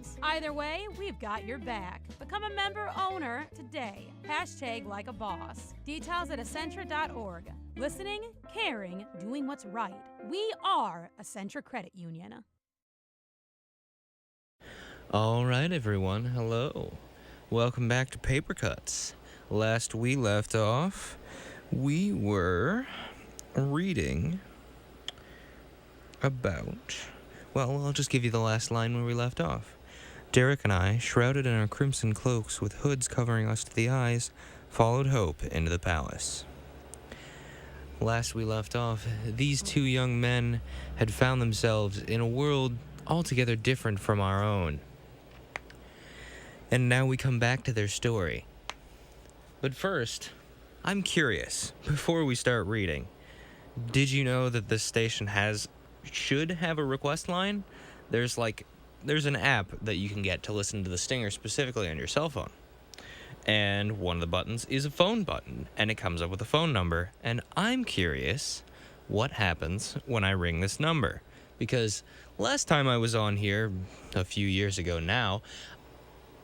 patrons. Either way, we've got your back. Become a member owner today. #LikeABoss. Details at Essentra.org. Listening, caring, doing what's right. We are Essentra Credit Union. All right, everyone. Hello. Welcome back to Paper Cuts. Last we left off, we were reading about... Well, I'll just give you the last line where we left off. Derek and I, shrouded in our crimson cloaks with hoods covering us to the eyes, followed Hope into the palace. Last we left off, these two young men had found themselves in a world altogether different from our own. And now we come back to their story. But first, I'm curious, before we start reading, did you know that this station should have a request line? There's an app that you can get to listen to the Stinger specifically on your cell phone. And one of the buttons is a phone button, and it comes up with a phone number. And I'm curious what happens when I ring this number. Because last time I was on here, a few years ago now,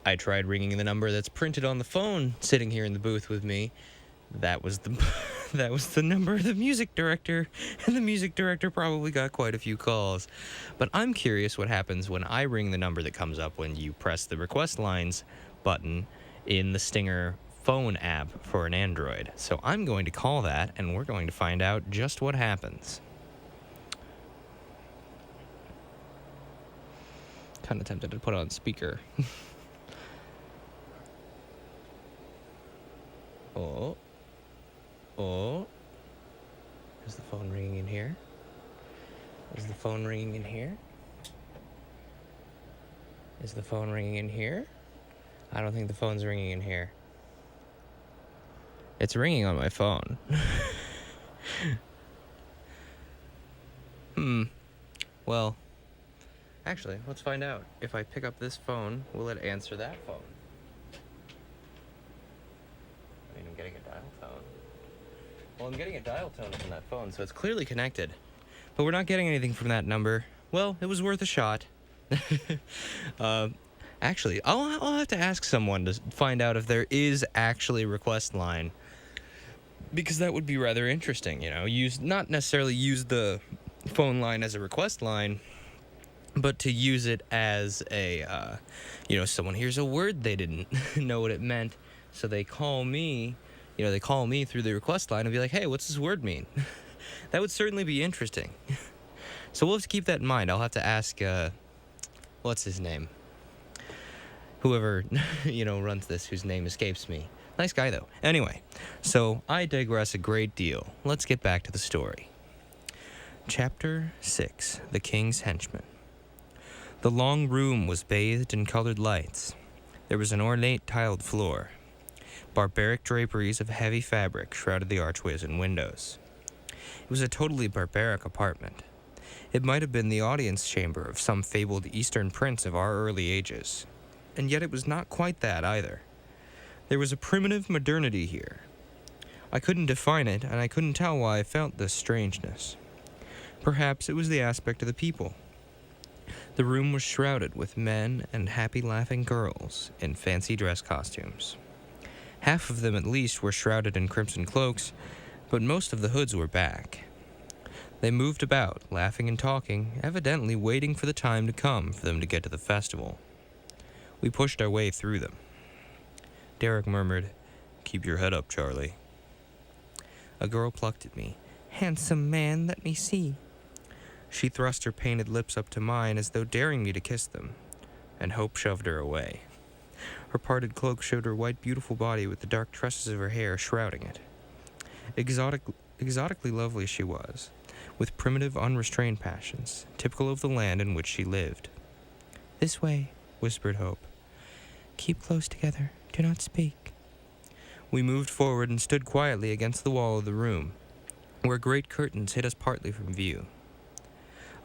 I tried ringing the number that's printed on the phone sitting here in the booth with me. That was the number of the music director, and the music director probably got quite a few calls. But I'm curious what happens when I ring the number that comes up when you press the request lines button in the Stinger phone app for an Android. So I'm going to call that, and we're going to find out just what happens. Kind of tempted to put it on speaker. Oh. Is the phone ringing in here? Is the phone ringing in here? Is the phone ringing in here? I don't think the phone's ringing in here. It's ringing on my phone. Well, actually, let's find out. If I pick up this phone, will it answer that phone? I mean, I'm getting a dial tone. Well, I'm getting a dial tone from that phone, so it's clearly connected. But we're not getting anything from that number. Well, it was worth a shot. Actually, I'll have to ask someone to find out if there is actually a request line. Because that would be rather interesting, you know. Not necessarily use the phone line as a request line, but to use it as a, someone hears a word they didn't know what it meant, so they call me, they call me through the request line and be like, hey, what's this word mean? That would certainly be interesting. So we'll have to keep that in mind. I'll have to ask, what's his name? Whoever, runs this, whose name escapes me. Nice guy, though. Anyway, so I digress a great deal. Let's get back to the story. Chapter 6, The King's Henchman. The long room was bathed in colored lights. There was an ornate tiled floor. Barbaric draperies of heavy fabric shrouded the archways and windows. It was a totally barbaric apartment. It might have been the audience chamber of some fabled Eastern prince of our early ages. And yet it was not quite that either. There was a primitive modernity here. I couldn't define it, and I couldn't tell why I felt this strangeness. Perhaps it was the aspect of the people. The room was shrouded with men and happy laughing girls in fancy dress costumes. Half of them at least were shrouded in crimson cloaks, but most of the hoods were back. They moved about, laughing and talking, evidently waiting for the time to come for them to get to the festival. We pushed our way through them. Derek murmured, "Keep your head up, Charlie." A girl plucked at me. "Handsome man, let me see." She thrust her painted lips up to mine as though daring me to kiss them, and Hope shoved her away. Her parted cloak showed her white, beautiful body with the dark tresses of her hair shrouding it. Exotically lovely she was, with primitive, unrestrained passions, typical of the land in which she lived. "This way," whispered Hope. "Keep close together. Do not speak." We moved forward and stood quietly against the wall of the room, where great curtains hid us partly from view.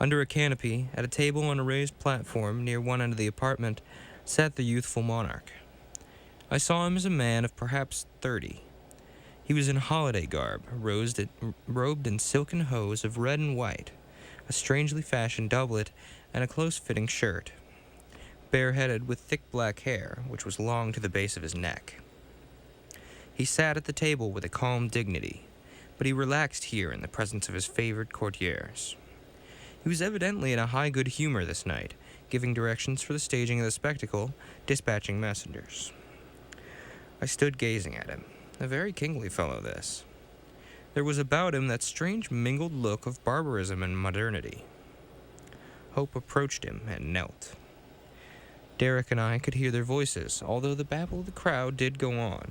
Under a canopy, at a table on a raised platform near one end of the apartment, sat the youthful monarch. I saw him as a man of perhaps 30. He was in holiday garb, robed in silken hose of red and white, a strangely fashioned doublet, and a close-fitting shirt. bareheaded with thick black hair, which was long to the base of his neck. He sat at the table with a calm dignity, but he relaxed here in the presence of his favored courtiers. He was evidently in a high good humor this night, giving directions for the staging of the spectacle, dispatching messengers. I stood gazing at him. A very kingly fellow, this. There was about him that strange mingled look of barbarism and modernity. Hope approached him and knelt. Derek and I could hear their voices, although the babble of the crowd did go on.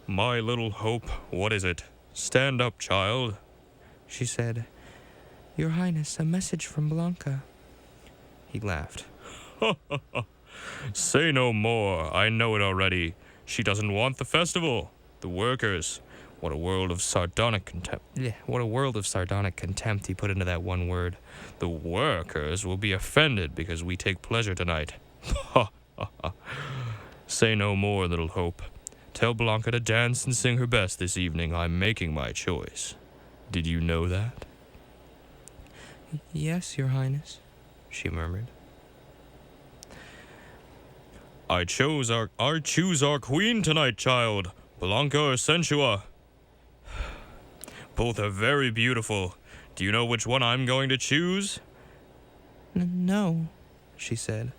"My little Hope, what is it? Stand up, child," she said. "Your Highness, a message from Blanca." He laughed. "Say no more. I know it already. She doesn't want the festival. The workers. What a world of sardonic contempt. Yeah, what a world of sardonic contempt he put into that one word. The workers will be offended because we take pleasure tonight. Say no more, little Hope. Tell Blanca to dance and sing her best this evening. I'm making my choice. Did you know that?" "Yes, Your Highness," she murmured. I choose our queen tonight, child. Blanca or Sensuaa. Both are very beautiful. Do you know which one I'm going to choose?" No, she said.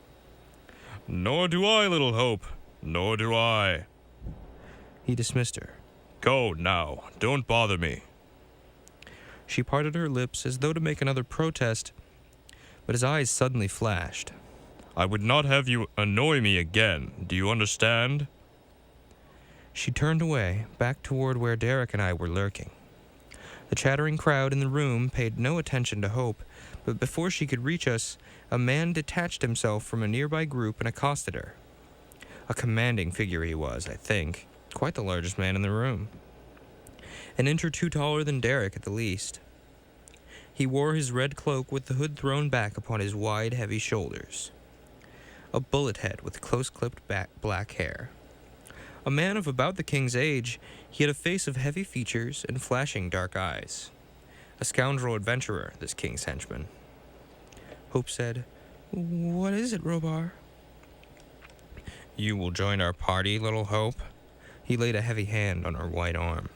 "Nor do I, little Hope. Nor do I." He dismissed her. "Go now. Don't bother me." She parted her lips as though to make another protest, but his eyes suddenly flashed. "I would not have you annoy me again. Do you understand?" She turned away, back toward where Derek and I were lurking. The chattering crowd in the room paid no attention to Hope, but before she could reach us, a man detached himself from a nearby group and accosted her. A commanding figure he was, I think, quite the largest man in the room. An inch or two taller than Derek at the least. He wore his red cloak with the hood thrown back upon his wide, heavy shoulders. A bullet head with close-clipped black hair. A man of about the king's age, he had a face of heavy features and flashing dark eyes. A scoundrel adventurer, this king's henchman. Hope said, "What is it, Robar?" "You will join our party, little Hope?" He laid a heavy hand on her white arm.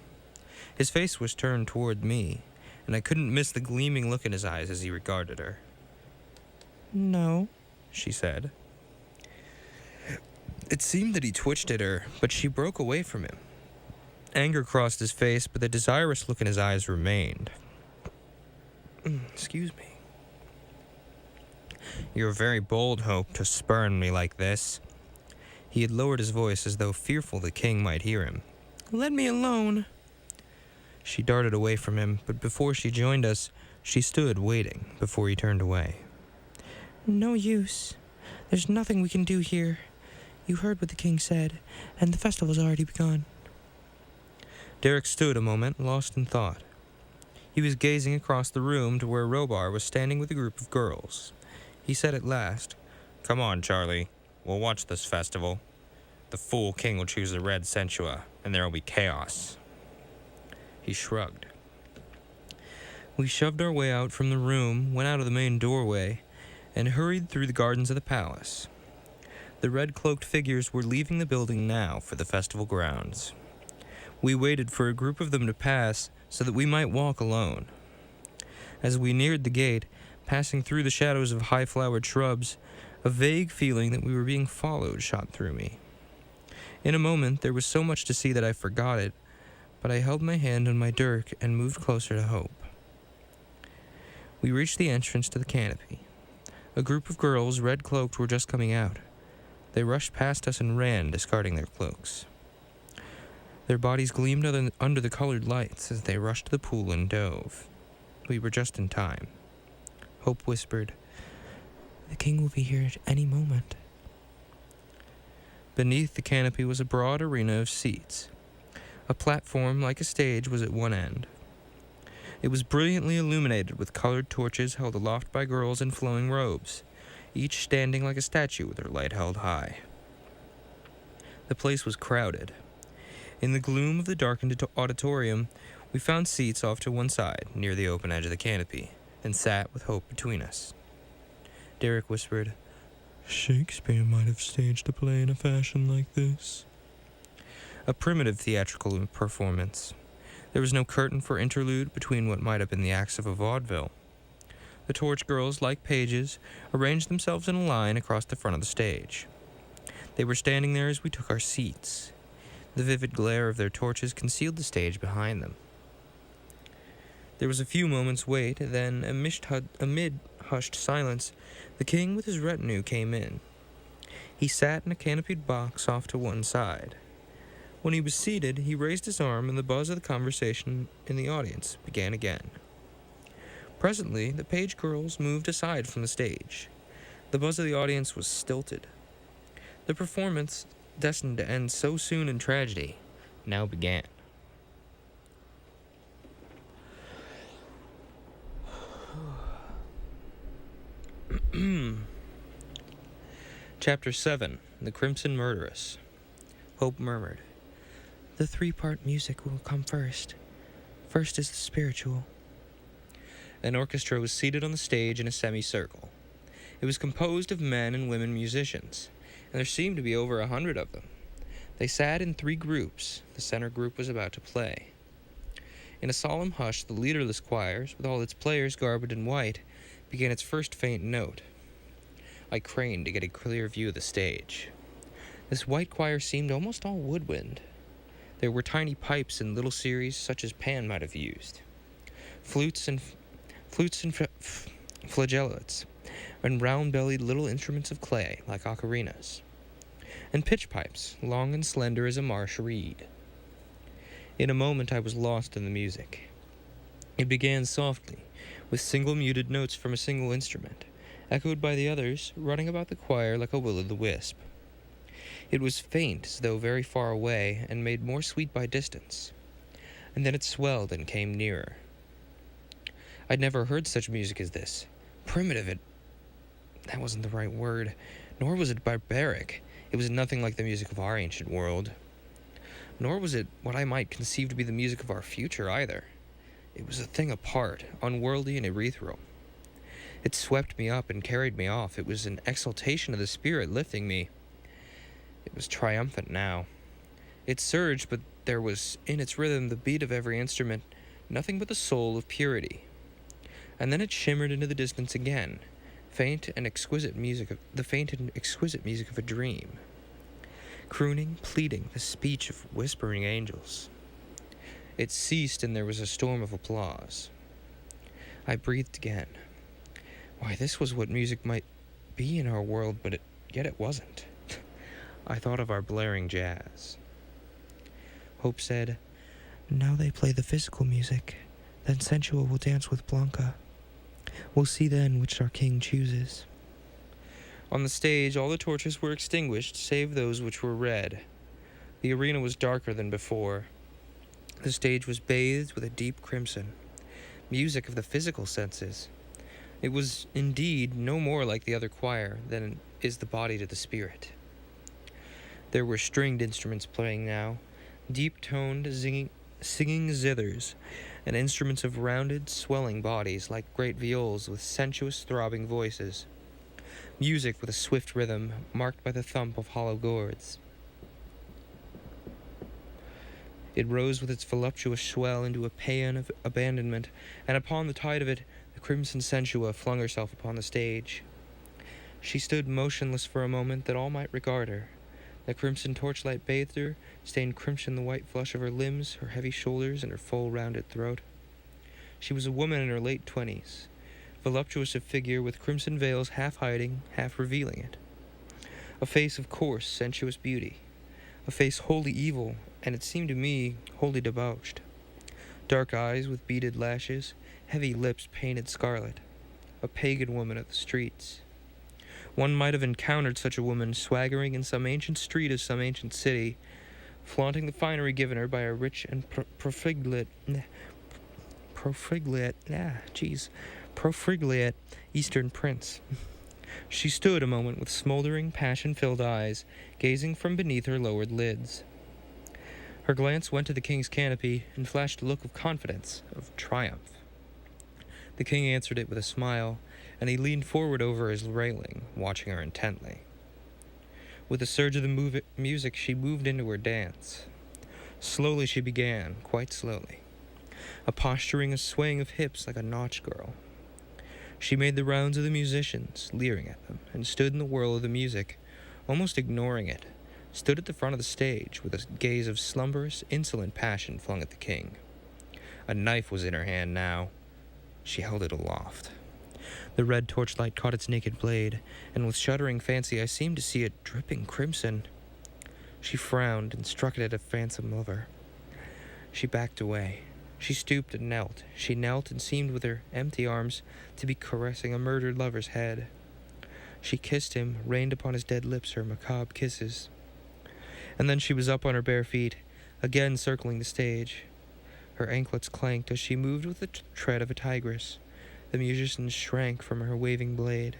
His face was turned toward me, and I couldn't miss the gleaming look in his eyes as he regarded her. "No," she said. It seemed that he twitched at her, but she broke away from him. Anger crossed his face, but the desirous look in his eyes remained. "Excuse me." "You're very bold, Hope, to spurn me like this." He had lowered his voice as though fearful the king might hear him. "Let me alone." She darted away from him, but before she joined us, she stood waiting before he turned away. "No use. There's nothing we can do here. You heard what the king said, and the festival's already begun." Derek stood a moment, lost in thought. He was gazing across the room to where Robar was standing with a group of girls. He said at last, "Come on, Charlie. We'll watch this festival. The fool king will choose the red Sensuaa, and there will be chaos." He shrugged. We shoved our way out from the room, went out of the main doorway, and hurried through the gardens of the palace. The red-cloaked figures were leaving the building now for the festival grounds. We waited for a group of them to pass so that we might walk alone. As we neared the gate, passing through the shadows of high-flowered shrubs, a vague feeling that we were being followed shot through me. In a moment, there was so much to see that I forgot it, but I held my hand on my dirk and moved closer to Hope. We reached the entrance to the canopy. A group of girls, red-cloaked, were just coming out. They rushed past us and ran, discarding their cloaks. Their bodies gleamed under the colored lights as they rushed to the pool and dove. We were just in time. Hope whispered, "The king will be here at any moment." Beneath the canopy was a broad arena of seats. A platform, like a stage, was at one end. It was brilliantly illuminated with colored torches held aloft by girls in flowing robes, each standing like a statue with her light held high. The place was crowded. In the gloom of the darkened auditorium, we found seats off to one side, near the open edge of the canopy, and sat with Hope between us. Derek whispered, Shakespeare might have staged a play in a fashion like this. A primitive theatrical performance. There was no curtain for interlude between what might have been the acts of a vaudeville. The torch girls, like pages, arranged themselves in a line across the front of the stage. They were standing there as we took our seats. The vivid glare of their torches concealed the stage behind them. There was a few moments' wait, then, amid hushed silence, the king with his retinue came in. He sat in a canopied box off to one side. When he was seated, he raised his arm, and the buzz of the conversation in the audience began again. Presently, the page girls moved aside from the stage. The buzz of the audience was stilted. The performance, destined to end so soon in tragedy, now began. Chapter 7, The Crimson Murderess. Hope murmured, "The three-part music will come first. First is the spiritual." An orchestra was seated on the stage in a semicircle. It was composed of men and women musicians, and there seemed to be over 100 of them. They sat in 3 groups. The center group was about to play. In a solemn hush, the leaderless choir, with all its players garbed in white, began its first faint note. I craned to get a clear view of the stage. This white choir seemed almost all woodwind. There were tiny pipes in little series such as Pan might have used, flutes and flageolets, and round-bellied little instruments of clay like ocarinas, and pitch pipes, long and slender as a marsh reed. In a moment I was lost in the music. It began softly, with single muted notes from a single instrument, echoed by the others, running about the choir like a will-o'-the-wisp. It was faint, as though very far away, and made more sweet by distance. And then it swelled and came nearer. I'd never heard such music as this. Primitive, that wasn't the right word, nor was it barbaric. It was nothing like the music of our ancient world. Nor was it what I might conceive to be the music of our future, either. It was a thing apart, unworldly and ethereal. It swept me up and carried me off. It was an exaltation of the spirit lifting me. It was triumphant now. It surged, but there was in its rhythm the beat of every instrument, nothing but the soul of purity. And then it shimmered into the distance again, the faint and exquisite music of a dream, crooning, pleading, the speech of whispering angels. It ceased, and there was a storm of applause. I breathed again. Why, this was what music might be in our world, but yet it wasn't. I thought of our blaring jazz. Hope said, "Now they play the physical music. Then Sensual will dance with Blanca. We'll see then which our king chooses." On the stage, all the torches were extinguished, save those which were red. The arena was darker than before. The stage was bathed with a deep crimson, music of the physical senses. It was indeed no more like the other choir than is the body to the spirit. There were stringed instruments playing now, deep-toned, singing zithers, and instruments of rounded, swelling bodies like great viols with sensuous, throbbing voices. Music with a swift rhythm, marked by the thump of hollow gourds. It rose with its voluptuous swell into a paean of abandonment, and upon the tide of it, the crimson Sensua flung herself upon the stage. She stood motionless for a moment that all might regard her. The crimson torchlight bathed her, stained crimson the white flush of her limbs, her heavy shoulders, and her full, rounded throat. She was a woman in her late 20s, voluptuous of figure, with crimson veils half hiding, half revealing it. A face of coarse, sensuous beauty. A face wholly evil, and it seemed to me wholly debauched. Dark eyes with beaded lashes, heavy lips painted scarlet. A pagan woman of the streets. One might have encountered such a woman swaggering in some ancient street of some ancient city, flaunting the finery given her by a rich and profligate Eastern prince. She stood a moment with smoldering, passion-filled eyes, gazing from beneath her lowered lids. Her glance went to the king's canopy and flashed a look of confidence, of triumph. The king answered it with a smile, and he leaned forward over his railing, watching her intently. With a surge of the music, she moved into her dance. Slowly she began, quite slowly, a posturing, a swaying of hips like a nautch girl. She made the rounds of the musicians, leering at them, and stood in the whirl of the music, almost ignoring it, stood at the front of the stage with a gaze of slumberous, insolent passion flung at the king. A knife was in her hand now. She held it aloft. The red torchlight caught its naked blade, and with shuddering fancy I seemed to see it dripping crimson. She frowned and struck it at a phantom lover. She backed away. She stooped and knelt. She knelt and seemed with her empty arms to be caressing a murdered lover's head. She kissed him, rained upon his dead lips her macabre kisses. And then she was up on her bare feet, again circling the stage. Her anklets clanked as she moved with the tread of a tigress. The musicians shrank from her waving blade.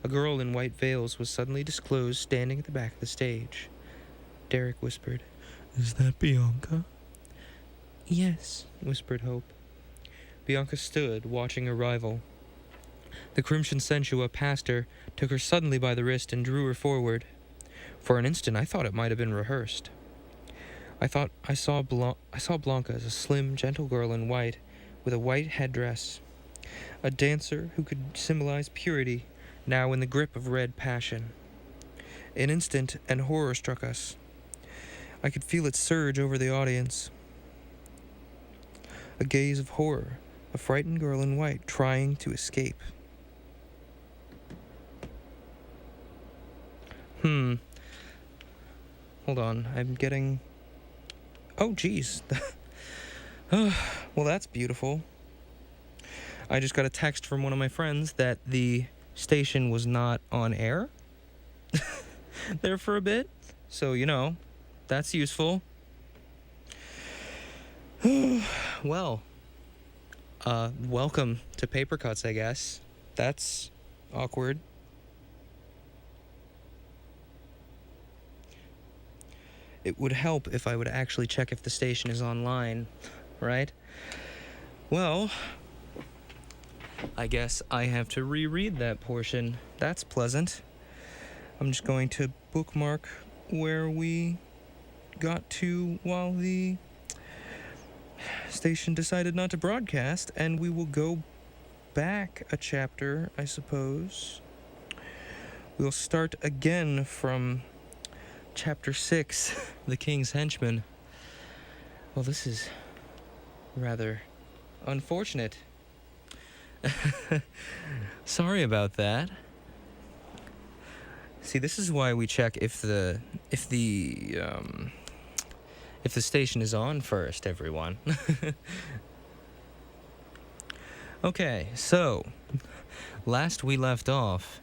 A girl in white veils was suddenly disclosed standing at the back of the stage. Derek whispered, "Is that Bianca?" "Yes," whispered Hope. Bianca stood, watching her rival. The crimson Sensua passed her, took her suddenly by the wrist, and drew her forward. For an instant I thought it might have been rehearsed. I saw Blanca as a slim, gentle girl in white, with a white headdress. A dancer who could symbolize purity, now in the grip of red passion. An instant, and horror struck us. I could feel it surge over the audience. A gaze of horror, a frightened girl in white trying to escape. Hold on, I'm getting... Oh, geez. Well, that's beautiful. I just got a text from one of my friends that the station was not on air there for a bit. So, that's useful. Well, welcome to Paper Cuts, I guess. That's awkward. It would help if I would actually check if the station is online, right? Well, I guess I have to reread that portion. That's pleasant. I'm just going to bookmark where we got to while the station decided not to broadcast, and we will go back a chapter, I suppose. We'll start again from Chapter 6, The King's Henchman. Well, this is rather unfortunate. Sorry about that. See, this is why we check if the station is on first, everyone. Okay, so last we left off,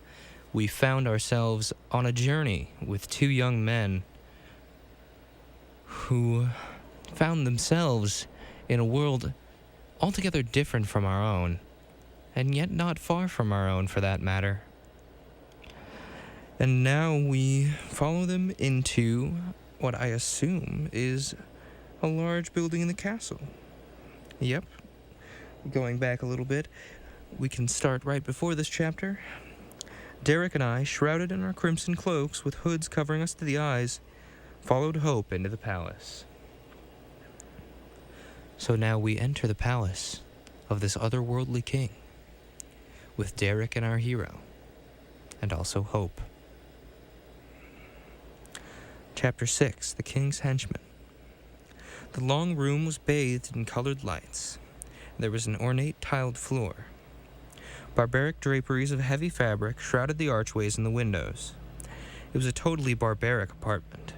we found ourselves on a journey with two young men who found themselves in a world altogether different from our own, and yet not far from our own for that matter. And now we follow them into what I assume is a large building in the castle. Yep. Going back a little bit, we can start right before this chapter. Derek and I, shrouded in our crimson cloaks with hoods covering us to the eyes, followed Hope into the palace. So now we enter the palace of this otherworldly king, with Derek and our hero, and also Hope. Chapter 6, The King's Henchman. The long room was bathed in colored lights. There was an ornate tiled floor. Barbaric draperies of heavy fabric shrouded the archways and the windows. It was a totally barbaric apartment.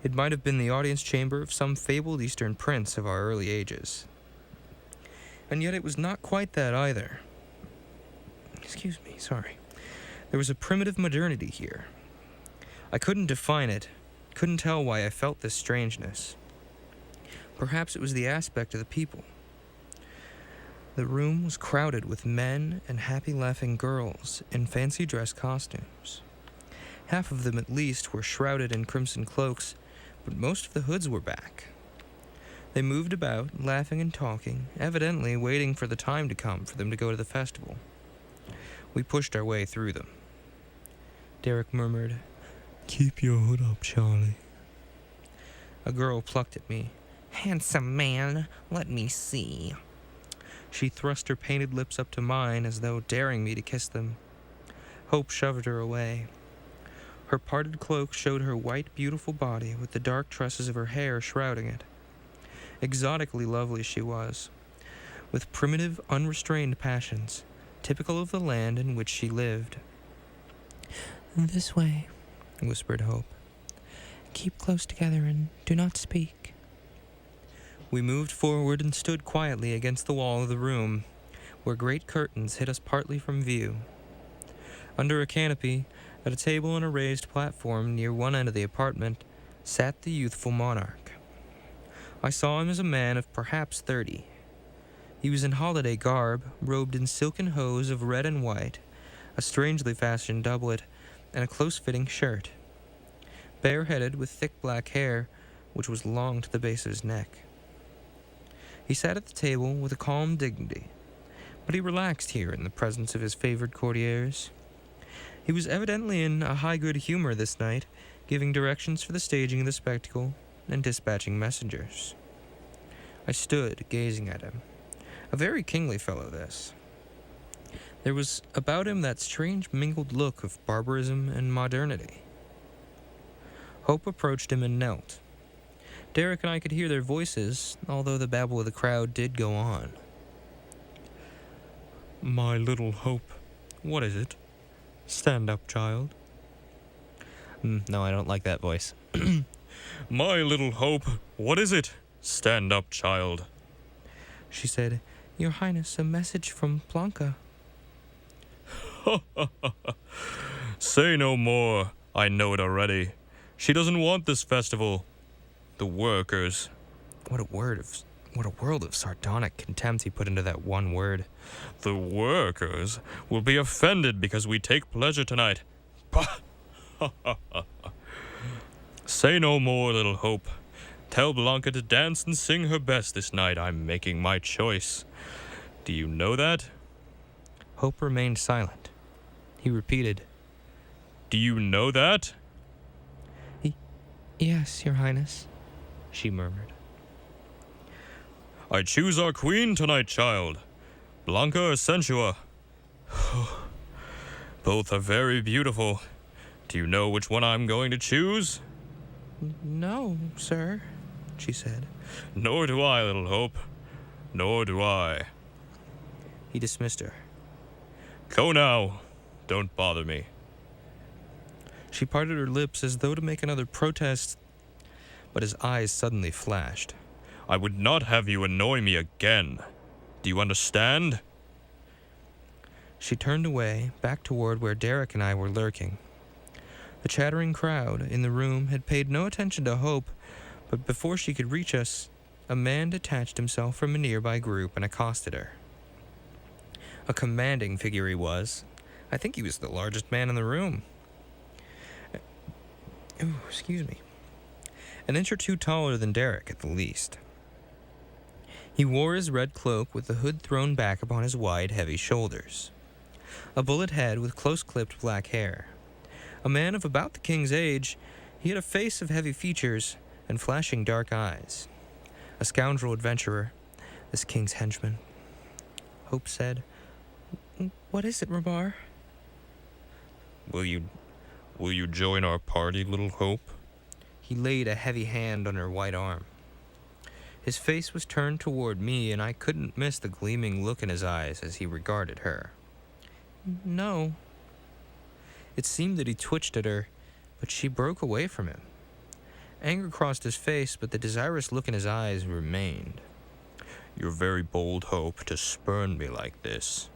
It might have been the audience chamber of some fabled Eastern prince of our early ages. And yet it was not quite that either. Excuse me, sorry. There was a primitive modernity here. I couldn't define it, couldn't tell why I felt this strangeness. Perhaps it was the aspect of the people. The room was crowded with men and happy laughing girls in fancy dress costumes. Half of them at least were shrouded in crimson cloaks, but most of the hoods were back. They moved about, laughing and talking, evidently waiting for the time to come for them to go to the festival. We pushed our way through them. Derek murmured, "Keep your hood up, Charlie." A girl plucked at me. "Handsome man, let me see." She thrust her painted lips up to mine as though daring me to kiss them. Hope shoved her away. Her parted cloak showed her white, beautiful body with the dark tresses of her hair shrouding it. Exotically lovely she was, with primitive, unrestrained passions, typical of the land in which she lived. "This way," whispered Hope. "Keep close together and do not speak." We moved forward and stood quietly against the wall of the room, where great curtains hid us partly from view. Under a canopy, at a table on a raised platform near one end of the apartment, sat the youthful monarch. I saw him as a man of perhaps 30. He was in holiday garb, robed in silken hose of red and white, a strangely fashioned doublet, and a close-fitting shirt. Bareheaded with thick black hair, which was long to the base of his neck. He sat at the table with a calm dignity, but he relaxed here in the presence of his favored courtiers. He was evidently in a high good humor this night, giving directions for the staging of the spectacle and dispatching messengers. I stood gazing at him. A very kingly fellow, this. There was about him that strange mingled look of barbarism and modernity. Hope approached him and knelt. Derek and I could hear their voices, although the babble of the crowd did go on. "My little Hope, what is it? Stand up, child." No, I don't like that voice. My little Hope, what is it? Stand up, child. She said, "Your Highness, a message from Blanca." Say no more. I know it already. She doesn't want this festival. The workers. What a world of sardonic contempt he put into that one word. The workers will be offended because we take pleasure tonight. Bah! Say no more, little Hope. Tell Blanca to dance and sing her best this night. I'm making my choice. Do you know that? Hope remained silent. He repeated, Do you know that? Yes, Your Highness, she murmured. I choose our queen tonight, child. Blanca or Sensuaa. Both are very beautiful. Do you know which one I'm going to choose? No, sir, she said. Nor do I, little Hope. Nor do I. He dismissed her. Go now. Don't bother me. She parted her lips as though to make another protest, but his eyes suddenly flashed. I would not have you annoy me again. Do you understand? She turned away, back toward where Derek and I were lurking. The chattering crowd in the room had paid no attention to Hope, but before she could reach us, a man detached himself from a nearby group and accosted her. A commanding figure he was. I think he was the largest man in the room. Excuse me. An inch or two taller than Derek, at the least. He wore his red cloak with the hood thrown back upon his wide, heavy shoulders. A bullet head with close-clipped black hair. A man of about the king's age, he had a face of heavy features and flashing dark eyes. A scoundrel adventurer, this king's henchman. Hope said, "What is it, Rabar?" Will you join our party, little Hope? He laid a heavy hand on her white arm. His face was turned toward me, and I couldn't miss the gleaming look in his eyes as he regarded her. No. It seemed that he twitched at her, but she broke away from him. Anger crossed his face, but the desirous look in his eyes remained. You're very bold, Hope, to spurn me like this.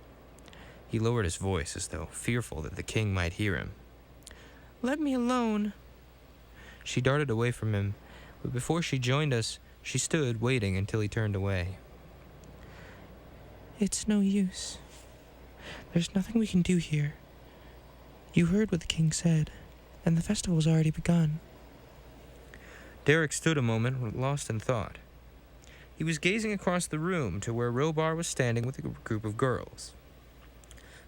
He lowered his voice as though fearful that the king might hear him. Let me alone. She darted away from him, but before she joined us, she stood waiting until he turned away. It's no use. There's nothing we can do here. You heard what the king said, and the festival's already begun. Derek stood a moment, lost in thought. He was gazing across the room to where Robar was standing with a group of girls.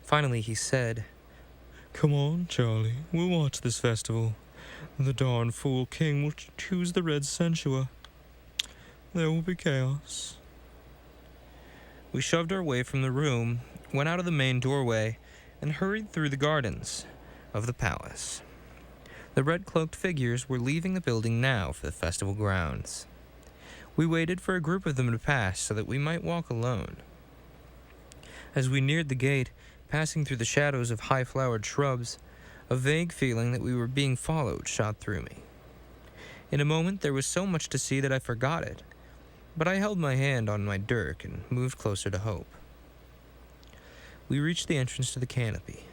Finally, he said, Come on, Charlie, we'll watch this festival. The darn fool king will choose the red Sensual. There will be chaos. We shoved our way from the room, went out of the main doorway, and hurried through the gardens of the palace. The red-cloaked figures were leaving the building now for the festival grounds. We waited for a group of them to pass so that we might walk alone. As we neared the gate, passing through the shadows of high-flowered shrubs, a vague feeling that we were being followed shot through me. In a moment, there was so much to see that I forgot it, but I held my hand on my dirk and moved closer to Hope. We reached the entrance to the canopy.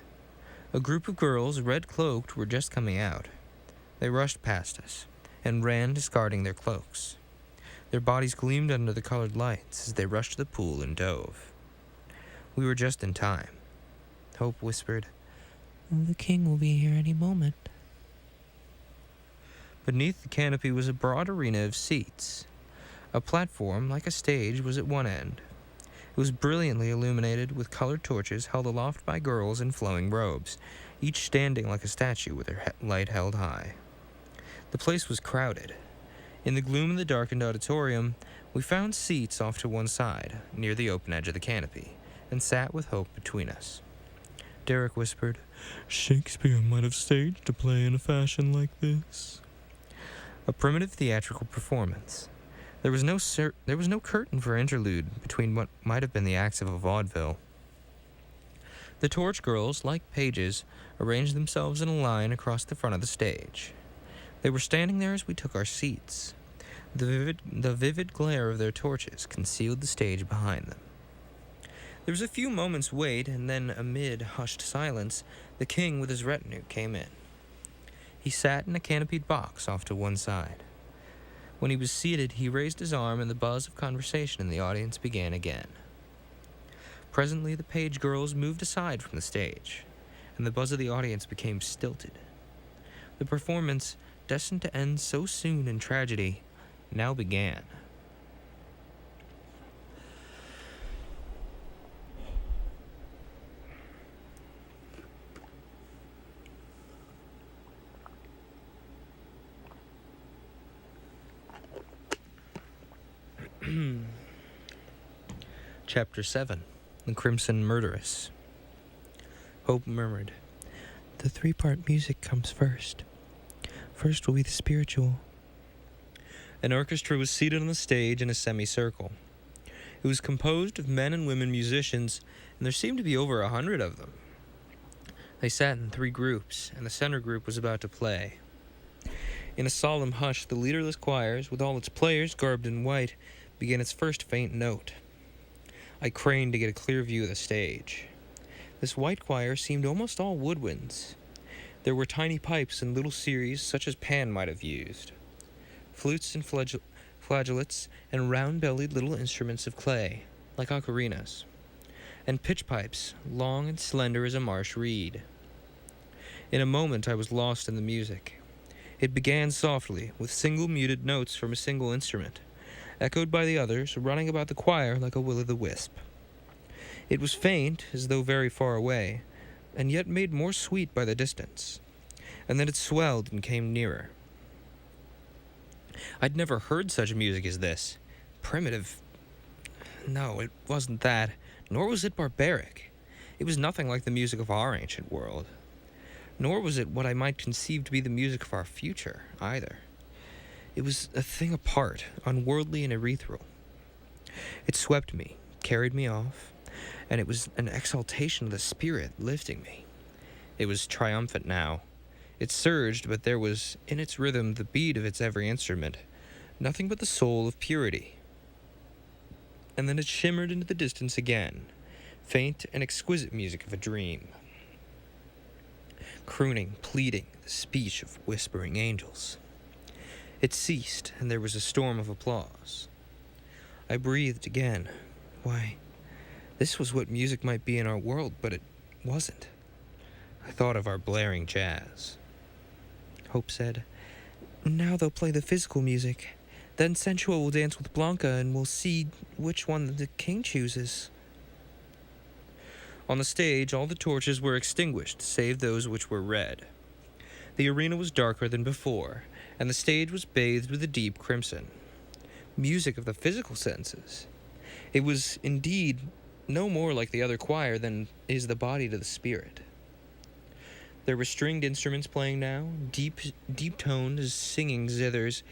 A group of girls, red-cloaked, were just coming out. They rushed past us and ran, discarding their cloaks. Their bodies gleamed under the colored lights as they rushed to the pool and dove. We were just in time. Hope whispered, "The king will be here any moment." Beneath the canopy was a broad arena of seats. A platform, like a stage, was at one end. It was brilliantly illuminated with colored torches held aloft by girls in flowing robes, each standing like a statue with her light held high. The place was crowded. In the gloom of the darkened auditorium, we found seats off to one side, near the open edge of the canopy, and sat with Hope between us. Derek whispered, Shakespeare might have staged a play in a fashion like this. A primitive theatrical performance. There was no curtain for interlude between what might have been the acts of a vaudeville. The torch girls, like pages, arranged themselves in a line across the front of the stage. They were standing there as we took our seats. The vivid glare of their torches concealed the stage behind them. There was a few moments' wait, and then, amid hushed silence, the king with his retinue came in. He sat in a canopied box off to one side. When he was seated, he raised his arm, and the buzz of conversation in the audience began again. Presently, the page girls moved aside from the stage, and the buzz of the audience became stilted. The performance, destined to end so soon in tragedy, now began. Chapter 7, The Crimson Murderess. Hope murmured, "The three-part music comes first. First will be the spiritual." An orchestra was seated on the stage in a semicircle. It was composed of men and women musicians, and there seemed to be over 100 of them. They sat in 3 groups, and the center group was about to play. In a solemn hush, the leaderless choirs, with all its players garbed in white, began its first faint note. I craned to get a clear view of the stage. This white choir seemed almost all woodwinds. There were tiny pipes in little series such as Pan might have used, flutes and flageolets, and round-bellied little instruments of clay, like ocarinas, and pitch pipes, long and slender as a marsh reed. In a moment I was lost in the music. It began softly, with single muted notes from a single instrument, echoed by the others, running about the choir like a will-o'-the-wisp. It was faint, as though very far away, and yet made more sweet by the distance, and then it swelled and came nearer. I'd never heard such music as this. Primitive. No, it wasn't that, nor was it barbaric. It was nothing like the music of our ancient world. Nor was it what I might conceive to be the music of our future, either. It was a thing apart, unworldly and ethereal. It swept me, carried me off, and it was an exaltation of the spirit lifting me. It was triumphant now. It surged, but there was in its rhythm the beat of its every instrument, nothing but the soul of purity. And then it shimmered into the distance again, faint and exquisite music of a dream. Crooning, pleading, the speech of whispering angels. It ceased, and there was a storm of applause. I breathed again. Why, this was what music might be in our world, but it wasn't. I thought of our blaring jazz. Hope said, "Now they'll play the physical music. Then Sensual will dance with Blanca, and we'll see which one the king chooses." On the stage, all the torches were extinguished, save those which were red. The arena was darker than before, and the stage was bathed with a deep crimson. Music of the physical senses. It was indeed no more like the other choir than is the body to the spirit. There were stringed instruments playing now, deep-toned singing zithers,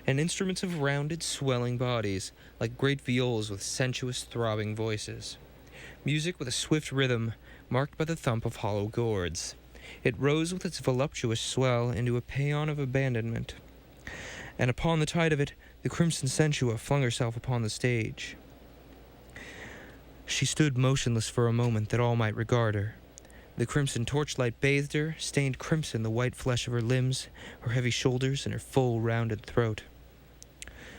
and instruments of rounded, swelling bodies, like great viols with sensuous, throbbing voices. Music with a swift rhythm, marked by the thump of hollow gourds. It rose with its voluptuous swell into a paean of abandonment, and upon the tide of it, the crimson Sensuo flung herself upon the stage. She stood motionless for a moment that all might regard her. The crimson torchlight bathed her, stained crimson the white flesh of her limbs, her heavy shoulders, and her full, rounded throat.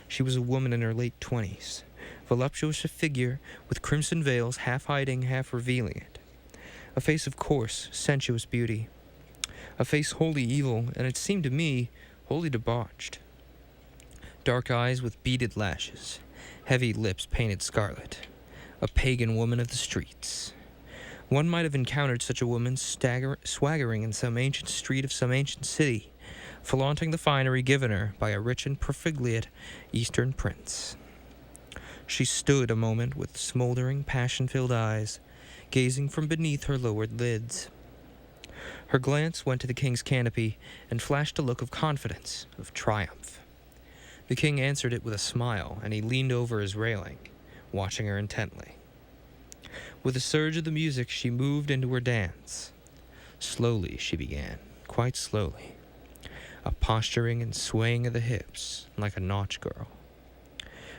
She was a woman in her late 20s, voluptuous of figure, with crimson veils half hiding, half revealing it. A face of coarse, sensuous beauty. A face wholly evil, and it seemed to me wholly debauched. Dark eyes with beaded lashes, heavy lips painted scarlet. A pagan woman of the streets. One might have encountered such a woman swaggering in some ancient street of some ancient city, flaunting the finery given her by a rich and profligate Eastern prince. She stood a moment with smoldering, passion-filled eyes, gazing from beneath her lowered lids. Her glance went to the king's canopy and flashed a look of confidence, of triumph. The king answered it with a smile, and he leaned over his railing, watching her intently. With a surge of the music, she moved into her dance. Slowly she began, quite slowly, a posturing and swaying of the hips, like a nautch girl.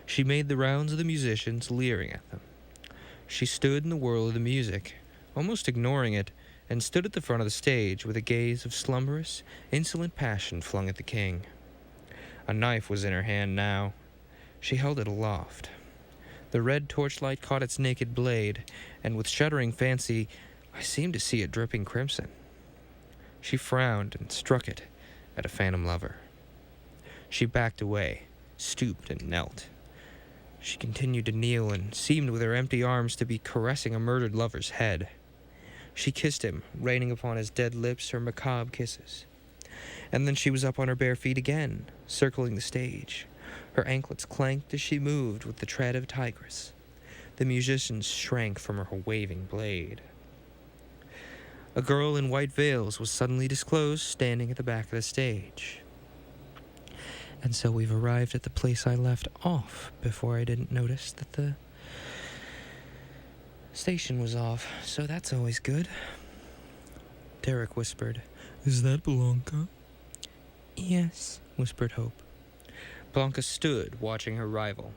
She made the rounds of the musicians, leering at them. She stood in the whirl of the music, almost ignoring it, and stood at the front of the stage with a gaze of slumberous, insolent passion flung at the king. A knife was in her hand now. She held it aloft. The red torchlight caught its naked blade, and with shuddering fancy, I seemed to see it dripping crimson. She frowned and struck it at a phantom lover. She backed away, stooped and knelt. She continued to kneel and seemed with her empty arms to be caressing a murdered lover's head. She kissed him, raining upon his dead lips her macabre kisses. And then she was up on her bare feet again, circling the stage. Her anklets clanked as she moved with the tread of a tigress. The musicians shrank from her waving blade. A girl in white veils was suddenly disclosed, standing at the back of the stage. And so we've arrived at the place I left off before I didn't notice that the station was off, so that's always good. Derek whispered. Is that Blanca? Yes, whispered Hope. Blanca stood, watching her rival.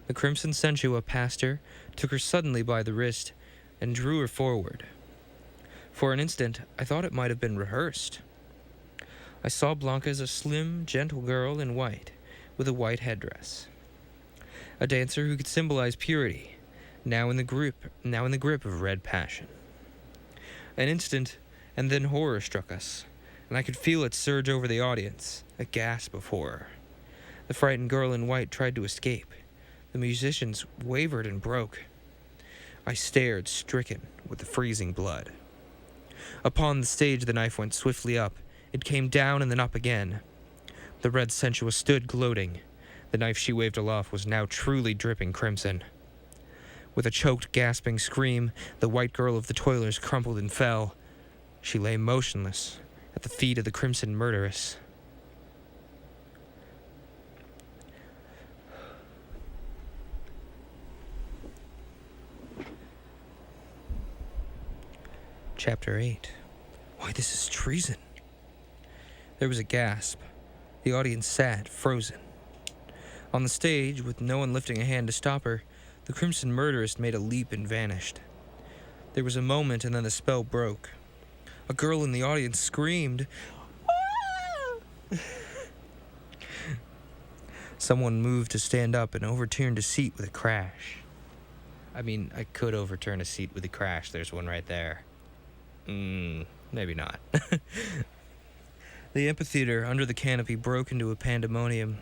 The crimson Sensuo passed her, took her suddenly by the wrist, and drew her forward. For an instant, I thought it might have been rehearsed. I saw Blanca as a slim, gentle girl in white, with a white headdress. A dancer who could symbolize purity, now in the grip of red passion. An instant, and then horror struck us, and I could feel it surge over the audience, a gasp of horror. The frightened girl in white tried to escape. The musicians wavered and broke. I stared, stricken with the freezing blood. Upon the stage the knife went swiftly up. It came down and then up again. The red Sensuo stood gloating. The knife she waved aloft was now truly dripping crimson. With a choked, gasping scream, the white girl of the toilers crumpled and fell. She lay motionless at the feet of the crimson murderess. Chapter 8. Why, this is treason. There was a gasp. The audience sat, frozen. On the stage, with no one lifting a hand to stop her, the crimson murderess made a leap and vanished. There was a moment, and then the spell broke. A girl in the audience screamed. "Ah!" Someone moved to stand up and overturned a seat with a crash. I mean, I could overturn a seat with a crash. There's one right there. Maybe not. The amphitheater under the canopy broke into a pandemonium.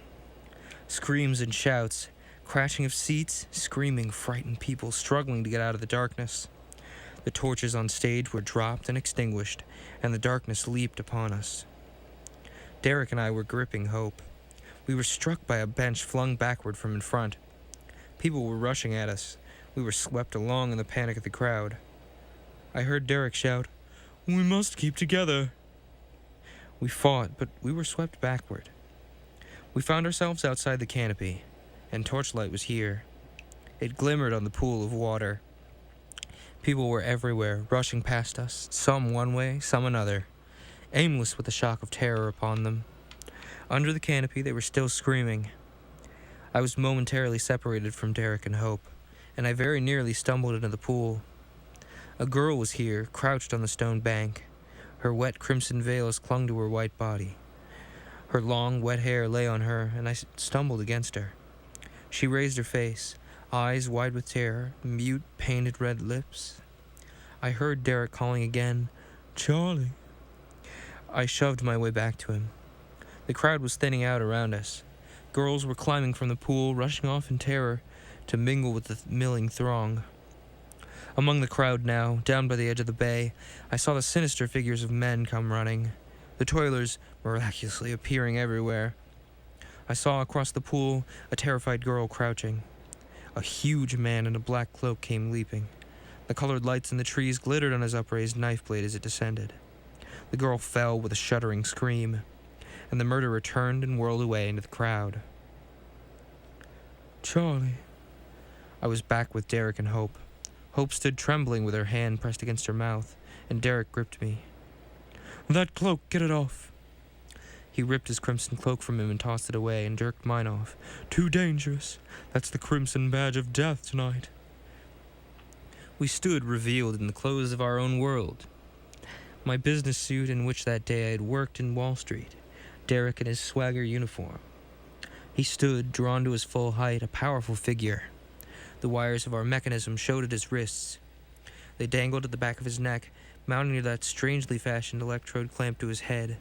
Screams and shouts, crashing of seats, screaming, frightened people struggling to get out of the darkness. The torches on stage were dropped and extinguished, and the darkness leaped upon us. Derek and I were gripping Hope. We were struck by a bench flung backward from in front. People were rushing at us. We were swept along in the panic of the crowd. I heard Derek shout, "We must keep together." We fought, but we were swept backward. We found ourselves outside the canopy, and torchlight was here. It glimmered on the pool of water. People were everywhere, rushing past us, some one way, some another, aimless with the shock of terror upon them. Under the canopy, they were still screaming. I was momentarily separated from Derek and Hope, and I very nearly stumbled into the pool. A girl was here, crouched on the stone bank. Her wet crimson veils clung to her white body. Her long, wet hair lay on her, and I stumbled against her. She raised her face, eyes wide with terror, mute, painted red lips. I heard Derek calling again, "Charlie." I shoved my way back to him. The crowd was thinning out around us. Girls were climbing from the pool, rushing off in terror to mingle with the milling throng. Among the crowd now, down by the edge of the bay, I saw the sinister figures of men come running, the toilers miraculously appearing everywhere. I saw across the pool a terrified girl crouching. A huge man in a black cloak came leaping. The colored lights in the trees glittered on his upraised knife blade as it descended. The girl fell with a shuddering scream, and the murderer turned and whirled away into the crowd. "Charlie." I was back with Derek and Hope. Hope stood trembling with her hand pressed against her mouth, and Derek gripped me. "That cloak, get it off." He ripped his crimson cloak from him and tossed it away and jerked mine off. "Too dangerous. That's the crimson badge of death tonight." We stood revealed in the clothes of our own world. My business suit in which that day I had worked in Wall Street, Derek in his swagger uniform. He stood, drawn to his full height, a powerful figure. The wires of our mechanism showed at his wrists. They dangled at the back of his neck, mounting to that strangely fashioned electrode clamped to his head.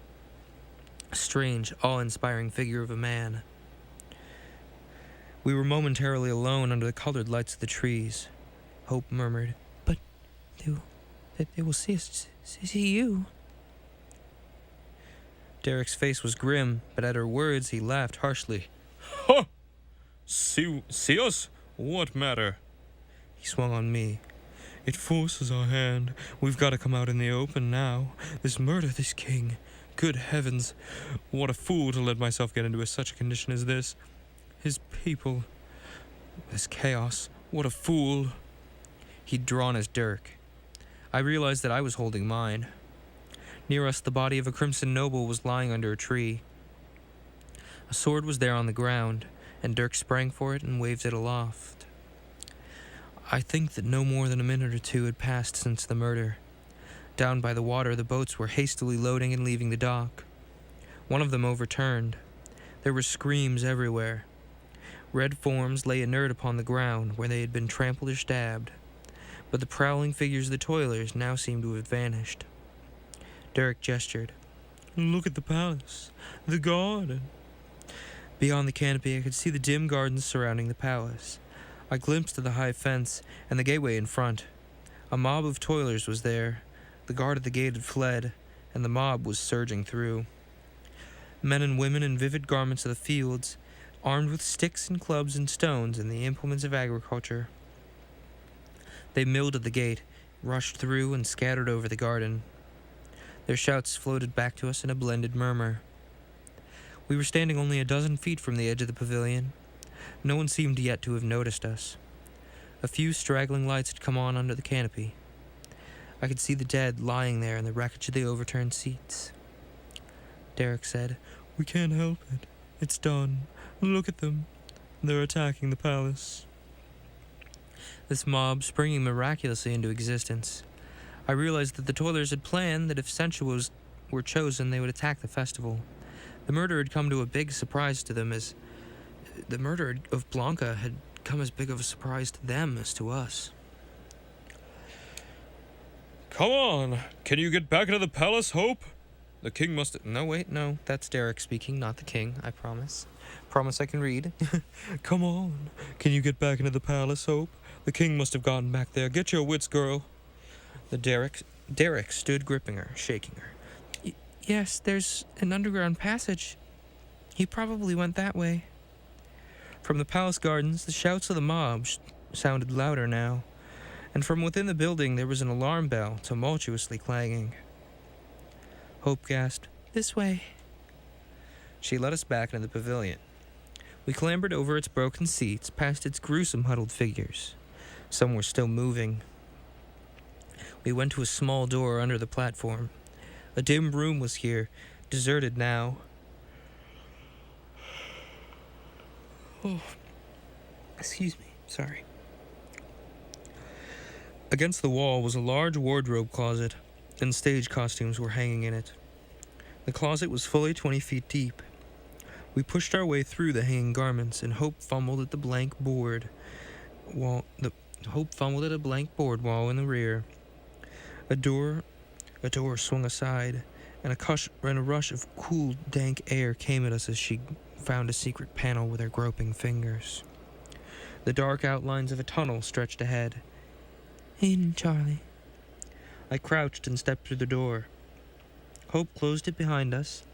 A strange, awe-inspiring figure of a man. We were momentarily alone under the colored lights of the trees. Hope murmured, "But they will see you." Derek's face was grim, but at her words he laughed harshly. "Ha! See us? What matter?" He swung on me. "It forces our hand. We've got to come out in the open now. This murder, this king. Good heavens, what a fool to let myself get into such a condition as this. His people. This chaos. What a fool." He'd drawn his dirk. I realized that I was holding mine. Near us, the body of a crimson noble was lying under a tree. A sword was there on the ground, and Dirk sprang for it and waved it aloft. I think that no more than a minute or two had passed since the murder. Down by the water, the boats were hastily loading and leaving the dock. One of them overturned. There were screams everywhere. Red forms lay inert upon the ground where they had been trampled or stabbed, but the prowling figures of the toilers now seemed to have vanished. Derek gestured. "Look at the palace. The garden." Beyond the canopy, I could see the dim gardens surrounding the palace. I glimpsed the high fence and the gateway in front. A mob of toilers was there. The guard at the gate had fled, and the mob was surging through. Men and women in vivid garments of the fields, armed with sticks and clubs and stones and the implements of agriculture. They milled at the gate, rushed through, and scattered over the garden. Their shouts floated back to us in a blended murmur. We were standing only a dozen feet from the edge of the pavilion. No one seemed yet to have noticed us. A few straggling lights had come on under the canopy. I could see the dead lying there in the wreckage of the overturned seats. Derek said, "We can't help it. It's done. Look at them. They're attacking the palace." This mob springing miraculously into existence. I realized that the toilers had planned that if sensuals were chosen, they would attack the festival. The murder had come to a big surprise to them, as the murder of Blanca had come as big of a surprise to them as to us. "Come on! Can you get back into the palace, Hope? The king must..." No, wait, no. That's Derek speaking, not the king, I promise. Promise I can read. "Come on! Can you get back into the palace, Hope? The king must have gotten back there. Get your wits, girl." Derek stood gripping her, shaking her. Yes, there's an underground passage. He probably went that way. From the palace gardens, the shouts of the mob sounded louder now, and from within the building there was an alarm bell tumultuously clanging. Hope gasped, "This way." She led us back into the pavilion. We clambered over its broken seats, past its gruesome huddled figures. Some were still moving. We went to a small door under the platform. A dim room was here, deserted now. Oh, excuse me, sorry. Against the wall was a large wardrobe closet, and stage costumes were hanging in it. The closet was fully 20 feet deep. We pushed our way through the hanging garments, and Hope fumbled at the blank board wall. Hope fumbled at a blank board wall in the rear. A door swung aside, and a rush of cool, dank air came at us as she found a secret panel with her groping fingers. The dark outlines of a tunnel stretched ahead. "In, Charlie." I crouched and stepped through the door. Hope closed it behind us.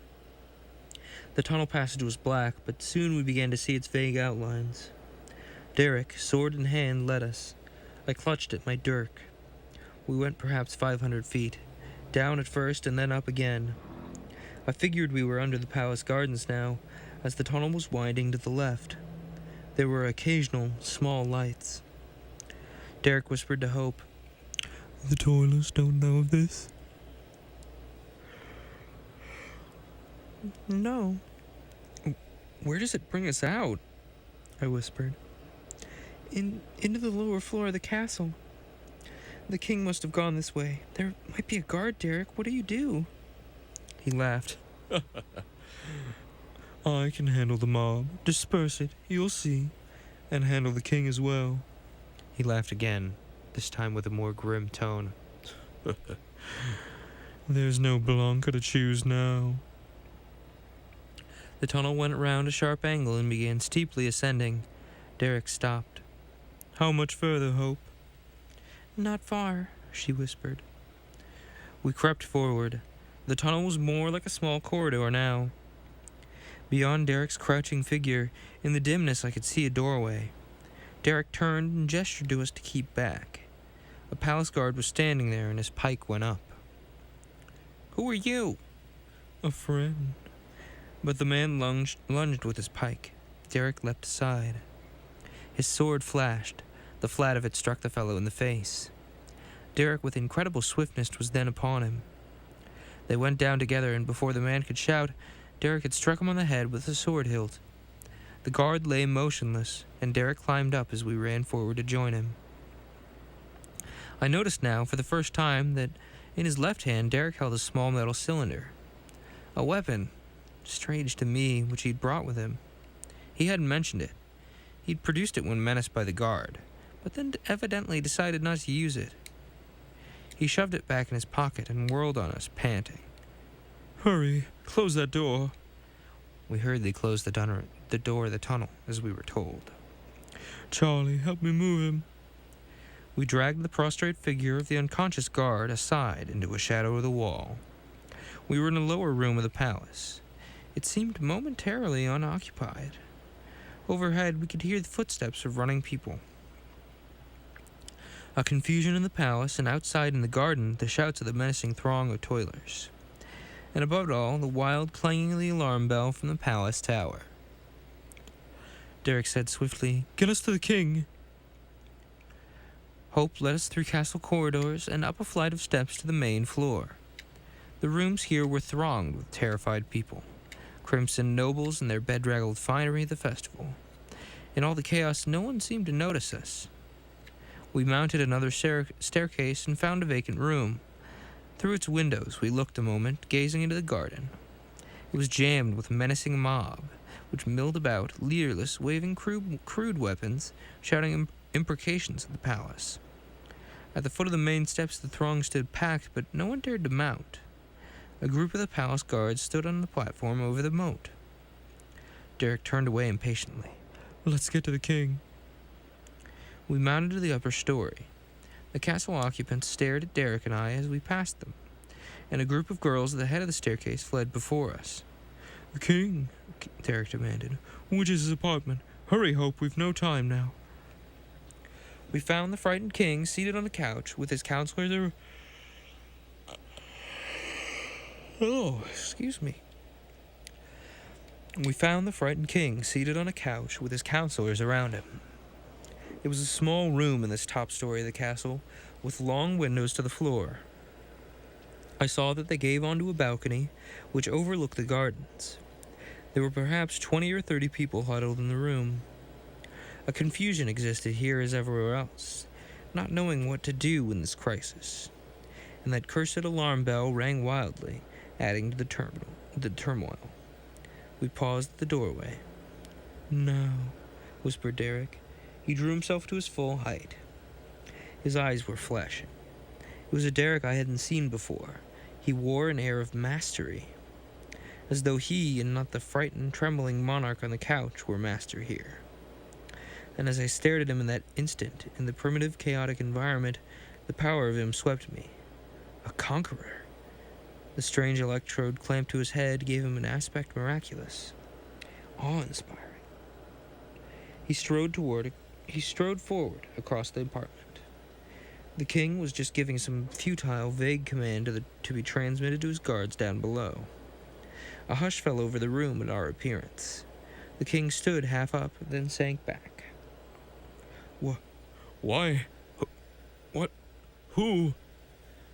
The tunnel passage was black, but soon we began to see its vague outlines. Derek, sword in hand, led us. I clutched at my dirk. We went perhaps 500 feet, down at first and then up again. I figured we were under the palace gardens now, as the tunnel was winding to the left. There were occasional small lights. Derek whispered to Hope, "The toilers don't know of this?" "No." "Where does it bring us out?" I whispered. Into the lower floor of the castle. The king must have gone this way. There might be a guard, Derek. What do you do?" He laughed. "I can handle the mob. Disperse it, you'll see. And handle the king as well." He laughed again, this time with a more grim tone. "There's no Blanca to choose now." The tunnel went round a sharp angle and began steeply ascending. Derek stopped. "How much further, Hope?" "Not far," she whispered. We crept forward. The tunnel was more like a small corridor now. Beyond Derek's crouching figure, in the dimness I could see a doorway. Derek turned and gestured to us to keep back. A palace guard was standing there, and his pike went up. "Who are you?" "A friend." But the man lunged with his pike. Derek leapt aside. His sword flashed. The flat of it struck the fellow in the face. Derek, with incredible swiftness, was then upon him. They went down together, and before the man could shout, Derek had struck him on the head with a sword hilt. The guard lay motionless, and Derek climbed up as we ran forward to join him. I noticed now, for the first time, that in his left hand Derek held a small metal cylinder. A weapon, strange to me, which he'd brought with him. He hadn't mentioned it. He'd produced it when menaced by the guard, but then evidently decided not to use it. He shoved it back in his pocket and whirled on us, panting. "Hurry, close that door." We hurriedly closed the door of the tunnel, as we were told. "Charlie, help me move him." We dragged the prostrate figure of the unconscious guard aside into a shadow of the wall. We were in a lower room of the palace. It seemed momentarily unoccupied. Overhead, we could hear the footsteps of running people. A confusion in the palace, and outside in the garden, the shouts of the menacing throng of toilers. And above it all, the wild clanging of the alarm bell from the palace tower. Derek said swiftly, "Get us to the king." Hope led us through castle corridors and up a flight of steps to the main floor. The rooms here were thronged with terrified people, crimson nobles in their bedraggled finery of the festival. In all the chaos, no one seemed to notice us. We mounted another staircase and found a vacant room. Through its windows, we looked a moment, gazing into the garden. It was jammed with a menacing mob, which milled about, leaderless, waving crude weapons, shouting imprecations at the palace. At the foot of the main steps, the throng stood packed, but no one dared to mount. A group of the palace guards stood on the platform over the moat. Derek turned away impatiently. "Let's get to the king." We mounted to the upper story. The castle occupants stared at Derek and I as we passed them, and a group of girls at the head of the staircase fled before us. "The king," Derek demanded. "Which is his apartment? Hurry, Hope, we've no time now." We found the frightened king seated on a couch with his counselors. We found the frightened king seated on a couch with his counselors around him. It was a small room in this top story of the castle, with long windows to the floor. I saw that they gave onto a balcony, which overlooked the gardens. There were perhaps 20 or 30 people huddled in the room. A confusion existed here as everywhere else, not knowing what to do in this crisis. And that cursed alarm bell rang wildly, adding to the turmoil. We paused at the doorway. "Now," whispered Derek. He drew himself to his full height. His eyes were flashing. It was a Derek I hadn't seen before. He wore an air of mastery, as though he and not the frightened, trembling monarch on the couch were master here. And as I stared at him in that instant, in the primitive, chaotic environment, the power of him swept me. A conqueror. The strange electrode clamped to his head gave him an aspect miraculous, awe-inspiring. He strode forward across the apartment. The king was just giving some futile, vague command to be transmitted to his guards down below. A hush fell over the room at our appearance. The king stood half up, then sank back. Why? What? Who?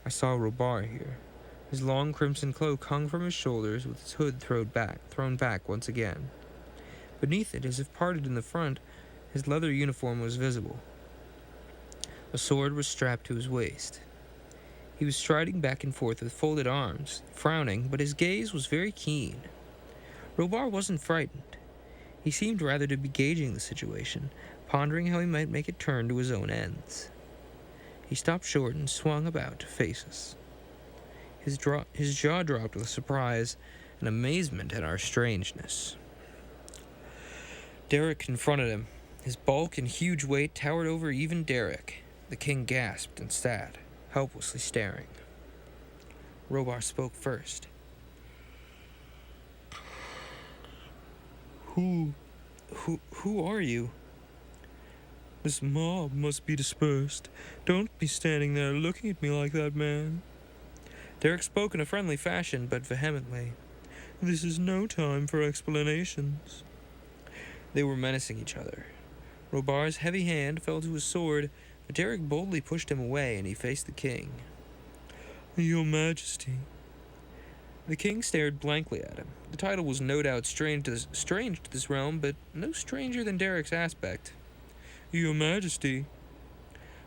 I saw Robar here. His long crimson cloak hung from his shoulders with its hood thrown back once again. Beneath it, as if parted in the front, his leather uniform was visible. A sword was strapped to his waist. He was striding back and forth with folded arms, frowning, but his gaze was very keen. Robar wasn't frightened. He seemed rather to be gauging the situation, pondering how he might make it turn to his own ends. He stopped short and swung about to face us. His jaw dropped with surprise and amazement at our strangeness. Derek confronted him. His bulk and huge weight towered over even Derek. The king gasped and sat, helplessly staring. Robar spoke first. Who are you? This mob must be dispersed. Don't be standing there looking at me like that, man. Derek spoke in a friendly fashion, but vehemently. This is no time for explanations. They were menacing each other. Robar's heavy hand fell to his sword, but Derek boldly pushed him away, and he faced the king. Your Majesty. The king stared blankly at him. The title was no doubt strange to this realm, but no stranger than Derek's aspect. Your Majesty.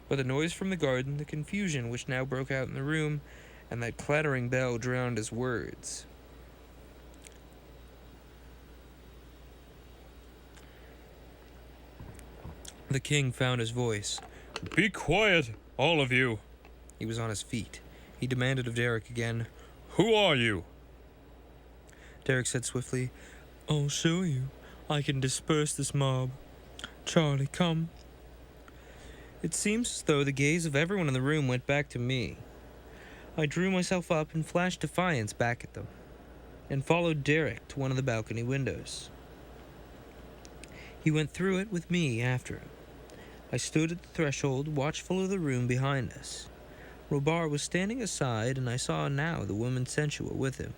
But the noise from the garden, the confusion which now broke out in the room, and that clattering bell drowned his words. The king found his voice. Be quiet, all of you. He was on his feet. He demanded of Derek again, Who are you? Derek said swiftly, I'll show you. I can disperse this mob. Charlie, come. It seems as though the gaze of everyone in the room went back to me. I drew myself up and flashed defiance back at them, and followed Derek to one of the balcony windows. He went through it with me after him. I stood at the threshold, watchful of the room behind us. Robar was standing aside, and I saw now the woman Sensual with him.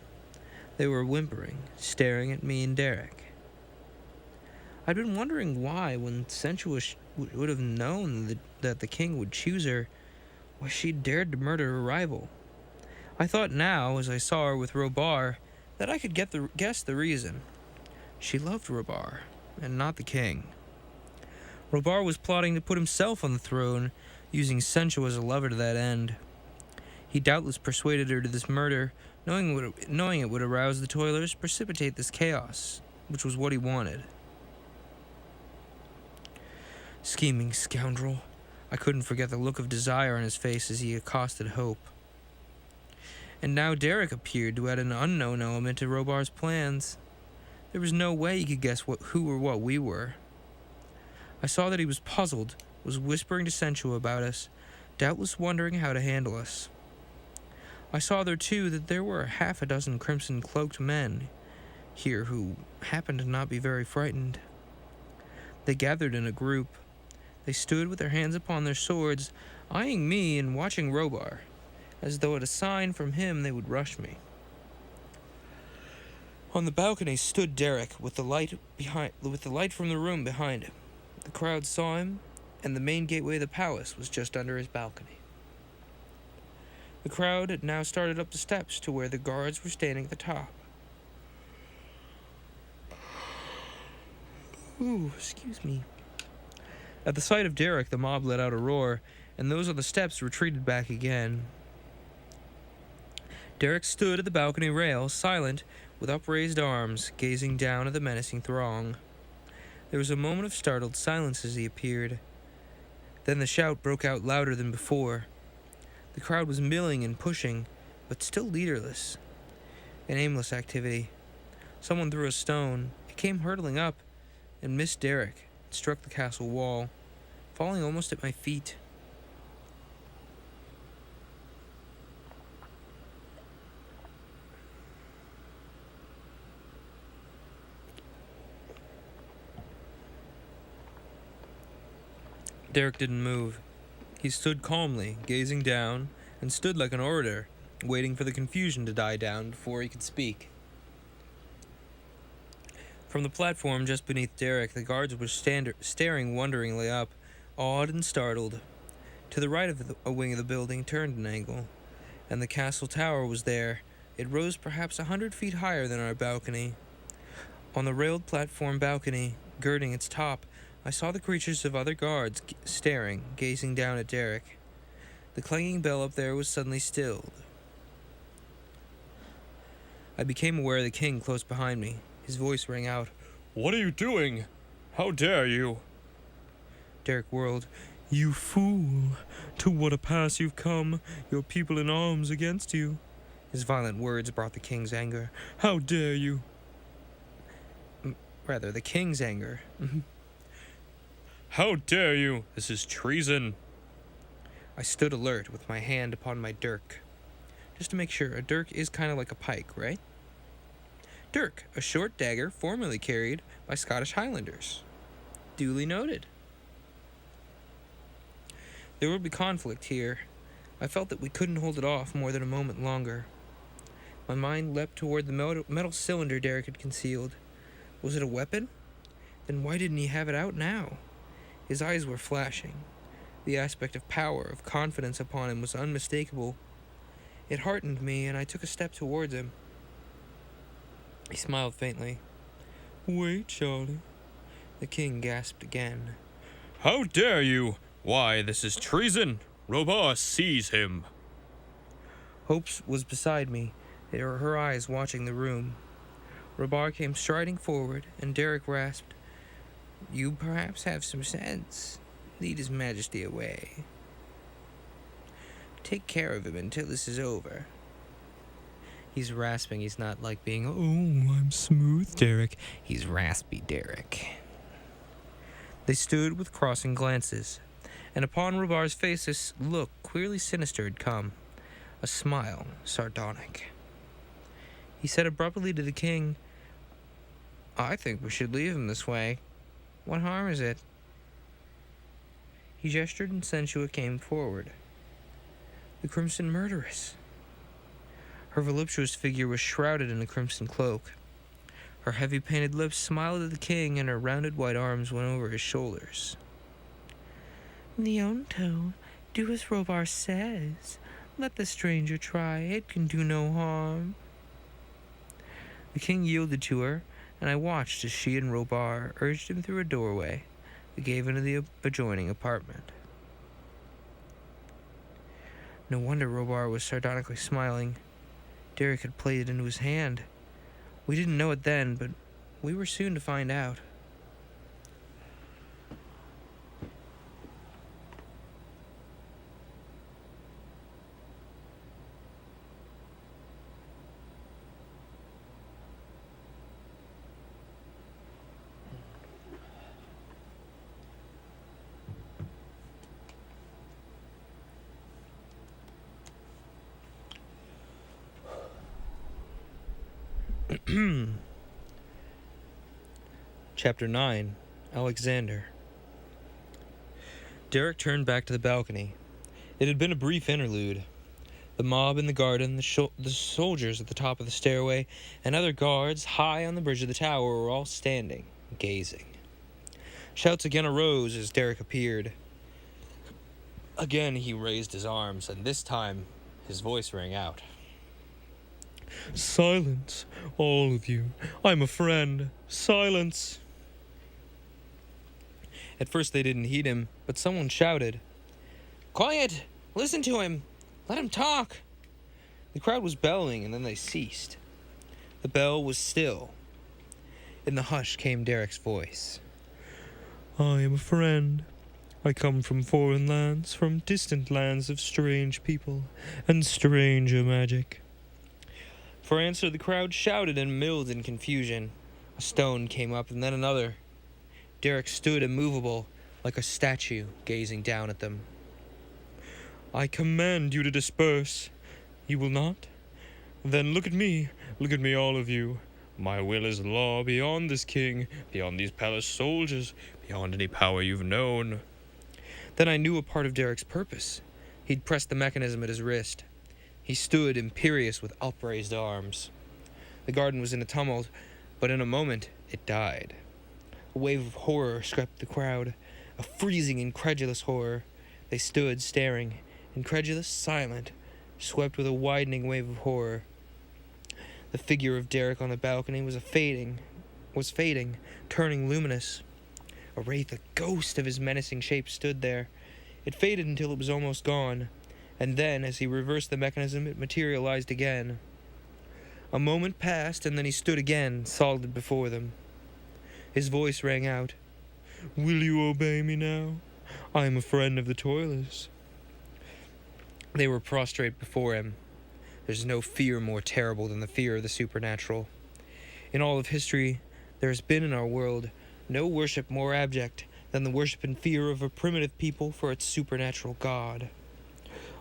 They were whimpering, staring at me and Derek. I'd been wondering why, when Sensual would have known that the king would choose her, why she'd dared to murder her rival. I thought now, as I saw her with Robar, that I could guess the reason. She loved Robar, and not the king. Robar was plotting to put himself on the throne, using Sensual as a lever to that end. He doubtless persuaded her to this murder, knowing it would arouse the toilers, precipitate this chaos, which was what he wanted. Scheming scoundrel. I couldn't forget the look of desire on his face as he accosted Hope. And now Derek appeared to add an unknown element to Robar's plans. There was no way he could guess who or what we were. I saw that he was puzzled, was whispering to Sensual about us, doubtless wondering how to handle us. I saw there, too, that there were half a dozen crimson-cloaked men here who happened to not be very frightened. They gathered in a group. They stood with their hands upon their swords, eyeing me and watching Robar, as though at a sign from him they would rush me. On the balcony stood Derek with the light from the room behind him. The crowd saw him, and the main gateway of the palace was just under his balcony. The crowd had now started up the steps to where the guards were standing at the top. Ooh, excuse me. At the sight of Derek, the mob let out a roar, and those on the steps retreated back again. Derek stood at the balcony rail, silent, with upraised arms, gazing down at the menacing throng. There was a moment of startled silence as he appeared. Then the shout broke out louder than before. The crowd was milling and pushing, but still leaderless. An aimless activity. Someone threw a stone. It came hurtling up and missed Derek. It struck the castle wall, falling almost at my feet. Derek didn't move. He stood calmly, gazing down, and stood like an orator, waiting for the confusion to die down before he could speak. From the platform just beneath Derek, the guards were staring wonderingly up, awed and startled. To the right of a wing of the building turned an angle, and the castle tower was there. It rose perhaps 100 feet higher than our balcony. On the railed platform balcony, girding its top, I saw the creatures of other guards staring, gazing down at Derek. The clanging bell up there was suddenly stilled. I became aware of the king close behind me. His voice rang out. "What are you doing? How dare you?" Derek whirled. "You fool! To what a pass you've come, your people in arms against you." His violent words brought the king's anger. "How dare you?" Rather, the king's anger. "How dare you? This is treason." I stood alert with my hand upon my dirk. Just to make sure, a dirk is kind of like a pike, right? Dirk, a short dagger formerly carried by Scottish Highlanders. Duly noted. There would be conflict here. I felt that we couldn't hold it off more than a moment longer. My mind leapt toward the metal cylinder Derek had concealed. Was it a weapon? Then why didn't he have it out now? His eyes were flashing. The aspect of power, of confidence upon him was unmistakable. It heartened me, and I took a step towards him. He smiled faintly. "Wait, Charlie." The king gasped again. "How dare you? Why, this is treason. Robar, seize him." Hope was beside me, her eyes watching the room. Robar came striding forward, and Derek rasped, "You perhaps have some sense. Lead His Majesty away. Take care of him until this is over." He's rasping. He's not like being, "Oh, I'm smooth, Derek." He's raspy, Derek. They stood with crossing glances, and upon Robar's face this look queerly sinister had come, a smile sardonic. He said abruptly to the king, "I think we should leave him this way. What harm is it?" He gestured, and Sensua came forward. The crimson murderess. Her voluptuous figure was shrouded in a crimson cloak. Her heavy painted lips smiled at the king, and her rounded white arms went over his shoulders. "Leonto, do as Robar says. Let the stranger try. It can do no harm." The king yielded to her, and I watched as she and Robar urged him through a doorway that gave into the adjoining apartment. No wonder Robar was sardonically smiling. Derek had played it into his hand. We didn't know it then, but we were soon to find out. Chapter 9. Alexander. Derek turned back to the balcony. It had been a brief interlude. The mob in the garden, the soldiers at the top of the stairway, and other guards high on the bridge of the tower were all standing, gazing. Shouts again arose as Derek appeared. Again he raised his arms, and this time his voice rang out. "Silence, all of you. I'm a friend. Silence." At first they didn't heed him, but someone shouted, "Quiet! Listen to him! Let him talk!" The crowd was bellowing, and then they ceased. The bell was still. In the hush came Derek's voice. "I am a friend. I come from foreign lands, from distant lands of strange people and stranger magic." For answer, the crowd shouted and milled in confusion. A stone came up, and then another. Derek stood immovable, like a statue, gazing down at them. "I command you to disperse. You will not? Then look at me, all of you. My will is law beyond this king, beyond these palace soldiers, beyond any power you've known." Then I knew a part of Derek's purpose. He'd pressed the mechanism at his wrist. He stood imperious with upraised arms. The garden was in a tumult, but in a moment it died. A wave of horror swept the crowd, a freezing, incredulous horror. They stood staring, incredulous, silent, swept with a widening wave of horror. The figure of Derek on the balcony was fading, turning luminous. A wraith, a ghost of his menacing shape stood there. It faded until it was almost gone, and then, as he reversed the mechanism, it materialized again. A moment passed, and then he stood again, solid before them. His voice rang out, "Will you obey me now? I am a friend of the toilers." They were prostrate before him. There's no fear more terrible than the fear of the supernatural. In all of history, there has been in our world no worship more abject than the worship and fear of a primitive people for its supernatural god.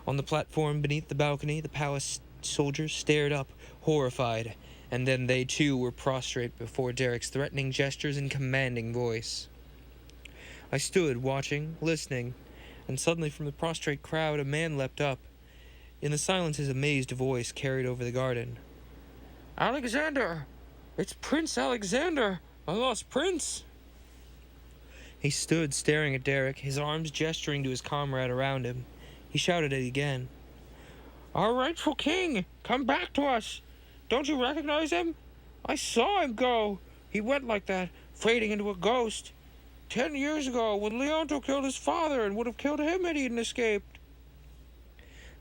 On the platform beneath the balcony, the palace soldiers stared up, horrified, and then they too were prostrate before Derek's threatening gestures and commanding voice. I stood, watching, listening, and suddenly from the prostrate crowd a man leapt up. In the silence his amazed voice carried over the garden. "Alexander! It's Prince Alexander! My lost prince!" He stood staring at Derek, his arms gesturing to his comrade around him. He shouted it again. "Our rightful king! Come back to us! Don't you recognize him? I saw him go! He went like that, fading into a ghost. 10 years ago, when Leonto killed his father and would have killed him had he hadn't escaped."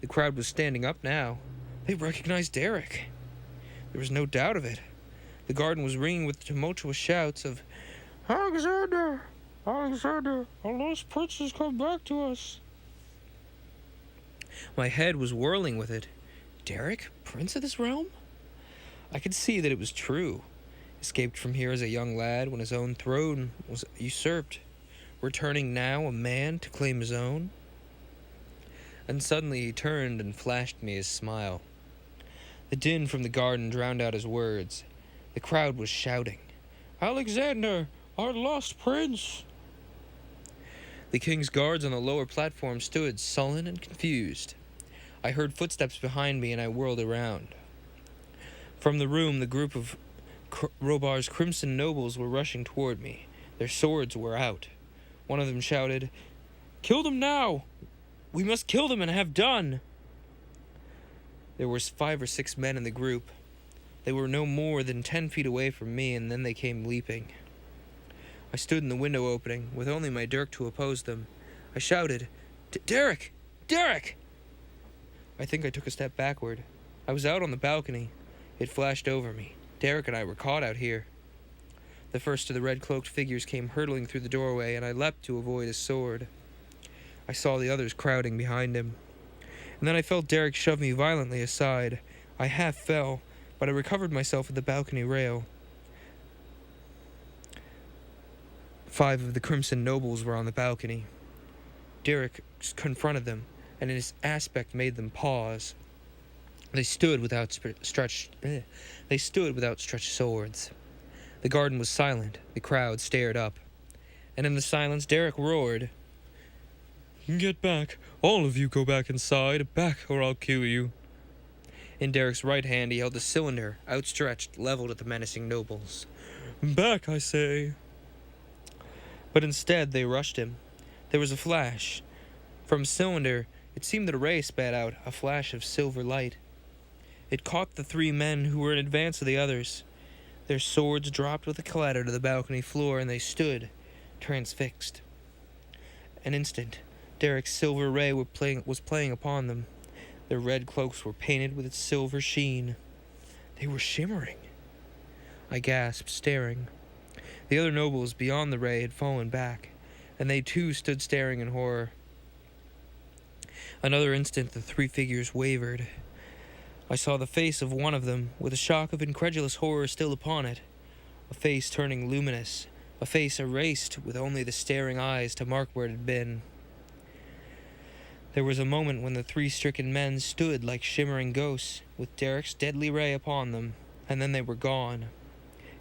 The crowd was standing up now. They recognized Derek. There was no doubt of it. The garden was ringing with tumultuous shouts of, "Alexander! Alexander! Our lost prince has come back to us!" My head was whirling with it. Derek, prince of this realm? I could see that it was true. Escaped from here as a young lad when his own throne was usurped. Returning now a man to claim his own. And suddenly he turned and flashed me his smile. The din from the garden drowned out his words. The crowd was shouting, "Alexander, our lost prince!" The king's guards on the lower platform stood sullen and confused. I heard footsteps behind me and I whirled around. From the room, the group of Robar's crimson nobles were rushing toward me. Their swords were out. One of them shouted, "Kill them now! We must kill them and have done!" There were 5 or 6 men in the group. They were no more than 10 feet away from me, and then they came leaping. I stood in the window opening, with only my dirk to oppose them. I shouted, "Derek! Derek!" I think I took a step backward. I was out on the balcony. It flashed over me. Derek and I were caught out here. The first of the red-cloaked figures came hurtling through the doorway, and I leapt to avoid his sword. I saw the others crowding behind him. And then I felt Derek shove me violently aside. I half fell, but I recovered myself at the balcony rail. 5 of the crimson nobles were on the balcony. Derek confronted them, and his aspect made them pause. They stood without stretched swords. The garden was silent. The crowd stared up. And in the silence, Derek roared, "Get back! All of you go back inside! Back, or I'll kill you!" In Derek's right hand, he held a cylinder, outstretched, leveled at the menacing nobles. "Back, I say!" But instead, they rushed him. There was a flash. From a cylinder, it seemed that a ray spat out, a flash of silver light. It caught the 3 men who were in advance of the others. Their swords dropped with a clatter to the balcony floor, and they stood, transfixed. An instant, Derek's silver ray was playing upon them. Their red cloaks were painted with its silver sheen. They were shimmering. I gasped, staring. The other nobles beyond the ray had fallen back, and they too stood staring in horror. Another instant, the 3 figures wavered. I saw the face of one of them, with a shock of incredulous horror still upon it. A face turning luminous, a face erased with only the staring eyes to mark where it had been. There was a moment when the 3 stricken men stood like shimmering ghosts, with Derek's deadly ray upon them, and then they were gone.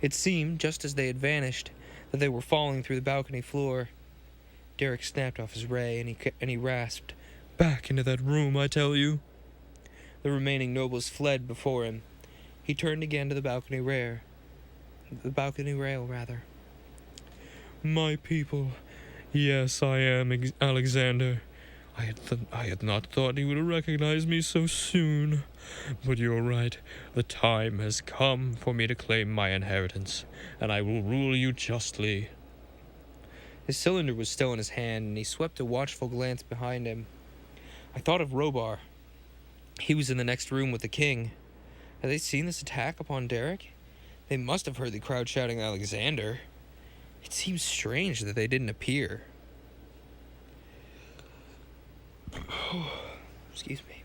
It seemed, just as they had vanished, that they were falling through the balcony floor. Derek snapped off his ray, and he rasped, "Back into that room, I tell you!" The remaining nobles fled before him. He turned again to the balcony rail. "My people, yes, I am Alexander. I had not thought you would recognize me so soon. But you're right. The time has come for me to claim my inheritance, and I will rule you justly." His cylinder was still in his hand, and he swept a watchful glance behind him. I thought of Robar. He was in the next room with the king. Had they seen this attack upon Derek? They must have heard the crowd shouting Alexander. It seems strange that they didn't appear. Excuse me.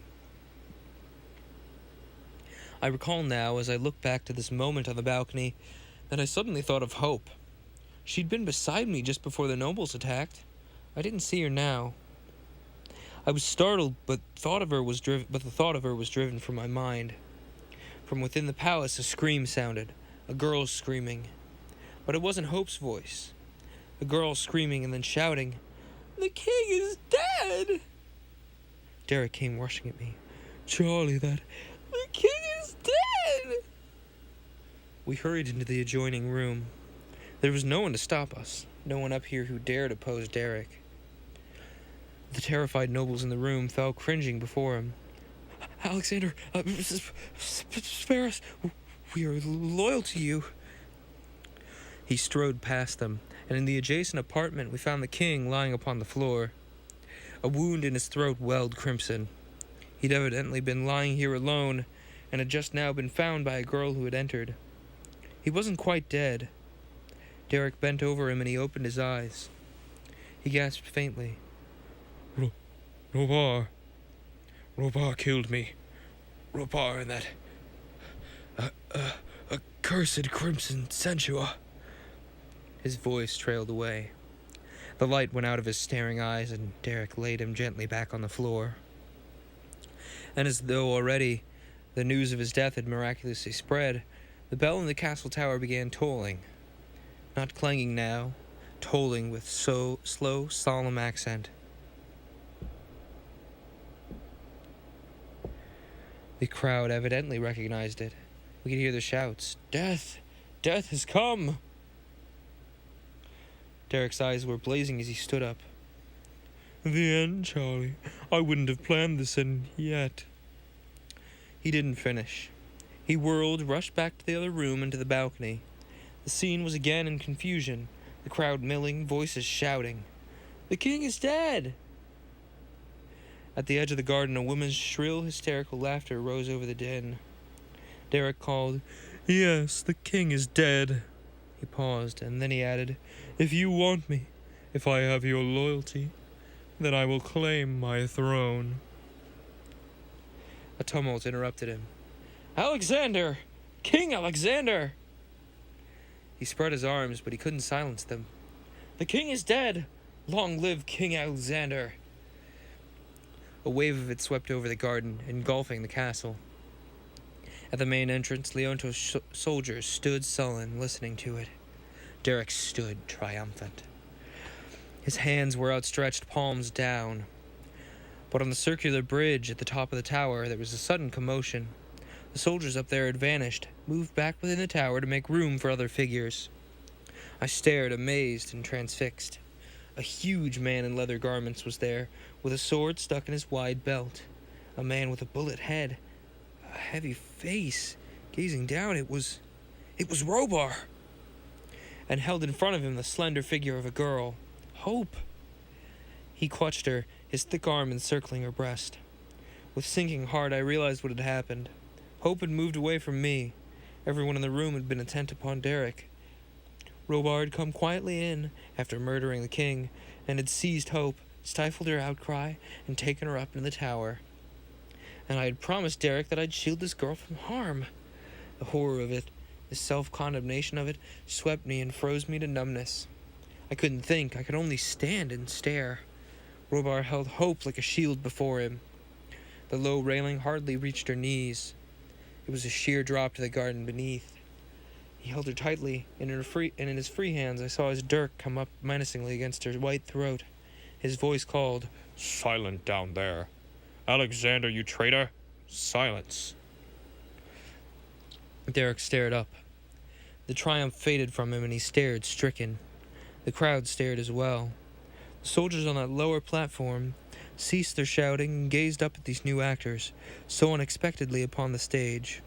I recall now, as I look back to this moment on the balcony, that I suddenly thought of Hope. She'd been beside me just before the nobles attacked. I didn't see her now. I was startled, but the thought of her was driven from my mind. From within the palace, a scream sounded, a girl screaming. But it wasn't Hope's voice. A girl screaming and then shouting, "The king is dead!" Derek came rushing at me. "Charlie, the king is dead!" We hurried into the adjoining room. There was no one to stop us, no one up here who dared oppose Derek. The terrified nobles in the room fell cringing before him. "Alexander, spare us. We are loyal to you." He strode past them, and in the adjacent apartment we found the king lying upon the floor. A wound in his throat welled crimson. He'd evidently been lying here alone, and had just now been found by a girl who had entered. He wasn't quite dead. Derek bent over him and he opened his eyes. He gasped faintly. Robar killed me. Robar and that accursed crimson Sensuah." His voice trailed away. The light went out of his staring eyes, and Derek laid him gently back on the floor. And as though already the news of his death had miraculously spread, the bell in the castle tower began tolling. Not clanging now, tolling with so slow, solemn accent. The crowd evidently recognized it. We could hear the shouts, "Death! Death has come!" Derek's eyes were blazing as he stood up. "The end, Charlie. I wouldn't have planned this in yet." He didn't finish. He whirled, rushed back to the other room and to the balcony. The scene was again in confusion, the crowd milling, voices shouting, "The king is dead!" At the edge of the garden, a woman's shrill, hysterical laughter rose over the din. Derek called, "Yes, the king is dead." He paused, and then he added, "If you want me, if I have your loyalty, then I will claim my throne." A tumult interrupted him. "Alexander! King Alexander!" He spread his arms, but he couldn't silence them. "The king is dead! Long live King Alexander!" A wave of it swept over the garden, engulfing the castle. At the main entrance, Leonto's soldiers stood sullen, listening to it. Derek stood triumphant. His hands were outstretched, palms down. But on the circular bridge at the top of the tower, there was a sudden commotion. The soldiers up there had vanished, moved back within the tower to make room for other figures. I stared, amazed and transfixed. A huge man in leather garments was there, with a sword stuck in his wide belt. A man with a bullet head, a heavy face, gazing down. It was Robar. And held in front of him the slender figure of a girl, Hope. He clutched her, his thick arm encircling her breast. With sinking heart, I realized what had happened. Hope had moved away from me. Everyone in the room had been intent upon Derek. Robar had come quietly in after murdering the king, and had seized Hope, stifled her outcry, and taken her up into the tower. And I had promised Derek that I'd shield this girl from harm. The horror of it, the self-condemnation of it, swept me and froze me to numbness. I couldn't think, I could only stand and stare. Robar held Hope like a shield before him. The low railing hardly reached her knees. It was a sheer drop to the garden beneath. He held her tightly, and in his free hands I saw his dirk come up menacingly against her white throat. His voice called, "Silent down there. Alexander, you traitor! Silence!" Derek stared up. The triumph faded from him, and he stared, stricken. The crowd stared as well. The soldiers on that lower platform ceased their shouting and gazed up at these new actors, so unexpectedly upon the stage.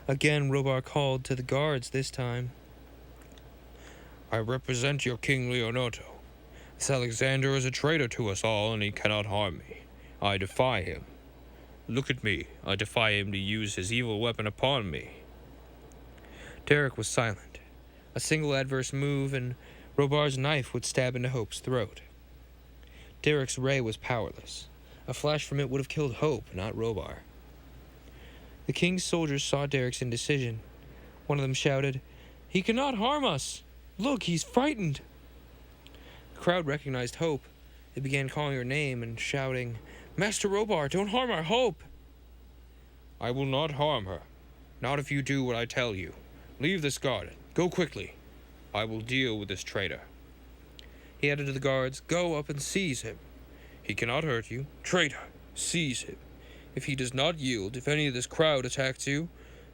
Again Robar called to the guards this time. "I represent your King Leonardo. This Alexander is a traitor to us all, and he cannot harm me. I defy him. Look at me. I defy him to use his evil weapon upon me." Derek was silent. A single adverse move, and Robar's knife would stab into Hope's throat. Derek's ray was powerless. A flash from it would have killed Hope, not Robar. The king's soldiers saw Derek's indecision. One of them shouted, "He cannot harm us! Look, he's frightened!" The crowd recognized Hope. They began calling her name and shouting, "Master Robar, don't harm our Hope!" "I will not harm her. Not if you do what I tell you. Leave this garden. Go quickly. I will deal with this traitor." He added to the guards, "Go up and seize him. He cannot hurt you. Traitor, seize him. If he does not yield, if any of this crowd attacks you,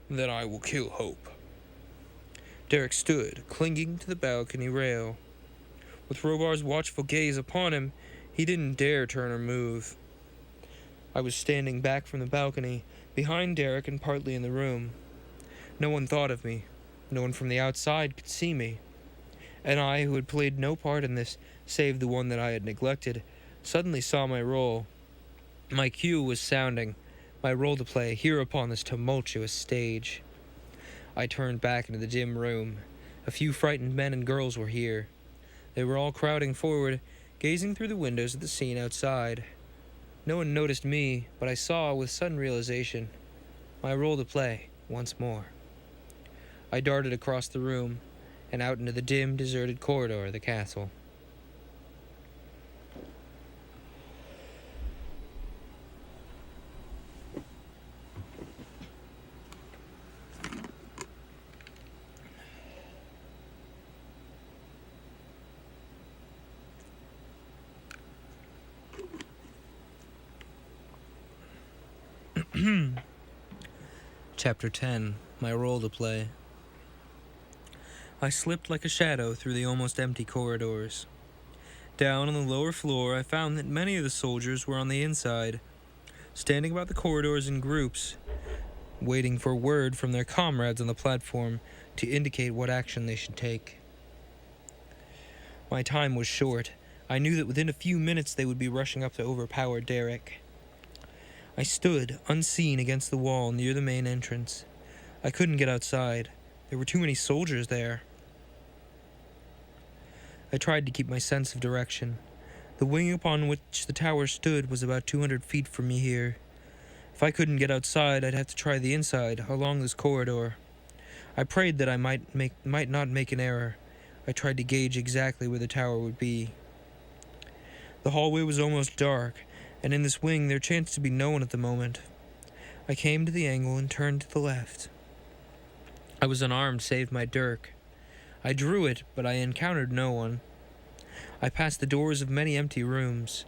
then I will kill Hope." Derek stood, clinging to the balcony rail. With Robar's watchful gaze upon him, he didn't dare turn or move. I was standing back from the balcony, behind Derek and partly in the room. No one thought of me. No one from the outside could see me. And I, who had played no part in this, save the one that I had neglected, suddenly saw my role. My cue was sounding, my role to play here upon this tumultuous stage. I turned back into the dim room. A few frightened men and girls were here. They were all crowding forward, gazing through the windows at the scene outside. No one noticed me, but I saw, with sudden realization, my role to play once more. I darted across the room and out into the dim, deserted corridor of the castle. Chapter 10. My role to play. I slipped like a shadow through the almost empty corridors. Down on the lower floor, I found that many of the soldiers were on the inside, standing about the corridors in groups, waiting for word from their comrades on the platform to indicate what action they should take. My time was short. I knew that within a few minutes they would be rushing up to overpower Derek. I stood, unseen, against the wall near the main entrance. I couldn't get outside. There were too many soldiers there. I tried to keep my sense of direction. The wing upon which the tower stood was about 200 feet from me here. If I couldn't get outside, I'd have to try the inside, along this corridor. I prayed that I might not make an error. I tried to gauge exactly where the tower would be. The hallway was almost dark, and in this wing there chanced to be no one at the moment. I came to the angle and turned to the left. I was unarmed save my dirk. I drew it, but I encountered no one. I passed the doors of many empty rooms.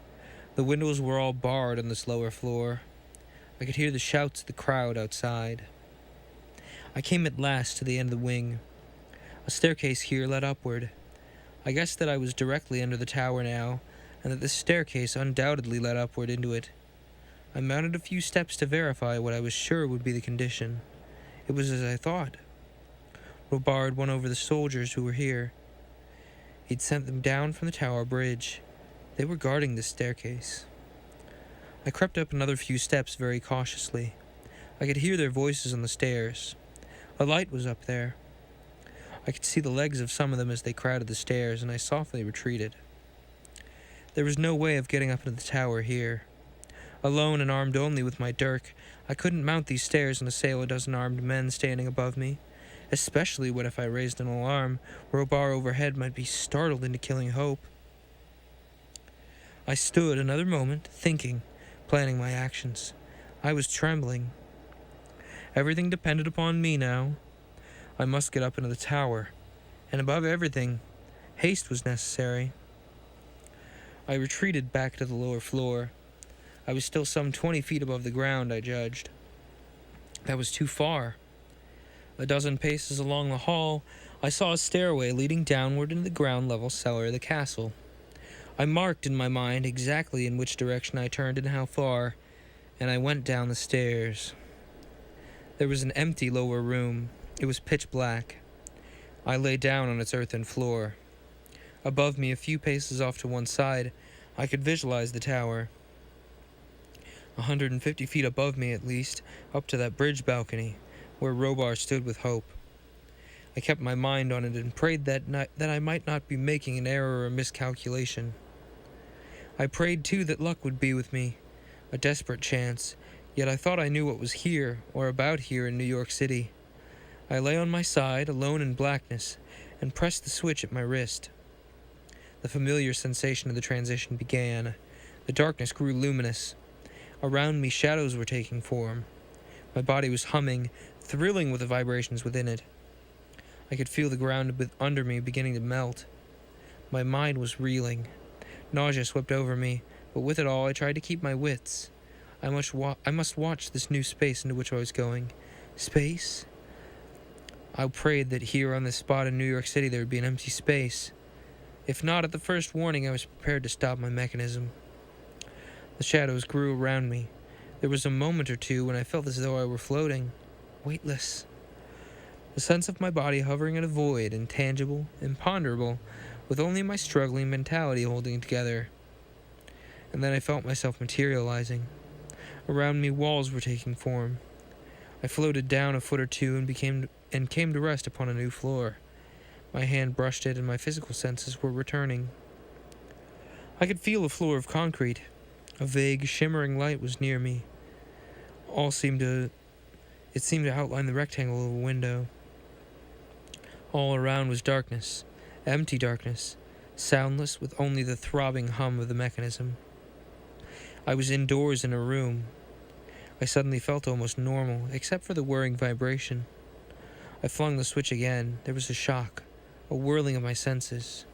The windows were all barred on this lower floor. I could hear the shouts of the crowd outside. I came at last to the end of the wing. A staircase here led upward. I guessed that I was directly under the tower now, and that this staircase undoubtedly led upward into it. I mounted a few steps to verify what I was sure would be the condition. It was as I thought. Robard won over the soldiers who were here. He'd sent them down from the tower bridge. They were guarding this staircase. I crept up another few steps very cautiously. I could hear their voices on the stairs. A light was up there. I could see the legs of some of them as they crowded the stairs, and I softly retreated. There was no way of getting up into the tower here. Alone and armed only with my dirk, I couldn't mount these stairs and assail a dozen armed men standing above me, especially when if I raised an alarm, Robard overhead might be startled into killing hope. I stood another moment, thinking, planning my actions. I was trembling. Everything depended upon me now. I must get up into the tower, and above everything, haste was necessary. I retreated back to the lower floor. I was still some 20 feet above the ground, I judged. That was too far. A dozen paces along the hall, I saw a stairway leading downward into the ground-level cellar of the castle. I marked in my mind exactly in which direction I turned and how far, and I went down the stairs. There was an empty lower room. It was pitch black. I lay down on its earthen floor. Above me, a few paces off to one side, I could visualize the tower. 150 feet above me, at least, up to that bridge balcony, where Robard stood with hope. I kept my mind on it and prayed that I might not be making an error or a miscalculation. I prayed, too, that luck would be with me, a desperate chance, yet I thought I knew what was here, or about here in New York City. I lay on my side, alone in blackness, and pressed the switch at my wrist. The familiar sensation of the transition began. The darkness grew luminous. Around me, shadows were taking form. My body was humming, thrilling with the vibrations within it. I could feel the ground under me beginning to melt. My mind was reeling. Nausea swept over me, but with it all I tried to keep my wits. I must watch this new space into which I was going. Space? I prayed that here on this spot in New York City there would be an empty space. If not, at the first warning I was prepared to stop my mechanism. The shadows grew around me. There was a moment or two when I felt as though I were floating, weightless. The sense of my body hovering in a void, intangible, imponderable, with only my struggling mentality holding it together. And then I felt myself materializing. Around me walls were taking form. I floated down a foot or two and came to rest upon a new floor. My hand brushed it and my physical senses were returning. I could feel a floor of concrete. A vague, shimmering light was near me. It seemed to outline the rectangle of a window. All around was darkness, empty darkness, soundless with only the throbbing hum of the mechanism. I was indoors in a room. I suddenly felt almost normal, except for the whirring vibration. I flung the switch again. There was a shock, a whirling of my senses.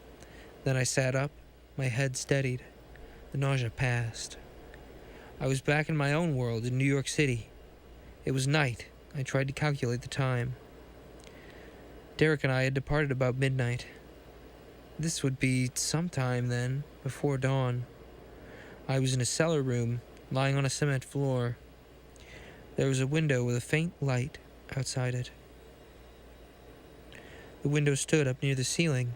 Then I sat up, my head steadied. The nausea passed. I was back in my own world in New York City. It was night. I tried to calculate the time. Derek and I had departed about midnight. This would be sometime then, before dawn. I was in a cellar room, lying on a cement floor. There was a window with a faint light outside it. The window stood up near the ceiling.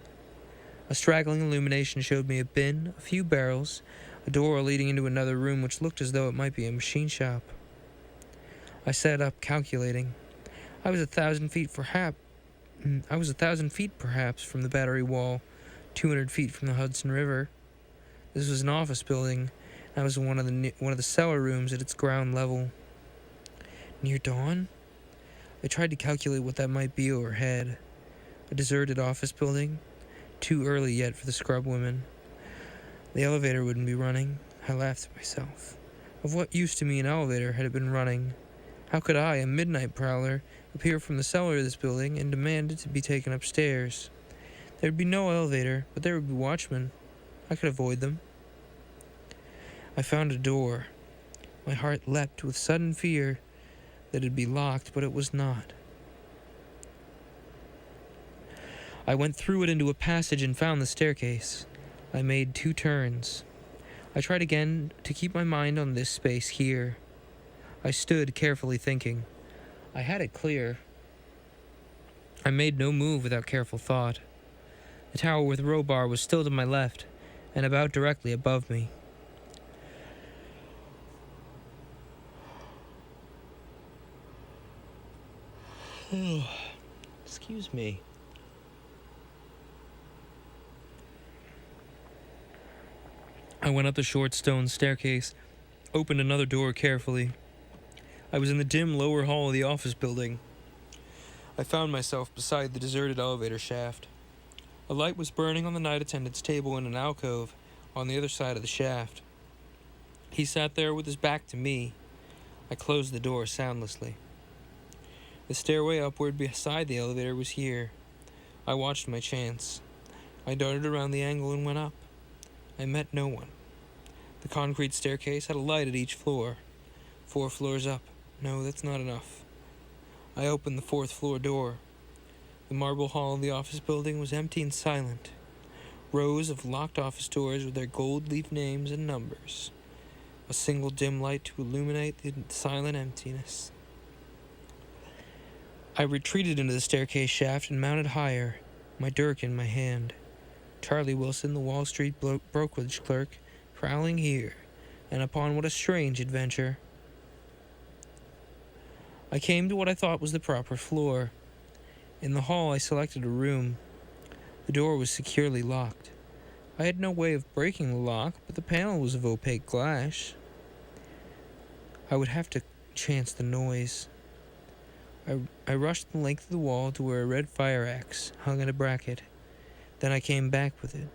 A straggling illumination showed me a bin, a few barrels, a door leading into another room which looked as though it might be a machine shop. I sat up, calculating. I was 1,000 feet perhaps from the battery wall, 200 feet from the Hudson River. This was an office building. I was in one of the cellar rooms at its ground level. Near dawn? I tried to calculate what that might be overhead. A deserted office building? Too early yet for the scrub women. The elevator wouldn't be running. I laughed at myself. Of what use to me an elevator had it been running? How could I, a midnight prowler, appear from the cellar of this building and demand to be taken upstairs? There would be no elevator, but there would be watchmen. I could avoid them. I found a door. My heart leapt with sudden fear that it'd be locked, but it was not. I went through it into a passage and found the staircase. I made 2 turns. I tried again to keep my mind on this space here. I stood carefully thinking. I had it clear. I made no move without careful thought. The tower with Robar was still to my left, and about directly above me. Excuse me. I went up the short stone staircase, opened another door carefully. I was in the dim lower hall of the office building. I found myself beside the deserted elevator shaft. A light was burning on the night attendant's table in an alcove on the other side of the shaft. He sat there with his back to me. I closed the door soundlessly. The stairway upward beside the elevator was here. I watched my chance. I darted around the angle and went up. I met no one. The concrete staircase had a light at each floor. 4 floors up. No, that's not enough. I opened the 4th floor door. The marble hall of the office building was empty and silent. Rows of locked office doors with their gold leaf names and numbers. A single dim light to illuminate the silent emptiness. I retreated into the staircase shaft and mounted higher, my dirk in my hand. Charlie Wilson, the Wall Street brokerage clerk, prowling here, and upon what a strange adventure. I came to what I thought was the proper floor. In the hall I selected a room. The door was securely locked. I had no way of breaking the lock, but the panel was of opaque glass. I would have to chance the noise. I rushed the length of the wall to where a red fire axe hung in a bracket. Then I came back with it.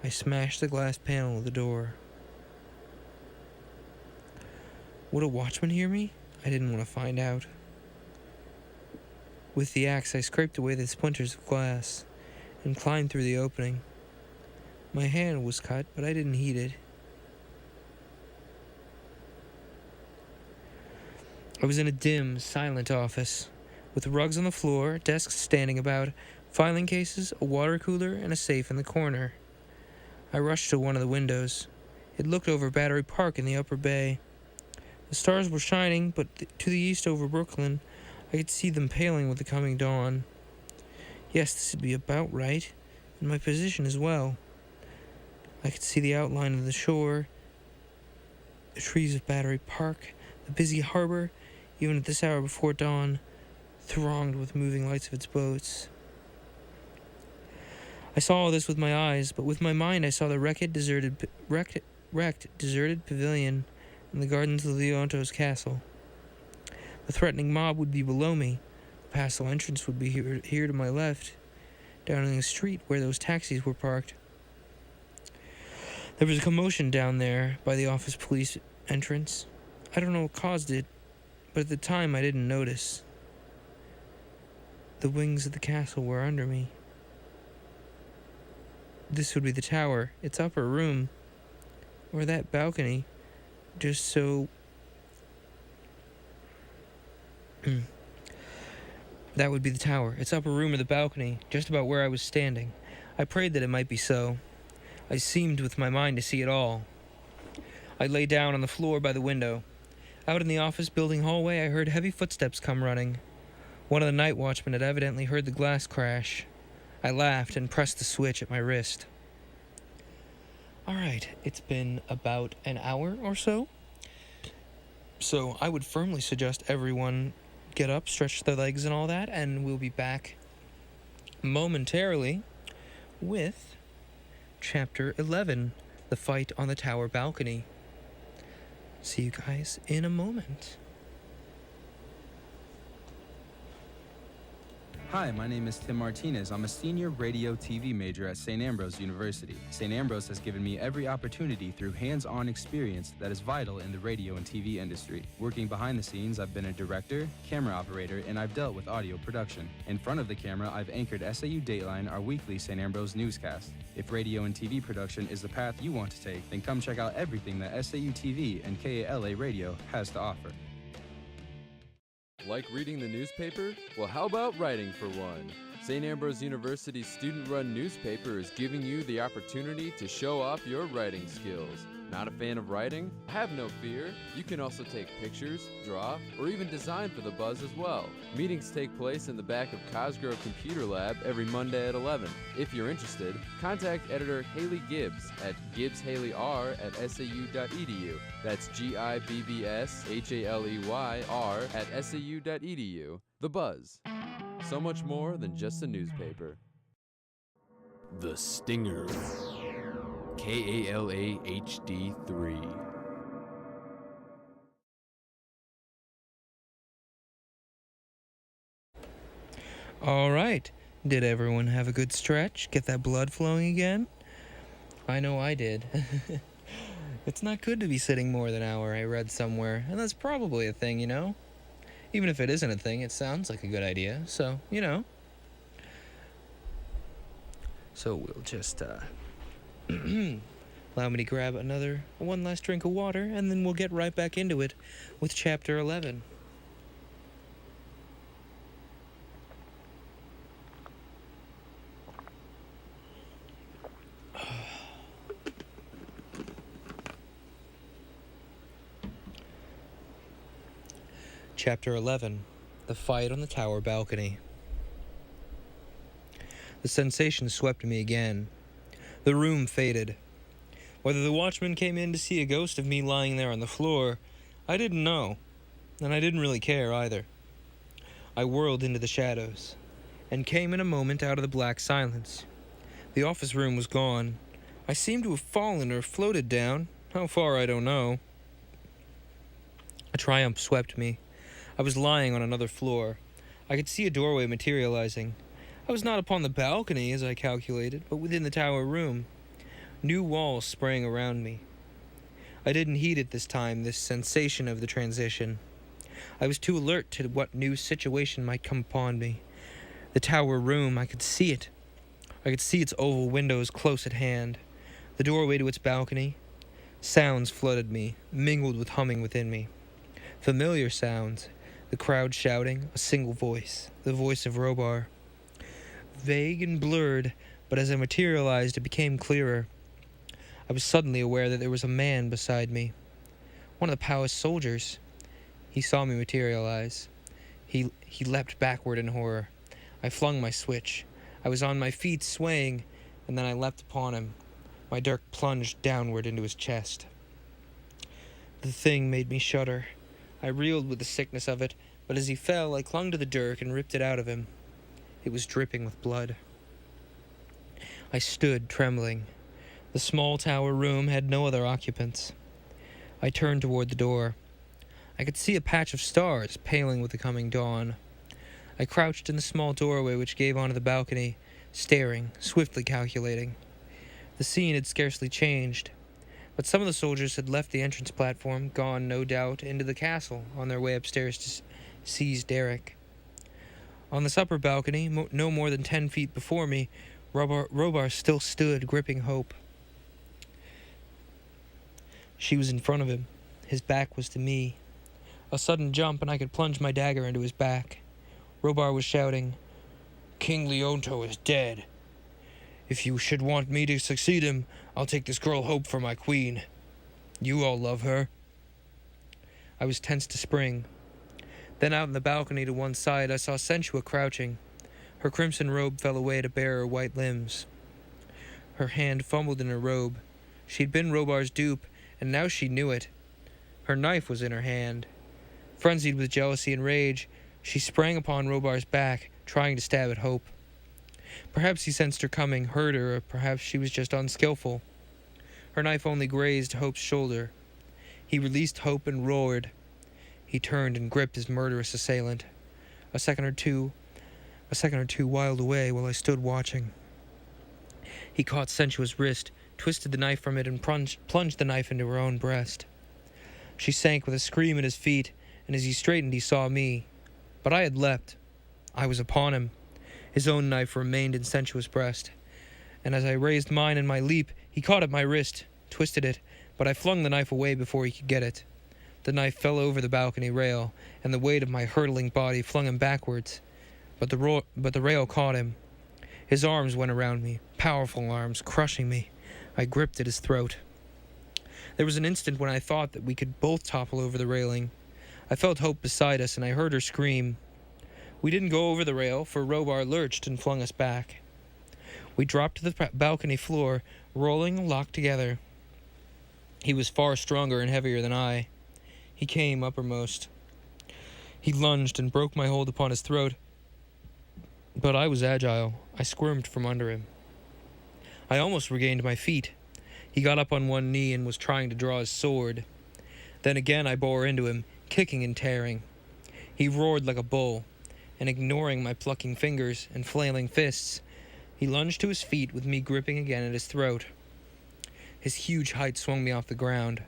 I smashed the glass panel of the door. Would a watchman hear me? I didn't want to find out. With the axe, I scraped away the splinters of glass and climbed through the opening. My hand was cut, but I didn't heed it. I was in a dim, silent office, with rugs on the floor, desks standing about, filing cases, a water cooler, and a safe in the corner. I rushed to one of the windows. It looked over Battery Park in the upper bay. The stars were shining, but to the east over Brooklyn, I could see them paling with the coming dawn. Yes, this would be about right, and my position as well. I could see the outline of the shore, the trees of Battery Park, the busy harbor, even at this hour before dawn, thronged with moving lights of its boats. I saw all this with my eyes, but with my mind I saw the wrecked, deserted pavilion and the gardens of Leonto's castle. The threatening mob would be below me. The castle entrance would be here to my left, down in the street where those taxis were parked. There was a commotion down there by the office police entrance. I don't know what caused it, but at the time I didn't notice. The wings of the castle were under me. This would be the tower, its upper room, or that balcony, just so... That would be the tower, its upper room or the balcony, just about where I was standing. I prayed that it might be so. I seemed with my mind to see it all. I lay down on the floor by the window. Out in the office building hallway, I heard heavy footsteps come running. One of the night watchmen had evidently heard the glass crash. I laughed and pressed the switch at my wrist. All right, it's been about an hour or so. So I would firmly suggest everyone get up, stretch their legs and all that, and we'll be back momentarily with Chapter 11, The Fight on the Tower Balcony. See you guys in a moment. Hi, my name is Tim Martinez. I'm a senior radio TV major at St. Ambrose University. St. Ambrose has given me every opportunity through hands-on experience that is vital in the radio and TV industry. Working behind the scenes, I've been a director, camera operator, and I've dealt with audio production. In front of the camera, I've anchored SAU Dateline, our weekly St. Ambrose newscast. If radio and TV production is the path you want to take, then come check out everything that SAU TV and KALA Radio has to offer. Like reading the newspaper? Well, how about writing for one? St. Ambrose University's student-run newspaper is giving you the opportunity to show off your writing skills. Not a fan of writing? Have no fear. You can also take pictures, draw, or even design for the Buzz as well. Meetings take place in the back of Cosgrove Computer Lab every Monday at 11. If you're interested, contact editor Haley Gibbs at gibbshaleyr@sau.edu. That's gibbshaleyr@sau.edu. The Buzz. So much more than just a newspaper. The Stinger. KALA HD3. All right. Did everyone have a good stretch? Get that blood flowing again? I know I did. It's not good to be sitting more than an hour, I read somewhere, and that's probably a thing, you know? Even if it isn't a thing, it sounds like a good idea, so, you know. So we'll just, allow me to grab one last drink of water, and then we'll get right back into it with Chapter 11. Chapter 11. The Fight on the Tower Balcony. The sensation swept me again. The room faded. Whether the watchman came in to see a ghost of me lying there on the floor, I didn't know, and I didn't really care either. I whirled into the shadows, and came in a moment out of the black silence. The office room was gone. I seemed to have fallen or floated down. How far, I don't know. A triumph swept me. I was lying on another floor. I could see a doorway materializing. I was not upon the balcony, as I calculated, but within the tower room. New walls sprang around me. I didn't heed it this time, this sensation of the transition. I was too alert to what new situation might come upon me. The tower room, I could see it. I could see its oval windows close at hand. The doorway to its balcony. Sounds flooded me, mingled with humming within me. Familiar sounds. The crowd shouting, a single voice, the voice of Robar. Vague and blurred, but as I materialized, it became clearer. I was suddenly aware that there was a man beside me. One of the palace soldiers. He saw me materialize. He leapt backward in horror. I flung my switch. I was on my feet, swaying, and then I leapt upon him. My dirk plunged downward into his chest. The thing made me shudder. I reeled with the sickness of it, but as he fell, I clung to the dirk and ripped it out of him. It was dripping with blood. I stood, trembling. The small tower room had no other occupants. I turned toward the door. I could see a patch of stars paling with the coming dawn. I crouched in the small doorway which gave onto the balcony, staring, swiftly calculating. The scene had scarcely changed, but some of the soldiers had left the entrance platform, gone, no doubt, into the castle on their way upstairs to seize Derek. On this upper balcony, no more than 10 feet before me, Robar still stood, gripping Hope. She was in front of him. His back was to me. A sudden jump, and I could plunge my dagger into his back. Robar was shouting, "King Leonto is dead. If you should want me to succeed him, I'll take this girl Hope for my queen. You all love her." I was tense to spring. Then out on the balcony to one side, I saw Sentua crouching. Her crimson robe fell away to bare her white limbs. Her hand fumbled in her robe. She'd been Robar's dupe, and now she knew it. Her knife was in her hand. Frenzied with jealousy and rage, she sprang upon Robar's back, trying to stab at Hope. Perhaps he sensed her coming, heard her, or perhaps she was just unskillful. Her knife only grazed Hope's shoulder. He released Hope and roared. He turned and gripped his murderous assailant. A second or two, A second or two whiled away while I stood watching. He caught Sensua's wrist, twisted the knife from it, and plunged the knife into her own breast. She sank with a scream at his feet, and as he straightened he saw me. But I had leapt. I was upon him. His own knife remained in Sensua's breast, and as I raised mine in my leap, he caught at my wrist, twisted it, but I flung the knife away before he could get it. The knife fell over the balcony rail, and the weight of my hurtling body flung him backwards. But the rail caught him. His arms went around me, powerful arms, crushing me. I gripped at his throat. There was an instant when I thought that we could both topple over the railing. I felt Hope beside us, and I heard her scream. We didn't go over the rail, for Robar lurched and flung us back. We dropped to the balcony floor, rolling locked together. He was far stronger and heavier than I. He came uppermost. He lunged and broke my hold upon his throat. But I was agile. I squirmed from under him. I almost regained my feet. He got up on one knee and was trying to draw his sword. Then again I bore into him, kicking and tearing. He roared like a bull, and ignoring my plucking fingers and flailing fists, he lunged to his feet with me gripping again at his throat. His huge height swung me off the ground.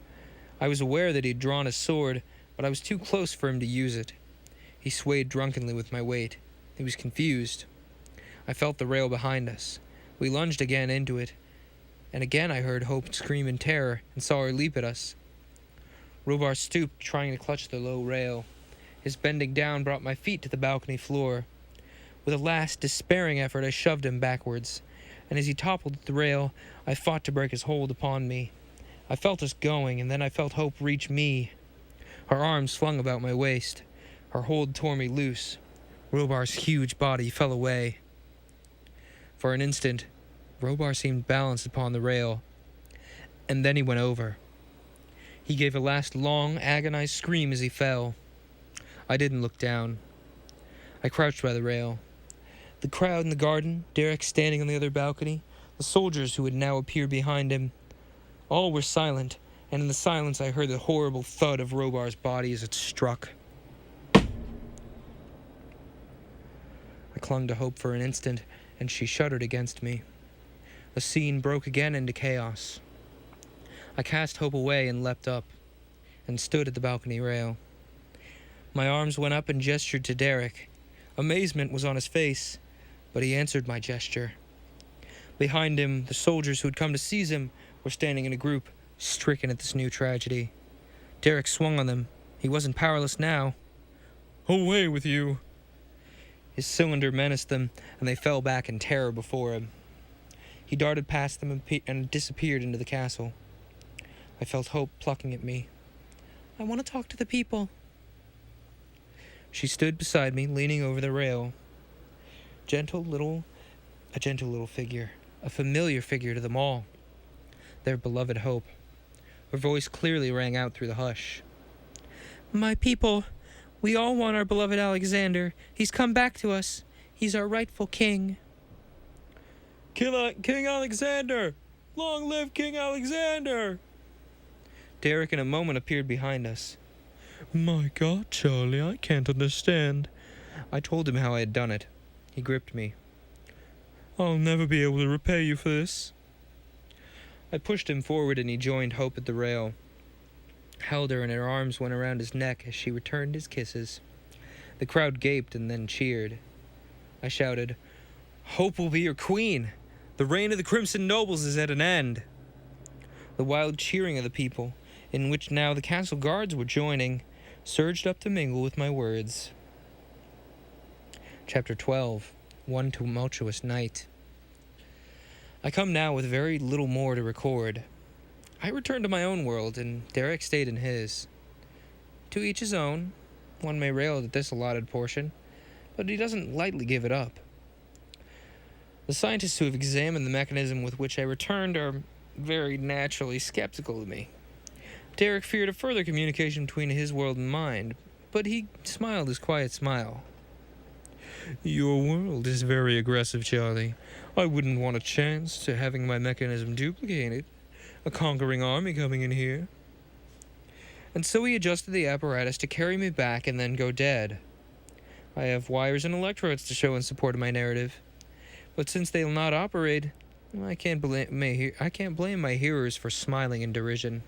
I was aware that he had drawn his sword, but I was too close for him to use it. He swayed drunkenly with my weight. He was confused. I felt the rail behind us. We lunged again into it, and again I heard Hope scream in terror and saw her leap at us. Robar stooped, trying to clutch the low rail. His bending down brought my feet to the balcony floor. With a last, despairing effort, I shoved him backwards, and as he toppled at the rail, I fought to break his hold upon me. I felt us going, and then I felt Hope reach me. Her arms flung about my waist. Her hold tore me loose. Robar's huge body fell away. For an instant, Robar seemed balanced upon the rail, and then he went over. He gave a last long, agonized scream as he fell. I didn't look down. I crouched by the rail. The crowd in the garden, Derek standing on the other balcony, the soldiers who had now appeared behind him, all were silent, and in the silence I heard the horrible thud of Robar's body as it struck. I clung to Hope for an instant, and she shuddered against me. The scene broke again into chaos. I cast Hope away and leapt up, and stood at the balcony rail. My arms went up and gestured to Derek. Amazement was on his face, but he answered my gesture. Behind him, the soldiers who had come to seize him were standing in a group, stricken at this new tragedy. Derek swung on them. He wasn't powerless now. Away with you! His cylinder menaced them, and they fell back in terror before him. He darted past them and disappeared into the castle. I felt Hope plucking at me. I want to talk to the people. She stood beside me, leaning over the rail. A gentle little figure, a familiar figure to them all. Their beloved Hope. Her voice clearly rang out through the hush. My people, we all want our beloved Alexander. He's come back to us. He's our rightful king. King Alexander! Long live King Alexander! Derek in a moment appeared behind us. My God, Charlie, I can't understand. I told him how I had done it. He gripped me. I'll never be able to repay you for this. I pushed him forward and he joined Hope at the rail. Held her and her arms went around his neck as she returned his kisses. The crowd gaped and then cheered. I shouted, Hope will be your queen! The reign of the Crimson Nobles is at an end! The wild cheering of the people, in which now the castle guards were joining, surged up to mingle with my words. Chapter 12. One Tumultuous Night. I come now with very little more to record. I returned to my own world, and Derek stayed in his. To each his own. One may rail at this allotted portion, but he doesn't lightly give it up. The scientists who have examined the mechanism with which I returned are very naturally skeptical of me. Derek feared a further communication between his world and mine, but he smiled his quiet smile. Your world is very aggressive, Charlie. I wouldn't want a chance to having my mechanism duplicated. A conquering army coming in here. And so he adjusted the apparatus to carry me back and then go dead. I have wires and electrodes to show in support of my narrative. But since they will not operate, I can't blame my hearers for smiling in derision.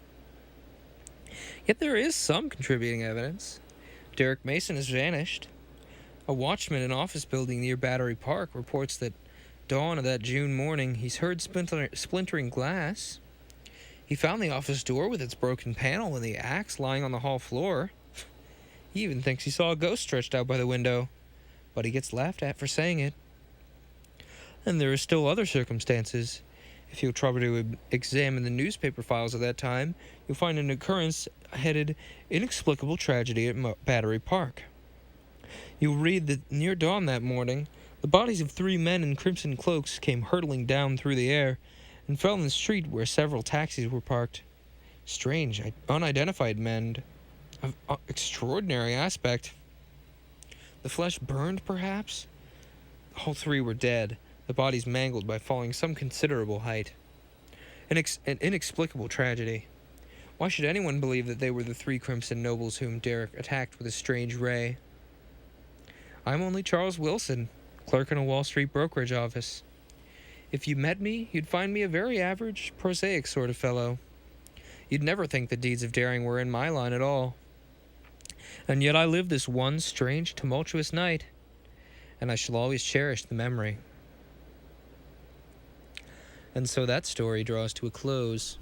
Yet there is some contributing evidence. Derek Mason has vanished. A watchman in an office building near Battery Park reports that dawn of that June morning he's heard splintering glass. He found the office door with its broken panel and the axe lying on the hall floor. He even thinks he saw a ghost stretched out by the window, but he gets laughed at for saying it. And there are still other circumstances. If you'll trouble to examine the newspaper files of that time, you'll find an occurrence headed Inexplicable Tragedy at Battery Park. You'll read that near dawn that morning, the bodies of 3 men in crimson cloaks came hurtling down through the air and fell in the street where several taxis were parked. Strange, unidentified men of extraordinary aspect. The flesh burned, perhaps? All 3 were dead, the bodies mangled by falling some considerable height. An inexplicable tragedy. Why should anyone believe that they were the 3 crimson nobles whom Derek attacked with a strange ray? I'm only Charles Wilson, clerk in a Wall Street brokerage office. If you met me, you'd find me a very average, prosaic sort of fellow. You'd never think the deeds of daring were in my line at all. And yet I lived this one strange, tumultuous night, and I shall always cherish the memory. And so that story draws to a close.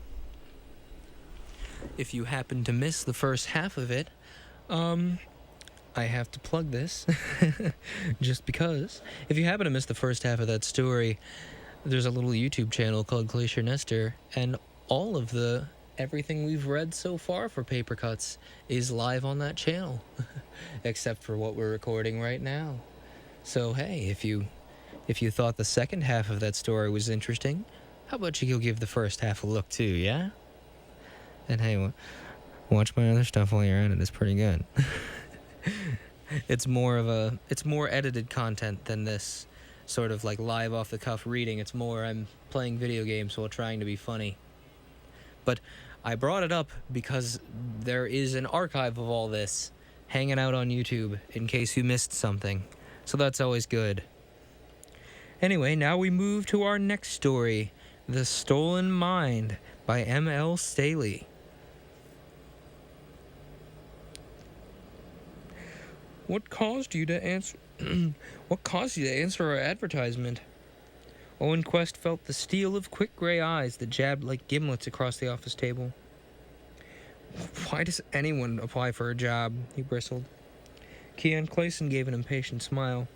If you happen to miss the first half of it, I have to plug this, just because. If you happen to miss the first half of that story, there's a little YouTube channel called Glacier Nestor, and all of everything we've read so far for Paper Cuts is live on that channel, except for what we're recording right now. So hey, if you thought the second half of that story was interesting, how about you go give the first half a look too, yeah? And hey, watch my other stuff while you're at it. It's pretty good. It's more edited content than this sort of like live off the cuff reading. It's more I'm playing video games while trying to be funny. But I brought it up because there is an archive of all this hanging out on YouTube in case you missed something. So that's always good. Anyway, now we move to our next story, The Stolen Mind by M.L. Staley. What caused you to answer our advertisement? Owen Quest felt the steel of quick gray eyes that jabbed like gimlets across the office table. Why does anyone apply for a job? He bristled. Keon Clayson gave an impatient smile.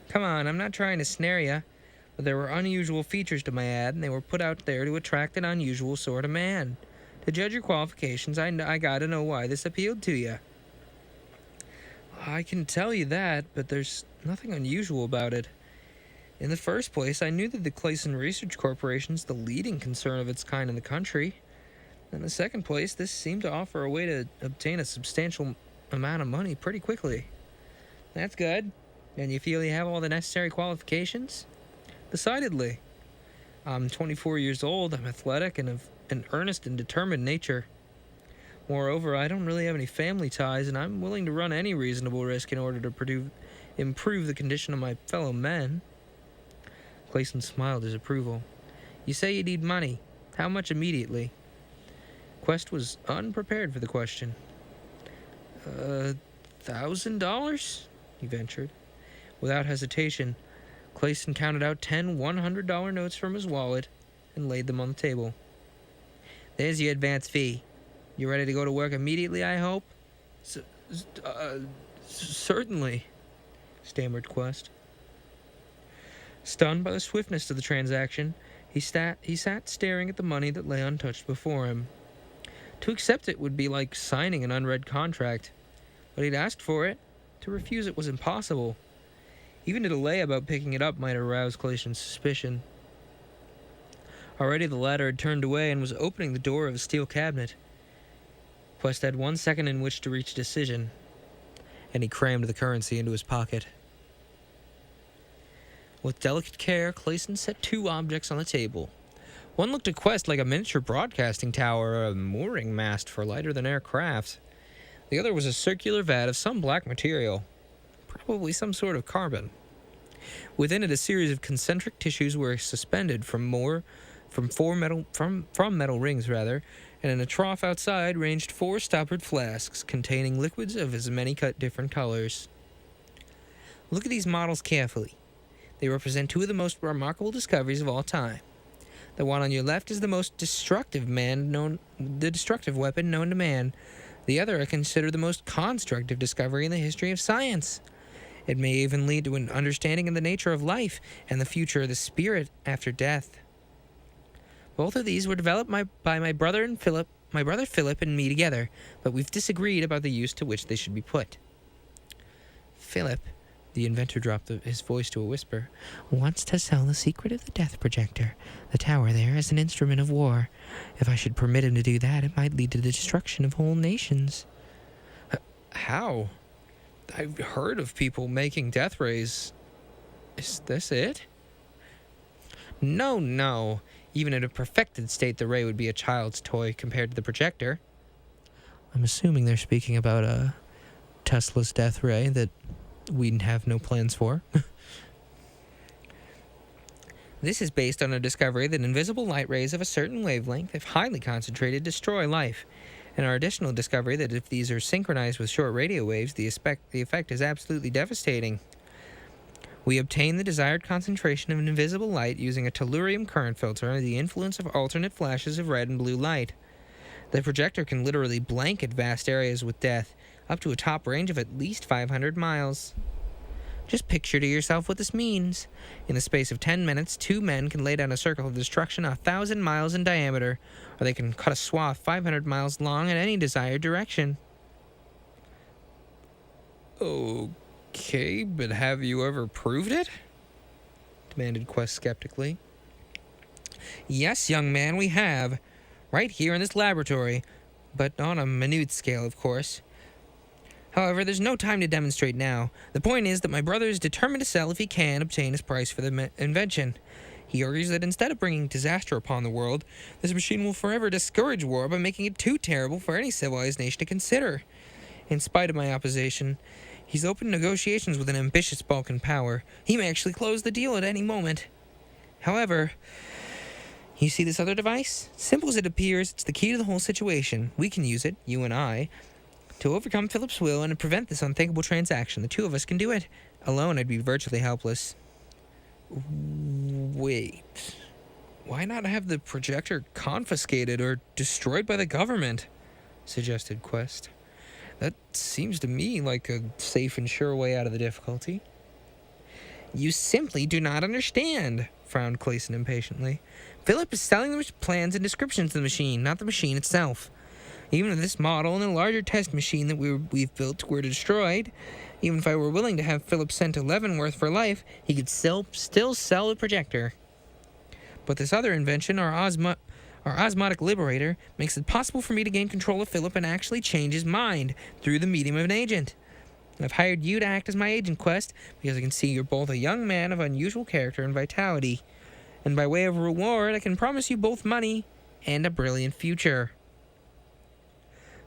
Come on, I'm not trying to snare you, but there were unusual features to my ad, and they were put out there to attract an unusual sort of man. To judge your qualifications, I gotta know why this appealed to you. I can tell you that, but there's nothing unusual about it. In the first place, I knew that the Clayson Research Corporation is the leading concern of its kind in the country. In the second place, this seemed to offer a way to obtain a substantial amount of money pretty quickly. That's good. And you feel you have all the necessary qualifications? Decidedly. I'm 24 years old, I'm athletic, and of an earnest and determined nature. Moreover, I don't really have any family ties, and I'm willing to run any reasonable risk in order to improve the condition of my fellow men. Clayson smiled his approval. You say you need money. How much immediately? Quest was unprepared for the question. $1,000? He ventured. Without hesitation, Clayson counted out 10 $100 notes from his wallet and laid them on the table. There's your advance fee. You ready to go to work immediately, I hope? Certainly, stammered Quest. Stunned by the swiftness of the transaction, he sat staring at the money that lay untouched before him. To accept it would be like signing an unread contract, but he'd asked for it. To refuse it was impossible. Even a delay about picking it up might arouse Clayson's suspicion. Already the latter had turned away and was opening the door of a steel cabinet. Quest had 1 second in which to reach a decision, and he crammed the currency into his pocket. With delicate care, Clayson set 2 objects on the table. One looked at Quest like a miniature broadcasting tower or a mooring mast for lighter-than-air craft. The other was a circular vat of some black material, probably some sort of carbon. Within it, a series of concentric tissues were suspended from metal rings, and in a trough outside ranged 4 stoppered flasks containing liquids of as many different colors. Look at these models carefully. They represent 2 of the most remarkable discoveries of all time. The one on your left is the most destructive weapon known to man. The other I consider the most constructive discovery in the history of science. It may even lead to an understanding of the nature of life and the future of the spirit after death. Both of these were developed by my brother Philip and me together, but we've disagreed about the use to which they should be put. Philip, the inventor dropped his voice to a whisper, wants to sell the secret of the death projector, the tower there, as an instrument of war. If I should permit him to do that, it might lead to the destruction of whole nations. How? I've heard of people making death rays. Is this it? No. Even in a perfected state, the ray would be a child's toy compared to the projector. I'm assuming they're speaking about Tesla's death ray that we have no plans for. This is based on a discovery that invisible light rays of a certain wavelength, if highly concentrated, destroy life, and our additional discovery that if these are synchronized with short radio waves, the effect is absolutely devastating. We obtain the desired concentration of an invisible light using a tellurium current filter under the influence of alternate flashes of red and blue light. The projector can literally blanket vast areas with death, up to a top range of at least 500 miles. Just picture to yourself what this means. In the space of 10 minutes, 2 men can lay down a circle of destruction 1,000 miles in diameter, or they can cut a swath 500 miles long in any desired direction. Okay, but have you ever proved it? Demanded Quest skeptically. Yes, young man, we have. Right here in this laboratory, but on a minute scale, of course. However, there's no time to demonstrate now. The point is that my brother is determined to sell if he can obtain his price for the invention. He argues that instead of bringing disaster upon the world, this machine will forever discourage war by making it too terrible for any civilized nation to consider. In spite of my opposition, he's opened negotiations with an ambitious Balkan power. He may actually close the deal at any moment. However, you see this other device? Simple as it appears, it's the key to the whole situation. We can use it, you and I, to overcome Philip's will and to prevent this unthinkable transaction. The 2 of us can do it. Alone, I'd be virtually helpless. Wait. Why not have the projector confiscated or destroyed by the government? Suggested Quest. That seems to me like a safe and sure way out of the difficulty. You simply do not understand, frowned Clayson impatiently. Philip is selling the plans and descriptions of the machine, not the machine itself. Even if this model and the larger test machine that we've built were destroyed, even if I were willing to have Philip sent to Leavenworth for life, he could still sell the projector. But this other invention, our osmotic liberator, makes it possible for me to gain control of Philip and actually change his mind through the medium of an agent. I've hired you to act as my agent, Quest, because I can see you're both a young man of unusual character and vitality. And by way of reward, I can promise you both money and a brilliant future.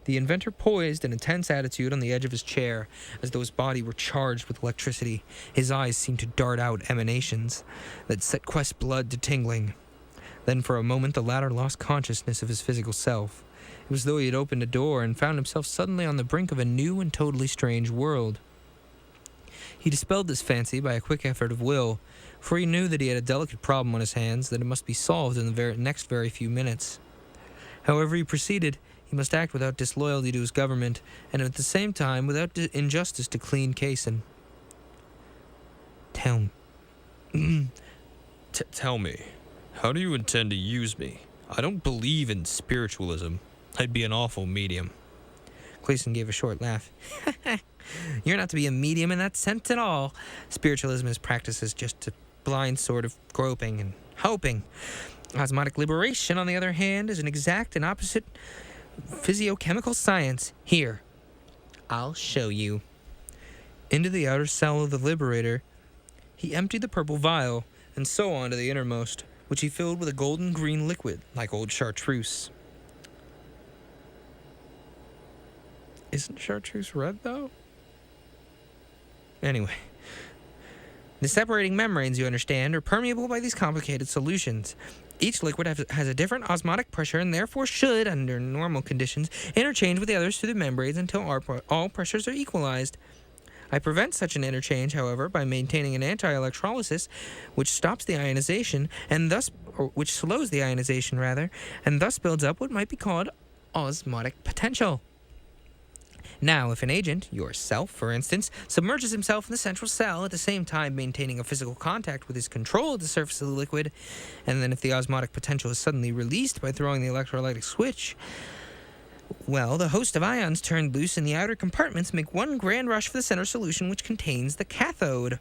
The inventor poised in a tense attitude on the edge of his chair, as though his body were charged with electricity. His eyes seemed to dart out emanations that set Quest's blood to tingling. Then for a moment the latter lost consciousness of his physical self. It was as though he had opened a door and found himself suddenly on the brink of a new and totally strange world. He dispelled this fancy by a quick effort of will, for he knew that he had a delicate problem on his hands that it must be solved in the next very few minutes. However he proceeded, he must act without disloyalty to his government, and at the same time without injustice to Clean Cason. Tell me, how do you intend to use me? I don't believe in spiritualism. I'd be an awful medium. Clayson gave a short laugh. You're not to be a medium in that sense at all. Spiritualism is practiced as just a blind sort of groping and hoping. Osmotic liberation, on the other hand, is an exact and opposite physiochemical science. Here, I'll show you. Into the outer cell of the liberator, he emptied the purple vial, and so on to the innermost, which he filled with a golden green liquid, like old chartreuse. Isn't chartreuse red, though? Anyway. The separating membranes, you understand, are permeable by these complicated solutions. Each liquid has a different osmotic pressure and therefore should, under normal conditions, interchange with the others through the membranes until all pressures are equalized. I prevent such an interchange, however, by maintaining an anti-electrolysis, which stops the ionization which slows the ionization and thus builds up what might be called osmotic potential. Now, if an agent, yourself for instance, submerges himself in the central cell at the same time maintaining a physical contact with his control of the surface of the liquid, and then if the osmotic potential is suddenly released by throwing the electrolytic switch, well, the host of ions turned loose in the outer compartments make one grand rush for the center solution, which contains the cathode.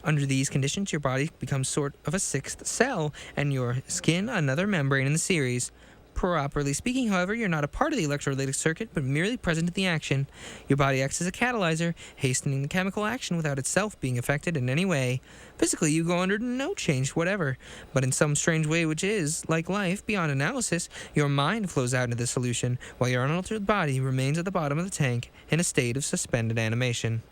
Under these conditions, your body becomes sort of a sixth cell, and your skin another membrane in the series. Properly speaking, however, you're not a part of the electrolytic circuit, but merely present in the action. Your body acts as a catalyzer, hastening the chemical action without itself being affected in any way. Physically, you go under no change whatever, but in some strange way which is, like life, beyond analysis, your mind flows out into the solution, while your unaltered body remains at the bottom of the tank in a state of suspended animation.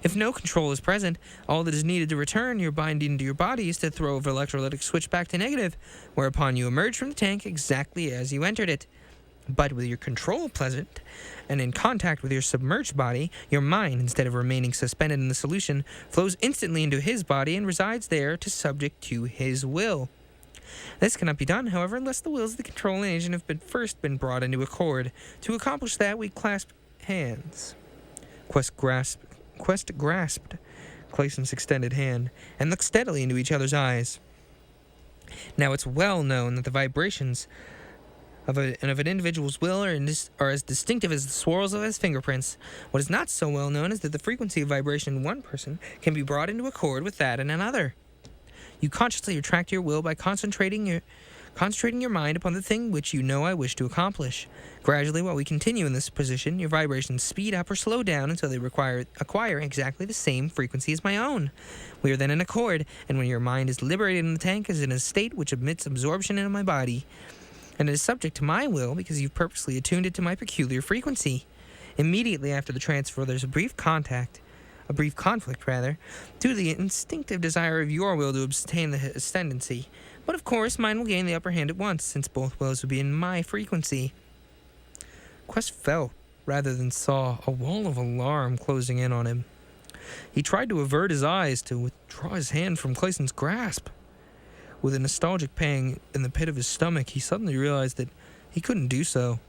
If no control is present, all that is needed to return your binding to your body is to throw an electrolytic switch back to negative, whereupon you emerge from the tank exactly as you entered it. But with your control present, and in contact with your submerged body, your mind, instead of remaining suspended in the solution, flows instantly into his body and resides there subject to his will. This cannot be done, however, unless the wills of the controlling agent have first been brought into accord. To accomplish that, we clasp hands. Quest grasped Clayson's extended hand and looked steadily into each other's eyes. Now it's well known that the vibrations of an individual's will are as distinctive as the swirls of his fingerprints. What is not so well known is that the frequency of vibration in one person can be brought into accord with that in another. You consciously attract your will by concentrating your mind upon the thing which you know I wish to accomplish. Gradually, while we continue in this position, your vibrations speed up or slow down until they acquire exactly the same frequency as my own. We are then in accord, and when your mind is liberated in the tank, is in a state which admits absorption into my body, and it is subject to my will because you've purposely attuned it to my peculiar frequency. Immediately after the transfer, there's a brief conflict, due to the instinctive desire of your will to obtain the ascendancy. But of course, mine will gain the upper hand at once, since both wills will be in my frequency. Quest felt, rather than saw, a wall of alarm closing in on him. He tried to avert his eyes, to withdraw his hand from Clayson's grasp. With a nostalgic pang in the pit of his stomach, he suddenly realized that he couldn't do so.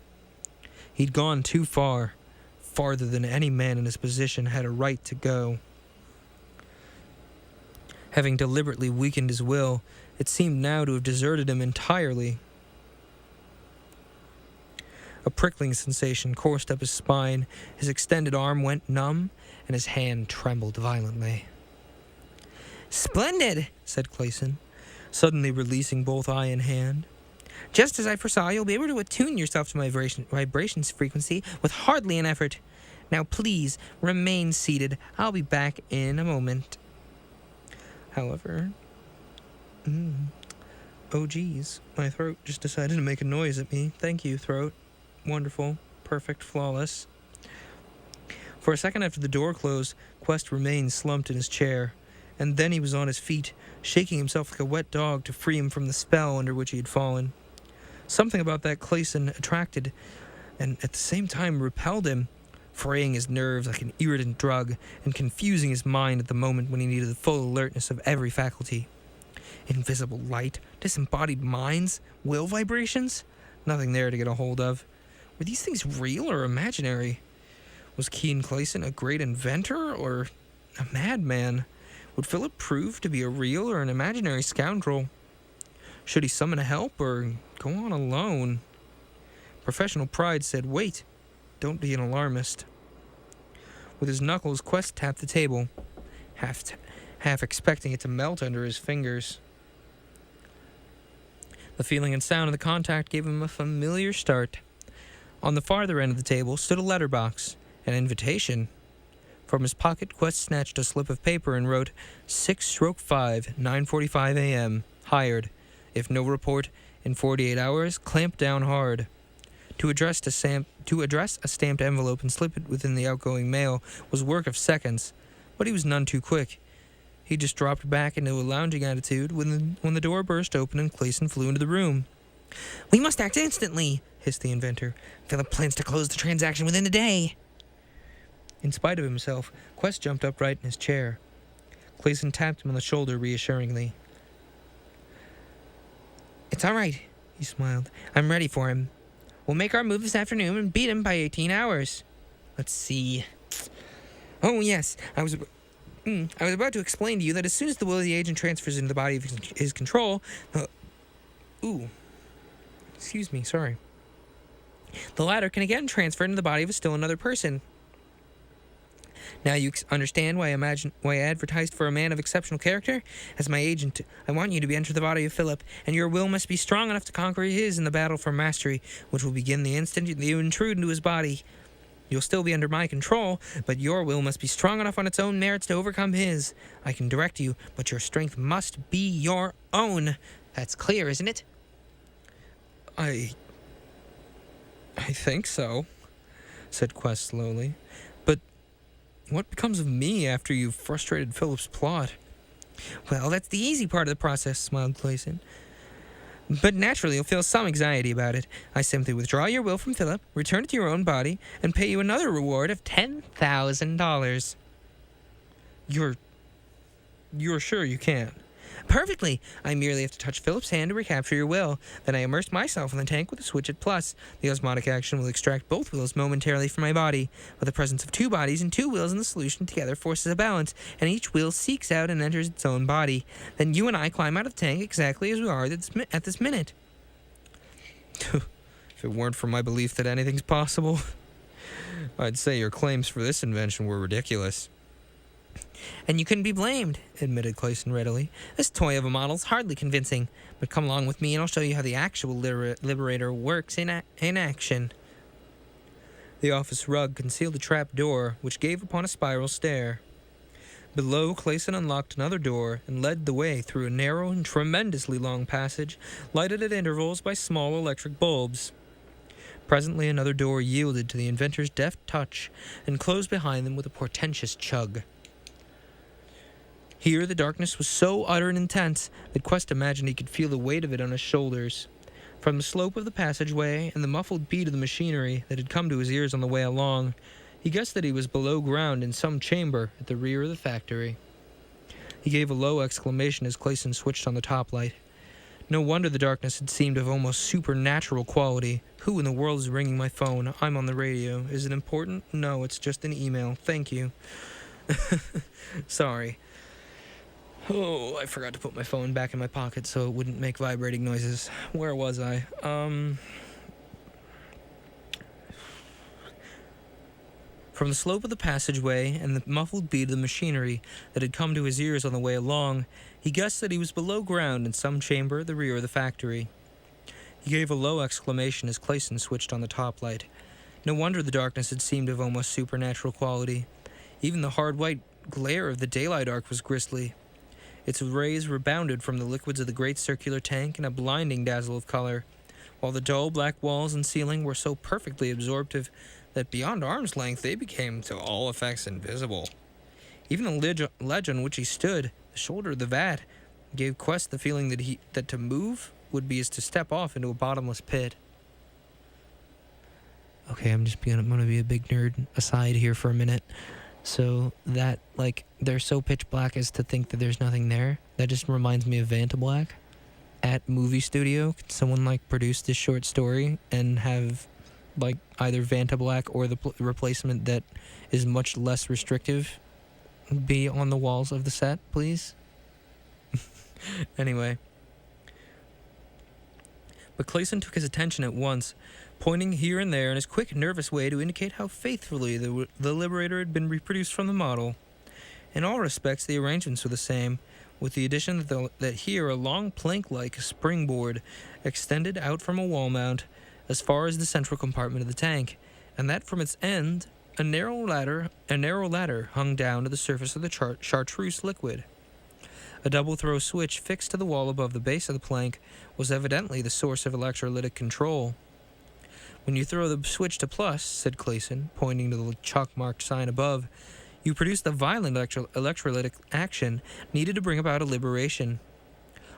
He'd gone too far, farther than any man in his position had a right to go. Having deliberately weakened his will, it seemed now to have deserted him entirely. A prickling sensation coursed up his spine, his extended arm went numb, and his hand trembled violently. "Splendid," said Clayson, suddenly releasing both eye and hand. "Just as I foresaw, you'll be able to attune yourself to my vibrations frequency with hardly an effort. Now please, remain seated. I'll be back in a moment." However... Oh geez, my throat just decided to make a noise at me. Thank you, throat. Wonderful. Perfect. Flawless. For a second after the door closed, Quest remained slumped in his chair, and then he was on his feet, shaking himself like a wet dog to free him from the spell under which he had fallen. Something about that Clayson attracted, and at the same time repelled him, fraying his nerves like an irritant drug, and confusing his mind at the moment when he needed the full alertness of every faculty. Invisible light, disembodied minds, will vibrations? Nothing there to get a hold of. Were these things real or imaginary? Was Keen Clayson a great inventor or a madman? Would Philip prove to be a real or an imaginary scoundrel? Should he summon help or go on alone? Professional pride said, "Wait, don't be an alarmist." With his knuckles, Quest tapped the table, half expecting it to melt under his fingers. The feeling and sound of the contact gave him a familiar start. On the farther end of the table stood a letterbox, an invitation. From his pocket, Quest snatched a slip of paper and wrote 6/5, 9:45 a.m. Hired. If no report in 48 hours, clamp down hard. To address a stamped envelope and slip it within the outgoing mail was work of seconds, but he was none too quick. He just dropped back into a lounging attitude when the door burst open and Clayson flew into the room. "We must act instantly," hissed the inventor. "Philip plans to close the transaction within a day." In spite of himself, Quest jumped upright in his chair. Clayson tapped him on the shoulder reassuringly. "It's all right," he smiled. "I'm ready for him. We'll make our move this afternoon and beat him by 18 hours. Let's see. Oh, yes, I was about to explain to you that as soon as the will of the agent transfers into the body of his control... Excuse me, sorry. The latter can again transfer into the body of still another person. Now you understand why I advertised for a man of exceptional character? As my agent, I want you to enter the body of Philip, and your will must be strong enough to conquer his in the battle for mastery, which will begin the instant you intrude into his body. You'll still be under my control, but your will must be strong enough on its own merits to overcome his. I can direct you, but your strength must be your own. That's clear, isn't it?" I think so," said Quest slowly. "But what becomes of me after you've frustrated Philip's plot?" "Well, that's the easy part of the process," smiled Clayson. "But naturally, you'll feel some anxiety about it. I simply withdraw your will from Philip, return it to your own body, and pay you another reward of $10,000. You're sure you can?" "Perfectly. I merely have to touch Philip's hand to recapture your will. Then I immerse myself in the tank with a switch at plus. The osmotic action will extract both wills momentarily from my body. With the presence of two bodies and two wills in the solution together forces a balance, and each will seeks out and enters its own body. Then you and I climb out of the tank exactly as we are at this minute." If it weren't for my belief that anything's possible, I'd say your claims for this invention were ridiculous. "And you couldn't be blamed," admitted Clayson readily. "This toy of a model's hardly convincing, but come along with me and I'll show you how the actual Liberator works in action." The office rug concealed a trap door, which gave upon a spiral stair. Below, Clayson unlocked another door and led the way through a narrow and tremendously long passage, lighted at intervals by small electric bulbs. Presently, another door yielded to the inventor's deft touch and closed behind them with a portentous chug. Here, the darkness was so utter and intense that Quest imagined he could feel the weight of it on his shoulders. From the slope of the passageway and the muffled beat of the machinery that had come to his ears on the way along, he guessed that he was below ground in some chamber at the rear of the factory. He gave a low exclamation as Clayson switched on the top light. No wonder the darkness had seemed of almost supernatural quality. Who in the world is ringing my phone? I'm on the radio. Is it important? No, it's just an email. Thank you. Sorry. Oh, I forgot to put my phone back in my pocket so it wouldn't make vibrating noises. Where was I? From the slope of the passageway and the muffled beat of the machinery that had come to his ears on the way along, he guessed that he was below ground in some chamber at the rear of the factory. He gave a low exclamation as Clayson switched on the top light. No wonder the darkness had seemed of almost supernatural quality. Even the hard white glare of the daylight arc was grisly. Its rays rebounded from the liquids of the great circular tank in a blinding dazzle of color, while the dull black walls and ceiling were so perfectly absorptive that beyond arm's length they became to all effects invisible. Even the ledge on which he stood, the shoulder of the vat, gave Quest the feeling that to move would be as to step off into a bottomless pit. Okay, I'm gonna be a big nerd aside here for a minute. So that, they're so pitch black as to think that there's nothing there. That just reminds me of Vantablack. At movie studio, could someone, produce this short story and have, either Vantablack or the replacement that is much less restrictive be on the walls of the set, please? Anyway. But Clayson took his attention at once, pointing here and there in his quick, nervous way to indicate how faithfully the Liberator had been reproduced from the model. In all respects, the arrangements were the same, with the addition that here a long plank-like springboard extended out from a wall mount as far as the central compartment of the tank, and that from its end a narrow ladder hung down to the surface of the chartreuse liquid. A double-throw switch fixed to the wall above the base of the plank was evidently the source of electrolytic control. "When you throw the switch to plus," said Clayson, pointing to the chalk-marked sign above, You produced the violent electrolytic action needed to bring about a liberation.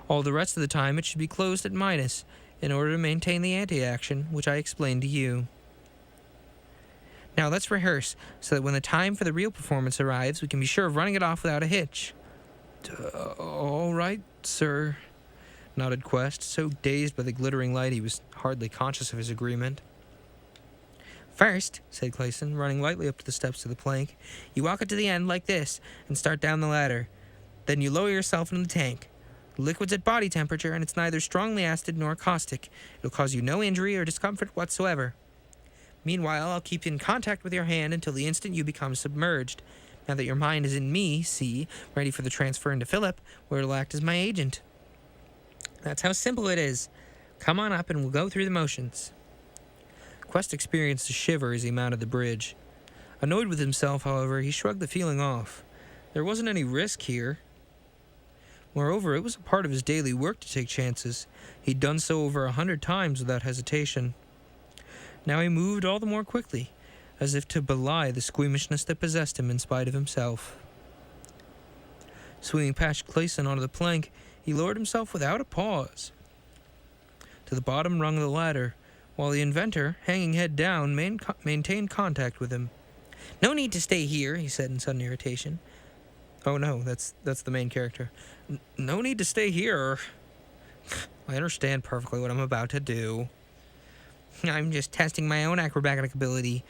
All the rest of the time it should be closed at minus in order to maintain the anti-action, which I explained to you. Now let's rehearse, so that when the time for the real performance arrives, we can be sure of running it off without a hitch. All right, sir, nodded Quest, so dazed by the glittering light he was hardly conscious of his agreement. First, said Clayson, running lightly up to the steps of the plank, you walk it to the end like this, and start down the ladder. Then you lower yourself into the tank. The liquid's at body temperature, and it's neither strongly acid nor caustic. It'll cause you no injury or discomfort whatsoever. Meanwhile, I'll keep you in contact with your hand until the instant you become submerged. Now that your mind is in me, see, ready for the transfer into Philip, where it'll act as my agent. That's how simple it is. Come on up and we'll go through the motions. Quest experienced a shiver as he mounted the bridge. Annoyed with himself, however, he shrugged the feeling off. There wasn't any risk here. Moreover, it was a part of his daily work to take chances. He'd done so over 100 times without hesitation. Now he moved all the more quickly, as if to belie the squeamishness that possessed him in spite of himself. Swinging past Clayson onto the plank, he lowered himself without a pause to the bottom rung of the ladder, while the inventor, hanging head down, maintained contact with him. No need to stay here, he said in sudden irritation. Oh no, that's the main character. No need to stay here. I understand perfectly what I'm about to do. I'm just testing my own acrobatic ability,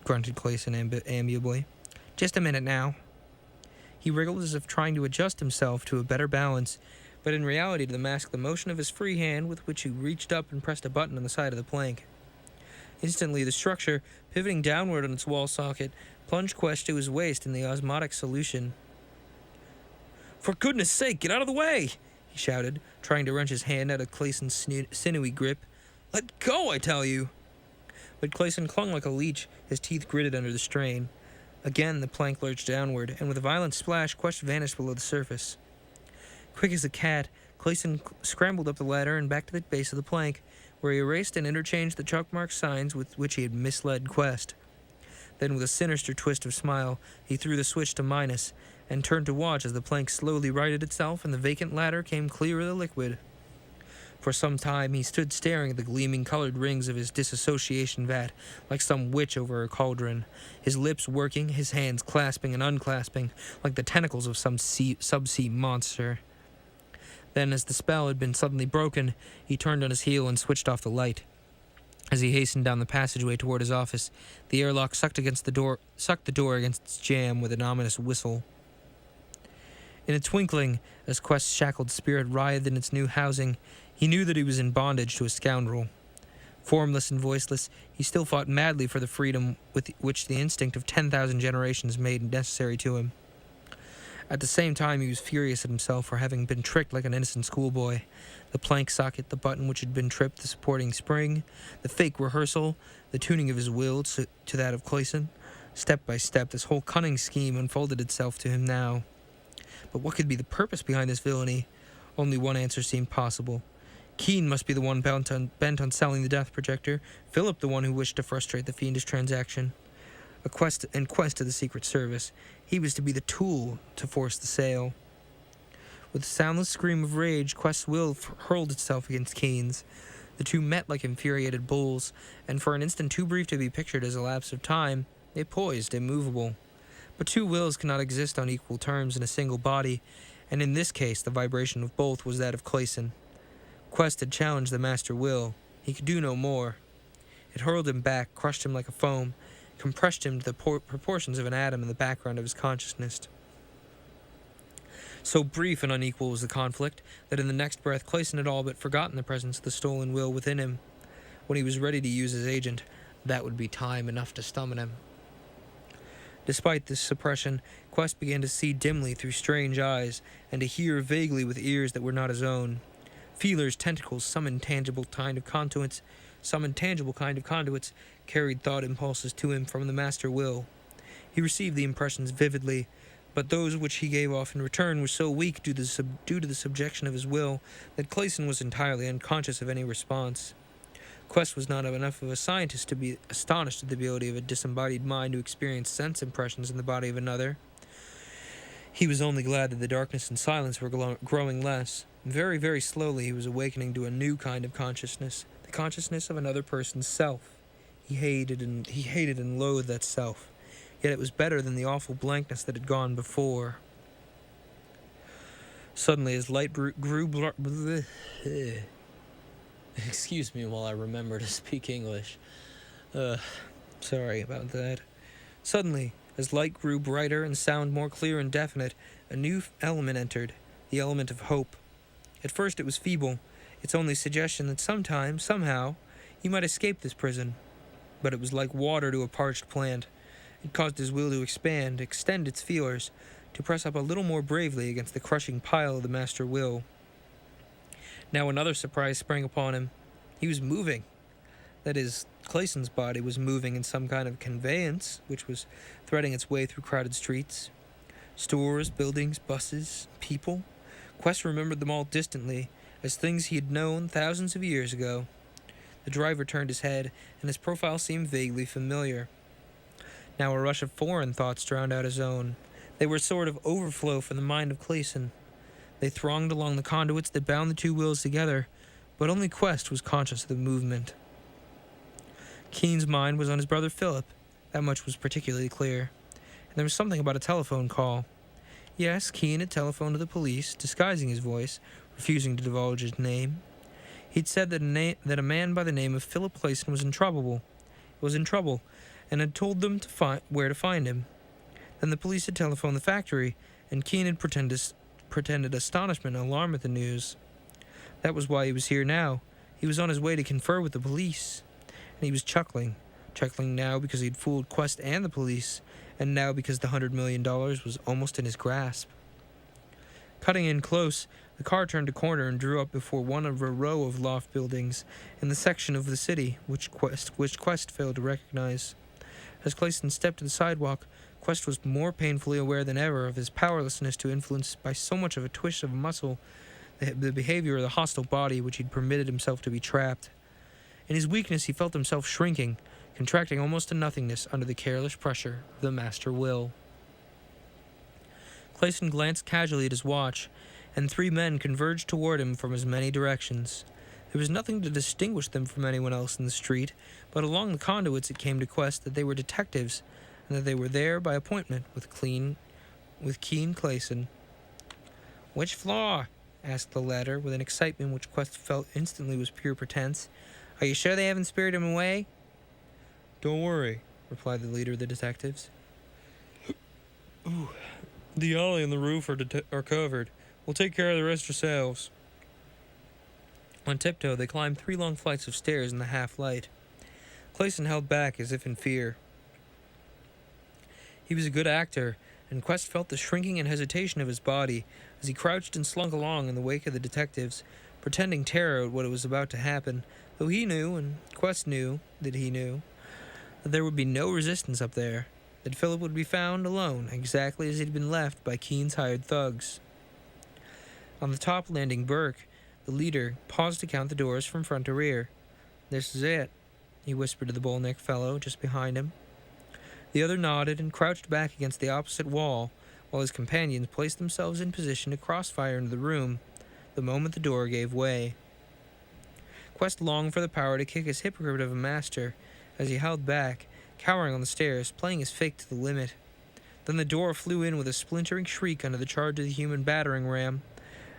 grunted Clayson amiably. Just a minute now. He wriggled as if trying to adjust himself to a better balance, but in reality to mask the motion of his free hand with which he reached up and pressed a button on the side of the plank. Instantly, the structure, pivoting downward on its wall socket, plunged Quest to his waist in the osmotic solution. For goodness sake, get out of the way! He shouted, trying to wrench his hand out of Clayson's sinewy grip. Let go, I tell you! But Clayson clung like a leech, his teeth gritted under the strain. Again, the plank lurched downward, and with a violent splash, Quest vanished below the surface. Quick as a cat, Clayson scrambled up the ladder and back to the base of the plank, where he erased and interchanged the chalk-marked signs with which he had misled Quest. Then, with a sinister twist of smile, he threw the switch to minus, and turned to watch as the plank slowly righted itself and the vacant ladder came clear of the liquid. For some time he stood staring at the gleaming colored rings of his disassociation vat, like some witch over a cauldron, his lips working, his hands clasping and unclasping, like the tentacles of some subsea monster. Then, as the spell had been suddenly broken, he turned on his heel and switched off the light. As he hastened down the passageway toward his office, the airlock sucked the door against its jamb with an ominous whistle. In a twinkling, as Quest's shackled spirit writhed in its new housing, he knew that he was in bondage to a scoundrel. Formless and voiceless, he still fought madly for the freedom which the instinct of 10,000 generations made necessary to him. At the same time, he was furious at himself for having been tricked like an innocent schoolboy. The plank socket, the button which had been tripped, the supporting spring, the fake rehearsal, the tuning of his will to that of Clayson. Step by step, this whole cunning scheme unfolded itself to him now. But what could be the purpose behind this villainy? Only one answer seemed possible. Keene must be the one bent on selling the death projector, Philip the one who wished to frustrate the fiendish transaction. A quest to the Secret Service. He was to be the tool to force the sale. With a soundless scream of rage, Quest's will hurled itself against Keene's. The two met like infuriated bulls, and for an instant too brief to be pictured as a lapse of time, they poised, immovable. But two wills cannot exist on equal terms in a single body, and in this case the vibration of both was that of Clayson. Quest had challenged the master will. He could do no more. It hurled him back, crushed him like a foam, compressed him to the proportions of an atom in the background of his consciousness. So brief and unequal was the conflict that in the next breath Clayson had all but forgotten the presence of the stolen will within him. When he was ready to use his agent, that would be time enough to summon him. Despite this suppression, Quest began to see dimly through strange eyes, and to hear vaguely with ears that were not his own. Feelers, tentacles, some intangible kind of conduits carried thought impulses to him from the master will. He received the impressions vividly, but those which he gave off in return were so weak due to the subjection of his will that Clayson was entirely unconscious of any response. Quest was not enough of a scientist to be astonished at the ability of a disembodied mind to experience sense impressions in the body of another. He was only glad that the darkness and silence were growing less. Very, very slowly he was awakening to a new kind of consciousness, the consciousness of another person's self. He hated and loathed that self, yet it was better than the awful blankness that had gone before. Suddenly his light grew Excuse me while I remember to speak English. Sorry about that. Suddenly, as light grew brighter and sound more clear and definite, a new element entered, the element of hope. At first it was feeble, its only suggestion that sometime, somehow, he might escape this prison. But it was like water to a parched plant. It caused his will to expand, extend its feelers, to press up a little more bravely against the crushing pile of the master will. Now another surprise sprang upon him. He was moving. That is, Clayson's body was moving in some kind of conveyance, which was threading its way through crowded streets. Stores, buildings, buses, people. Quest remembered them all distantly, as things he had known thousands of years ago. The driver turned his head, and his profile seemed vaguely familiar. Now a rush of foreign thoughts drowned out his own. They were a sort of overflow from the mind of Clayson. They thronged along the conduits that bound the two wills together, but only Quest was conscious of the movement. Keen's mind was on his brother Philip. That much was particularly clear. And there was something about a telephone call. Yes, Keen had telephoned to the police, disguising his voice, refusing to divulge his name. He'd said that a man by the name of Philip Clayson was in trouble, and had told them where to find him. Then the police had telephoned the factory, and Keen had pretended astonishment and alarm at the news. That was why he was here now. He was on his way to confer with the police. And he was chuckling now because he'd fooled Quest and the police, and now because the $100 million was almost in his grasp. Cutting in close, the car turned a corner and drew up before one of a row of loft buildings in the section of the city which Quest failed to recognize. As Clayson stepped to the sidewalk, Quest was more painfully aware than ever of his powerlessness to influence by so much of a twist of a muscle the behavior of the hostile body which he'd permitted himself to be trapped. In his weakness he felt himself shrinking, contracting almost to nothingness under the careless pressure of the master will. Clayson glanced casually at his watch, and three men converged toward him from as many directions. There was nothing to distinguish them from anyone else in the street, but along the conduits it came to Quest that they were detectives, and that they were there by appointment with Keen Clayson. "Which floor?" asked the latter, with an excitement which Quest felt instantly was pure pretense. "Are you sure they haven't spirited him away?" "Don't worry," replied the leader of the detectives. "The alley and the roof are covered. We'll take care of the rest ourselves." On tiptoe, they climbed 3 long flights of stairs in the half-light. Clayson held back as if in fear. He was a good actor, and Quest felt the shrinking and hesitation of his body as he crouched and slunk along in the wake of the detectives, pretending terror at what was about to happen, though he knew, and Quest knew that he knew, that there would be no resistance up there, that Philip would be found alone, exactly as he'd been left by Keen's hired thugs. On the top landing, Burke, the leader, paused to count the doors from front to rear. "This is it," he whispered to the bull-necked fellow just behind him. The other nodded and crouched back against the opposite wall, while his companions placed themselves in position to crossfire into the room the moment the door gave way. Quest longed for the power to kick his hypocrite of a master, as he held back, cowering on the stairs, playing his fake to the limit. Then the door flew in with a splintering shriek under the charge of the human battering ram,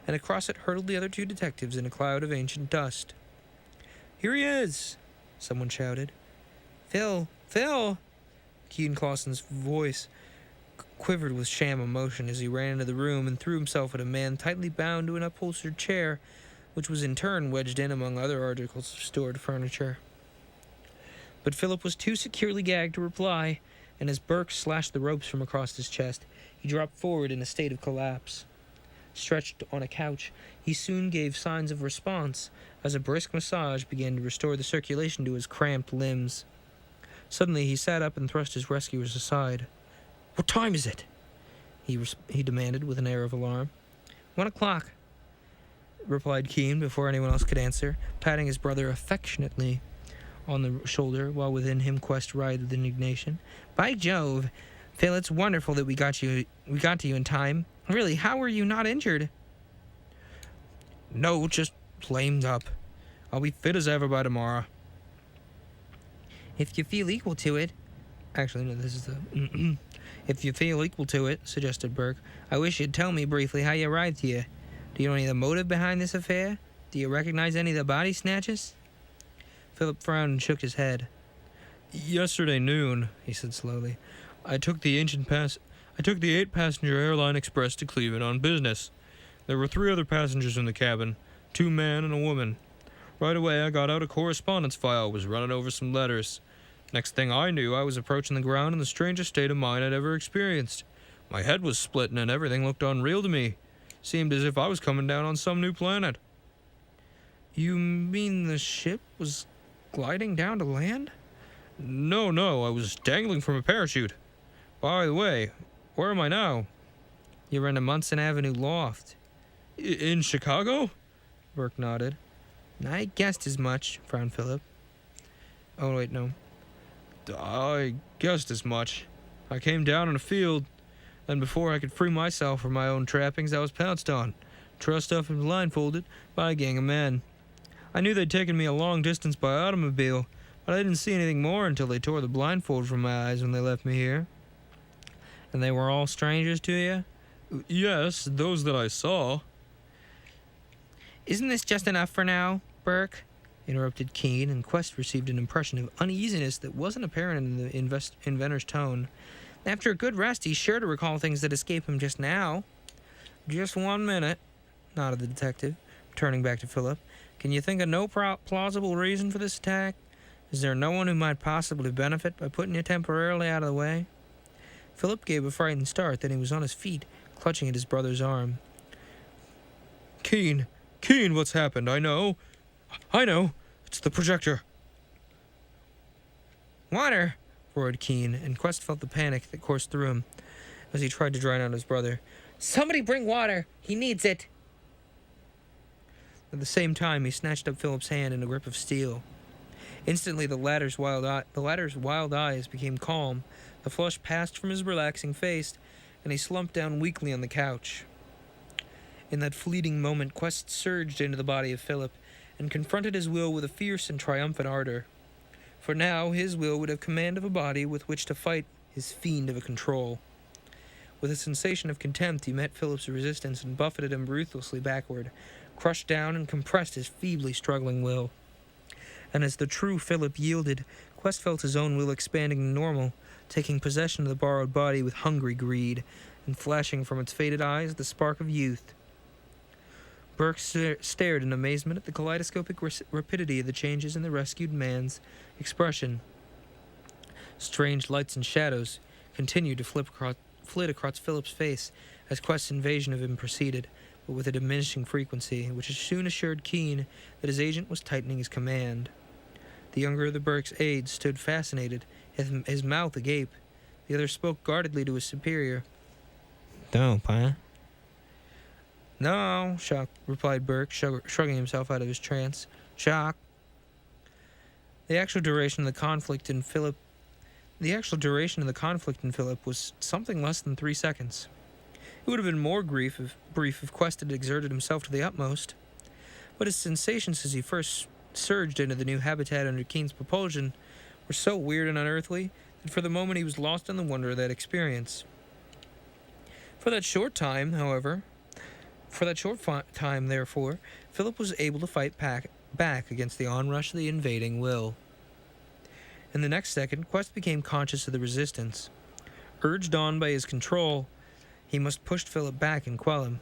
and across it hurtled the other 2 detectives in a cloud of ancient dust. "Here he is!" someone shouted. Phil! Keen Clawson's voice quivered with sham emotion as he ran into the room and threw himself at a man tightly bound to an upholstered chair, which was in turn wedged in among other articles of stored furniture. But Philip was too securely gagged to reply, and as Burke slashed the ropes from across his chest, he dropped forward in a state of collapse. Stretched on a couch, he soon gave signs of response as a brisk massage began to restore the circulation to his cramped limbs. Suddenly he sat up and thrust his rescuers aside. "What time is it?" he demanded with an air of alarm. 1 o'clock, replied Keen before anyone else could answer, patting his brother affectionately. on the shoulder, while within him Quest writhed with indignation. "By Jove, Phil, it's wonderful that we got to you in time. Really, how were you not injured?" "No, just lamed up. I'll be fit as ever by tomorrow." "If you feel equal to it..." Actually, no, this is the... "If you feel equal to it," suggested Burke, "I wish you'd tell me briefly how you arrived here. Do you know any of the motive behind this affair? Do you recognize any of the body snatches?" Philip frowned and shook his head. "Yesterday noon," he said slowly, I took the 8-passenger airline express to Cleveland on business. There were 3 other passengers in the cabin, 2 men and a woman. Right away I got out a correspondence file, was running over some letters. Next thing I knew, I was approaching the ground in the strangest state of mind I'd ever experienced. My head was splitting and everything looked unreal to me. Seemed as if I was coming down on some new planet." "You mean the ship was gliding down to land?" No, I was dangling from a parachute. By the way, where am I now?" "You're in a Munson Avenue loft." In Chicago?" Burke nodded. "I guessed as much," frowned Philip. "Oh, wait, no. "I guessed as much. I came down in a field, and before I could free myself from my own trappings, I was pounced on, trussed up and blindfolded by a gang of men. I knew they'd taken me a long distance by automobile, but I didn't see anything more until they tore the blindfold from my eyes when they left me here." "And they were all strangers to you?" "Yes, those that I saw." "Isn't this just enough for now, Burke?" interrupted Keene, and Quest received an impression of uneasiness that wasn't apparent in the inventor's tone. "After a good rest, he's sure to recall things that escape him just now." "Just 1 minute," nodded the detective, turning back to Philip. "Can you think of no plausible reason for this attack? Is there no one who might possibly benefit by putting you temporarily out of the way?" Philip gave a frightened start, then he was on his feet, clutching at his brother's arm. Keene, what's happened? I know. It's the projector." "Water!" roared Keene, and Quest felt the panic that coursed through him as he tried to drown out his brother. "Somebody bring water! He needs it!" At the same time, he snatched up Philip's hand in a grip of steel. Instantly, the latter's wild eyes became calm, the flush passed from his relaxing face, and he slumped down weakly on the couch. In that fleeting moment, Quest surged into the body of Philip and confronted his will with a fierce and triumphant ardor. For now, his will would have command of a body with which to fight his fiend of a control. With a sensation of contempt, he met Philip's resistance and buffeted him ruthlessly backward, crushed down and compressed his feebly struggling will. And as the true Philip yielded, Quest felt his own will expanding to normal, taking possession of the borrowed body with hungry greed, and flashing from its faded eyes the spark of youth. Burke stared in amazement at the kaleidoscopic rapidity of the changes in the rescued man's expression. Strange lights and shadows continued to flit across Philip's face as Quest's invasion of him proceeded, but with a diminishing frequency, which soon assured Keene that his agent was tightening his command. The younger of the Burke's aides stood fascinated, his mouth agape. The other spoke guardedly to his superior. "Don't, Pa." "No," replied Burke, shrugging himself out of his trance. "Shock." The actual duration of the conflict in Philip was something less than 3 seconds. It would have been more brief if Quest had exerted himself to the utmost. But his sensations as he first surged into the new habitat under Keene's propulsion were so weird and unearthly that for the moment he was lost in the wonder of that experience. For that short time, therefore, Philip was able to fight back against the onrush of the invading will. In the next second, Quest became conscious of the resistance. Urged on by his control, he must push Philip back and quell him,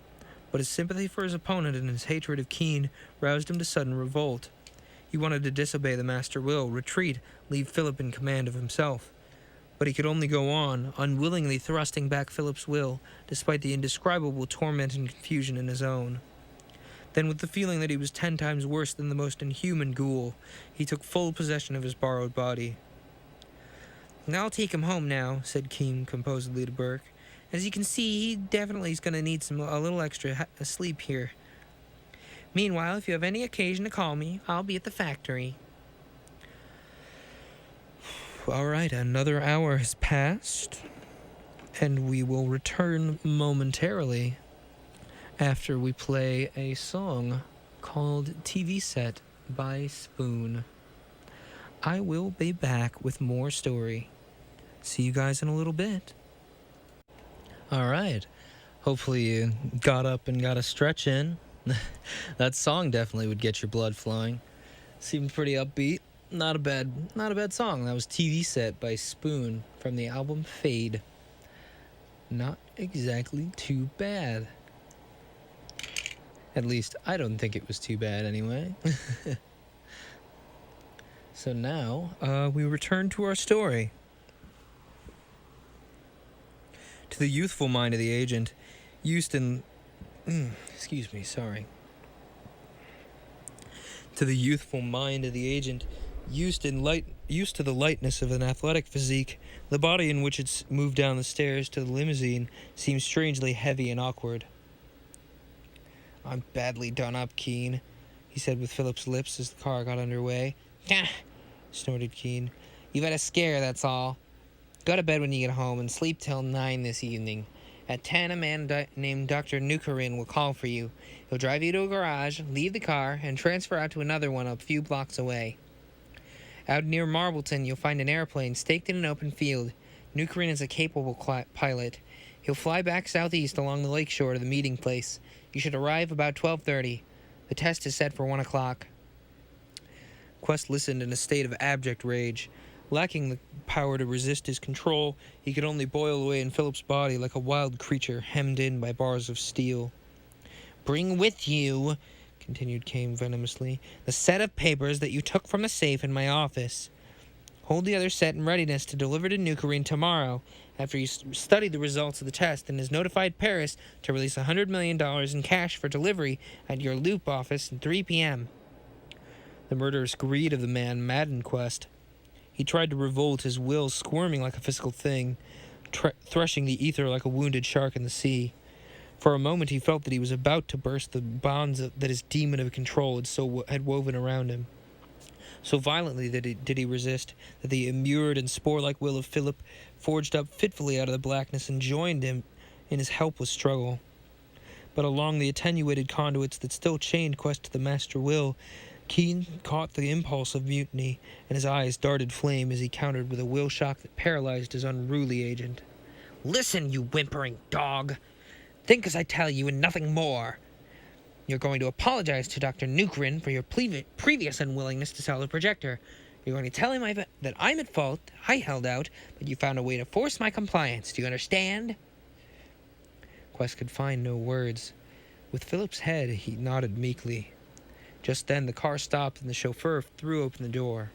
but his sympathy for his opponent and his hatred of Keene roused him to sudden revolt. He wanted to disobey the master will, retreat, leave Philip in command of himself. But he could only go on, unwillingly thrusting back Philip's will, despite the indescribable torment and confusion in his own. Then, with the feeling that he was 10 times worse than the most inhuman ghoul, he took full possession of his borrowed body. "I'll take him home now," said Keene composedly to Burke. "As you can see, he definitely is going to need a little extra sleep here. Meanwhile, if you have any occasion to call me, I'll be at the factory." All right, another hour has passed, and we will return momentarily after we play a song called TV Set by Spoon. I will be back with more story. See you guys in a little bit. All right. Hopefully you got up and got a stretch in. That song definitely would get your blood flowing. Seemed pretty upbeat. Not a bad song. That was TV Set by Spoon from the album Fade. Not exactly too bad. At least I don't think it was too bad anyway. So now we return to our story. To the youthful mind of the agent, To the youthful mind of the agent, used to the lightness of an athletic physique, the body in which it moved down the stairs to the limousine seemed strangely heavy and awkward. "I'm badly done up, Keene," he said with Philip's lips as the car got underway. "Gah!" snorted Keene. "You've had a scare, that's all. Go to bed when you get home and sleep till 9 this evening. At 10, a man named Dr. Nukarin will call for you. He'll drive you to a garage, leave the car, and transfer out to another one a few blocks away. Out near Marbleton, you'll find an airplane staked in an open field. Nukarin is a capable pilot. He'll fly back southeast along the lakeshore to the meeting place. You should arrive about 12:30. The test is set for 1 o'clock. Quest listened in a state of abject rage. Lacking the power to resist his control, he could only boil away in Philip's body like a wild creature hemmed in by bars of steel. "Bring with you," continued Kane venomously, "the set of papers that you took from the safe in my office. Hold the other set in readiness to deliver to Nukarin tomorrow, after you study the results of the test and has notified Paris to release $100 million in cash for delivery at your Loop office at 3 p.m. The murderous greed of the man maddened Quest. He tried to revolt, his will squirming like a physical thing, threshing the ether like a wounded shark in the sea. For a moment he felt that he was about to burst the bonds that his demon of control had woven around him. So violently did he resist, that the immured and spore-like will of Philip forged up fitfully out of the blackness and joined him in his helpless struggle. But along the attenuated conduits that still chained Quest to the master will, Keene caught the impulse of mutiny, and his eyes darted flame as he countered with a will shock that paralyzed his unruly agent. "Listen, you whimpering dog! Think as I tell you and nothing more. You're going to apologize to Dr. Nukarin for your previous unwillingness to sell the projector. You're going to tell him that I'm at fault, I held out, but you found a way to force my compliance. Do you understand?" Quest could find no words. With Philip's head, he nodded meekly. Just then, the car stopped and the chauffeur threw open the door.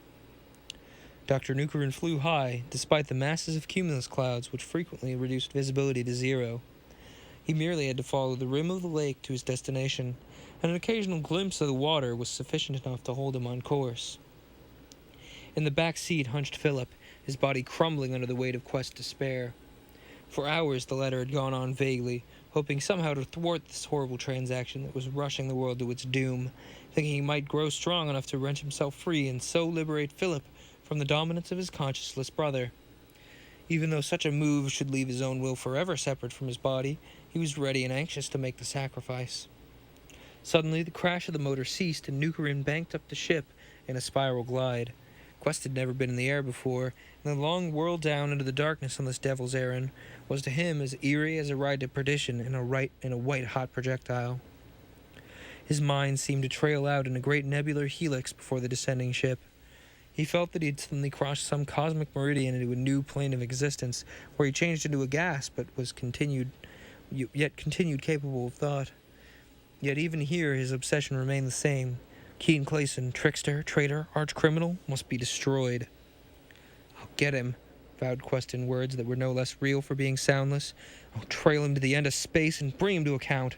Dr. Nukarin flew high, despite the masses of cumulus clouds which frequently reduced visibility to zero. He merely had to follow the rim of the lake to his destination, and an occasional glimpse of the water was sufficient enough to hold him on course. In the back seat hunched Philip, his body crumbling under the weight of Quest's despair. For hours the latter had gone on vaguely, hoping somehow to thwart this horrible transaction that was rushing the world to its doom, thinking he might grow strong enough to wrench himself free and so liberate Philip from the dominance of his conscienceless brother. Even though such a move should leave his own will forever separate from his body, he was ready and anxious to make the sacrifice. Suddenly, the crash of the motor ceased, and Nukarin banked up the ship in a spiral glide. Quest had never been in the air before, and the long whirl down into the darkness on this devil's errand was to him as eerie as a ride to perdition in a white-hot projectile. His mind seemed to trail out in a great nebular helix before the descending ship. He felt that he had suddenly crossed some cosmic meridian into a new plane of existence, where he changed into a gas, but was continued capable of thought. Yet even here his obsession remained the same. Keene Clayson, trickster, traitor, arch-criminal, must be destroyed. "I'll get him," vowed Quest in words that were no less real for being soundless. "I'll trail him to the end of space and bring him to account."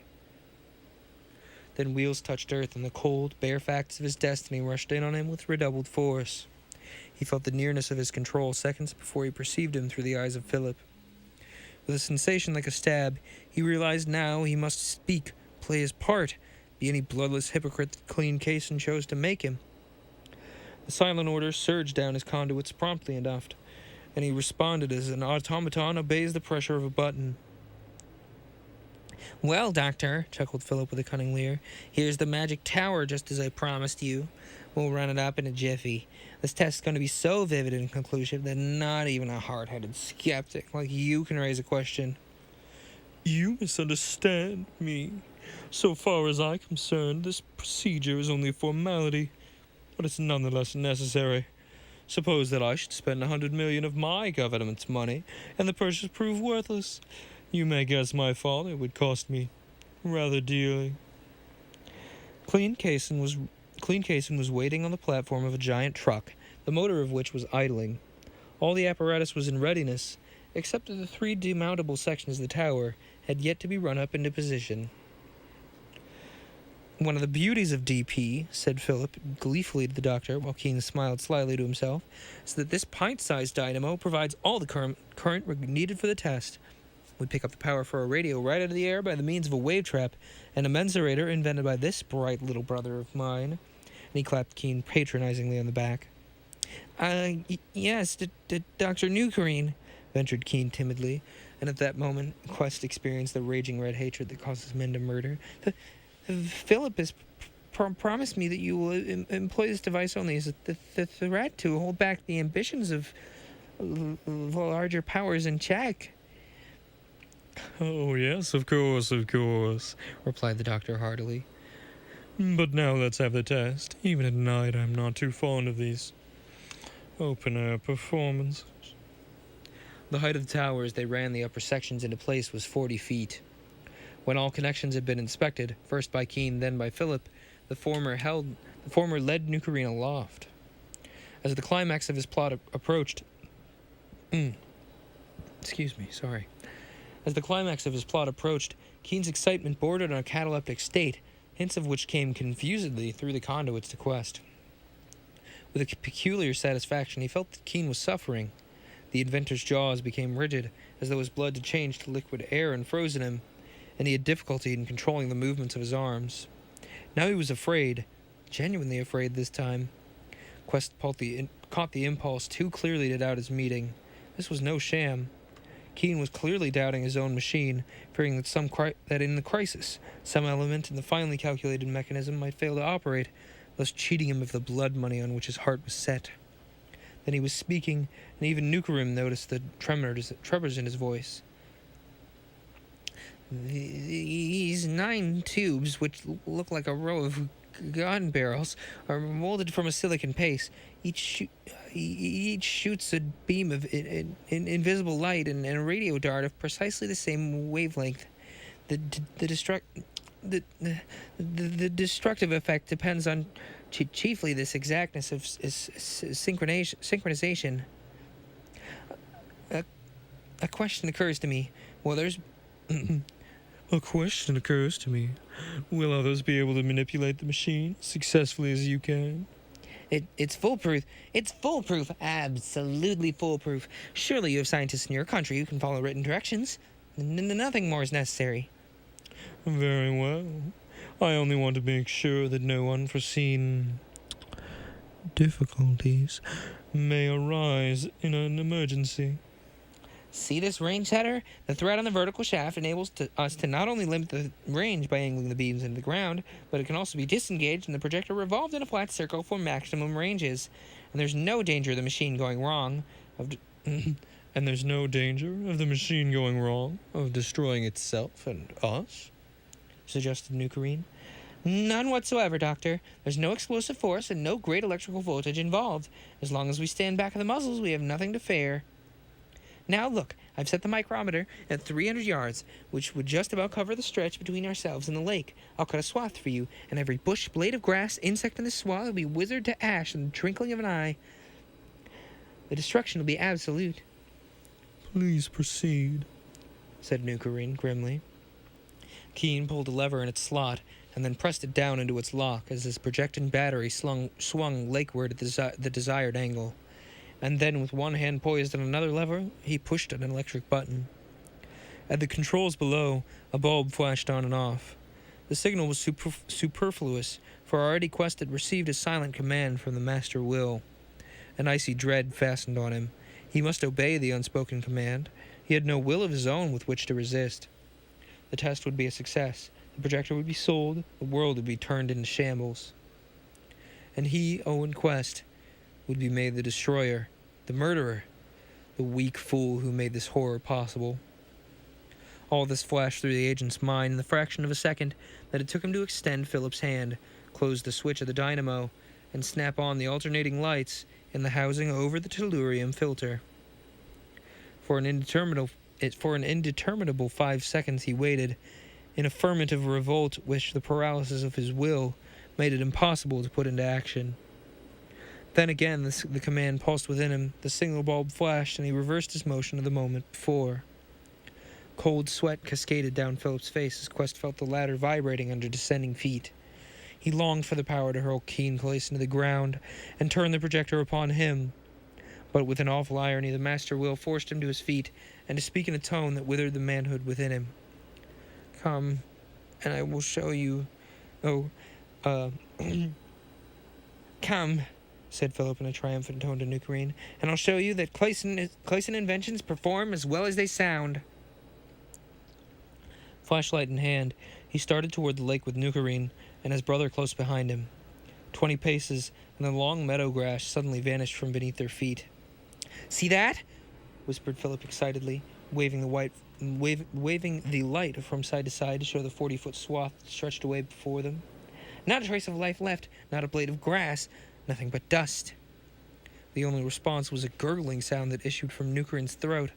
Then wheels touched earth, and the cold, bare facts of his destiny rushed in on him with redoubled force. He felt the nearness of his control seconds before he perceived him through the eyes of Philip. With a sensation like a stab, he realized now he must speak, play his part, be any bloodless hypocrite that Clean Cason chose to make him. The silent order surged down his conduits promptly enough, and he responded as an automaton obeys the pressure of a button. "Well, Doctor," chuckled Philip with a cunning leer, "here's the magic tower just as I promised you. We'll run it up in a jiffy. This test's going to be so vivid and conclusive that not even a hard-headed skeptic like you can raise a question." You misunderstand me. So far as I'm concerned, this procedure is only a formality, but it's nonetheless necessary. Suppose that I should spend 100 million of my government's money, and the purchase prove worthless. You may guess my father would cost me rather dearly. Clean Cason was waiting on the platform of a giant truck, the motor of which was idling. All the apparatus was in readiness, except that the 3 demountable sections of the tower had yet to be run up into position. "One of the beauties of DP," said Philip gleefully to the doctor, while Keene smiled slyly to himself, "is that this pint-sized dynamo provides all the current needed for the test. We pick up the power for our radio right out of the air by the means of a wave trap and a mensurator invented by this bright little brother of mine." And he clapped Keene patronizingly on the back. Yes, Dr. Newcarine," ventured Keene timidly, and at that moment Quest experienced the raging red hatred that causes men to murder. "Philip has promised me that you will employ this device only as the threat to hold back the ambitions of larger powers in check." Oh, yes, of course, replied the doctor heartily. But now let's have the test. Even at night, I'm not too fond of these open-air performances. The height of the tower as they ran the upper sections into place was 40 feet. When all connections had been inspected, first by Keene, then by Philip, the former led Newcarine aloft. As the climax of his plot approached... As the climax of his plot approached, Keene's excitement bordered on a cataleptic state, hints of which came confusedly through the conduits to Quest. With a peculiar satisfaction, he felt that Keene was suffering. The inventor's jaws became rigid, as though his blood had changed to liquid air and frozen him, and he had difficulty in controlling the movements of his arms. Now he was afraid, genuinely afraid this time. Quest caught the impulse too clearly to doubt his meeting. This was no sham. Keene was clearly doubting his own machine, fearing that in the crisis, some element in the finely calculated mechanism might fail to operate, thus cheating him of the blood money on which his heart was set. Then he was speaking, and even Newcarine noticed the tremors in his voice. "These 9 tubes, which look like a row of gun barrels, are molded from a silicon paste. Each shoots a beam of invisible light and a radio dart of precisely the same wavelength. The destructive effect depends on chiefly this exactness of synchronization. A question occurs to me. A question occurs to me. Will others be able to manipulate the machine successfully as you can? It's foolproof. It's foolproof. Absolutely foolproof. Surely you have scientists in your country who can follow written directions. Nothing more is necessary." Very well. I only want to make sure that no unforeseen difficulties may arise in an emergency. "See this range header? The thread on the vertical shaft enables us to not only limit the range by angling the beams into the ground, but it can also be disengaged and the projector revolved in a flat circle for maximum ranges. And there's no danger of the machine going wrong. And there's no danger of the machine going wrong, of destroying itself and us?" suggested Newcarine. "None whatsoever, Doctor. There's no explosive force and no great electrical voltage involved. As long as we stand back of the muzzles, we have nothing to fear. Now look, I've set the micrometer at 300 yards, which would just about cover the stretch between ourselves and the lake. I'll cut a swath for you, and every bush, blade of grass, insect in this swath will be withered to ash in the twinkling of an eye. The destruction will be absolute." "Please proceed," said Newcarine grimly. Keene pulled a lever in its slot, and then pressed it down into its lock as his projecting battery swung lakeward at the desired angle. And then, with one hand poised on another lever, he pushed an electric button. At the controls below, a bulb flashed on and off. The signal was superfluous, for already Quest had received a silent command from the Master Will. An icy dread fastened on him. He must obey the unspoken command. He had no will of his own with which to resist. The test would be a success. The projector would be sold. The world would be turned into shambles. And he, Owen Quest, would be made the destroyer, the murderer, the weak fool who made this horror possible. All this flashed through the agent's mind in the fraction of a second that it took him to extend Philip's hand, close the switch of the dynamo, and snap on the alternating lights in the housing over the tellurium filter. For an indeterminable 5 seconds he waited, in a ferment of revolt which the paralysis of his will made it impossible to put into action. Then again the command pulsed within him, the signal bulb flashed, and he reversed his motion of the moment before. Cold sweat cascaded down Philip's face as Quest felt the ladder vibrating under descending feet. He longed for the power to hurl Keen Place into the ground and turn the projector upon him. But with an awful irony, the master will forced him to his feet, and to speak in a tone that withered the manhood within him. "Come, and I will show you... Come, said Philip in a triumphant tone to Nukarine, and I'll show you that Clayson inventions perform as well as they sound." Flashlight in hand, he started toward the lake with Nukarine and his brother close behind him. 20 paces, and the long meadow grass suddenly vanished from beneath their feet. "See that?" whispered Philip excitedly, waving the light from side to side to show the 40-foot swath stretched away before them. "Not a trace of life left, not a blade of grass, nothing but dust." The only response was a gurgling sound that issued from Nukarine's throat.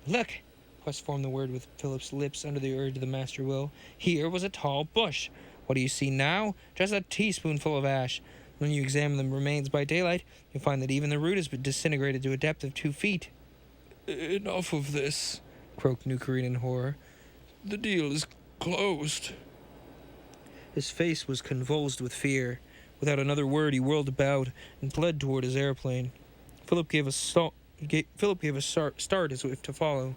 "Look!" Quest formed the word with Philip's lips under the urge of the master will. "Here was a tall bush. What do you see now? Just a teaspoonful of ash. When you examine the remains by daylight, you'll find that even the root has been disintegrated to a depth of 2 feet. Enough of this, croaked Nukarine in horror. "The deal is closed." His face was convulsed with fear. Without another word, he whirled about and fled toward his airplane. Philip gave a start as if to follow.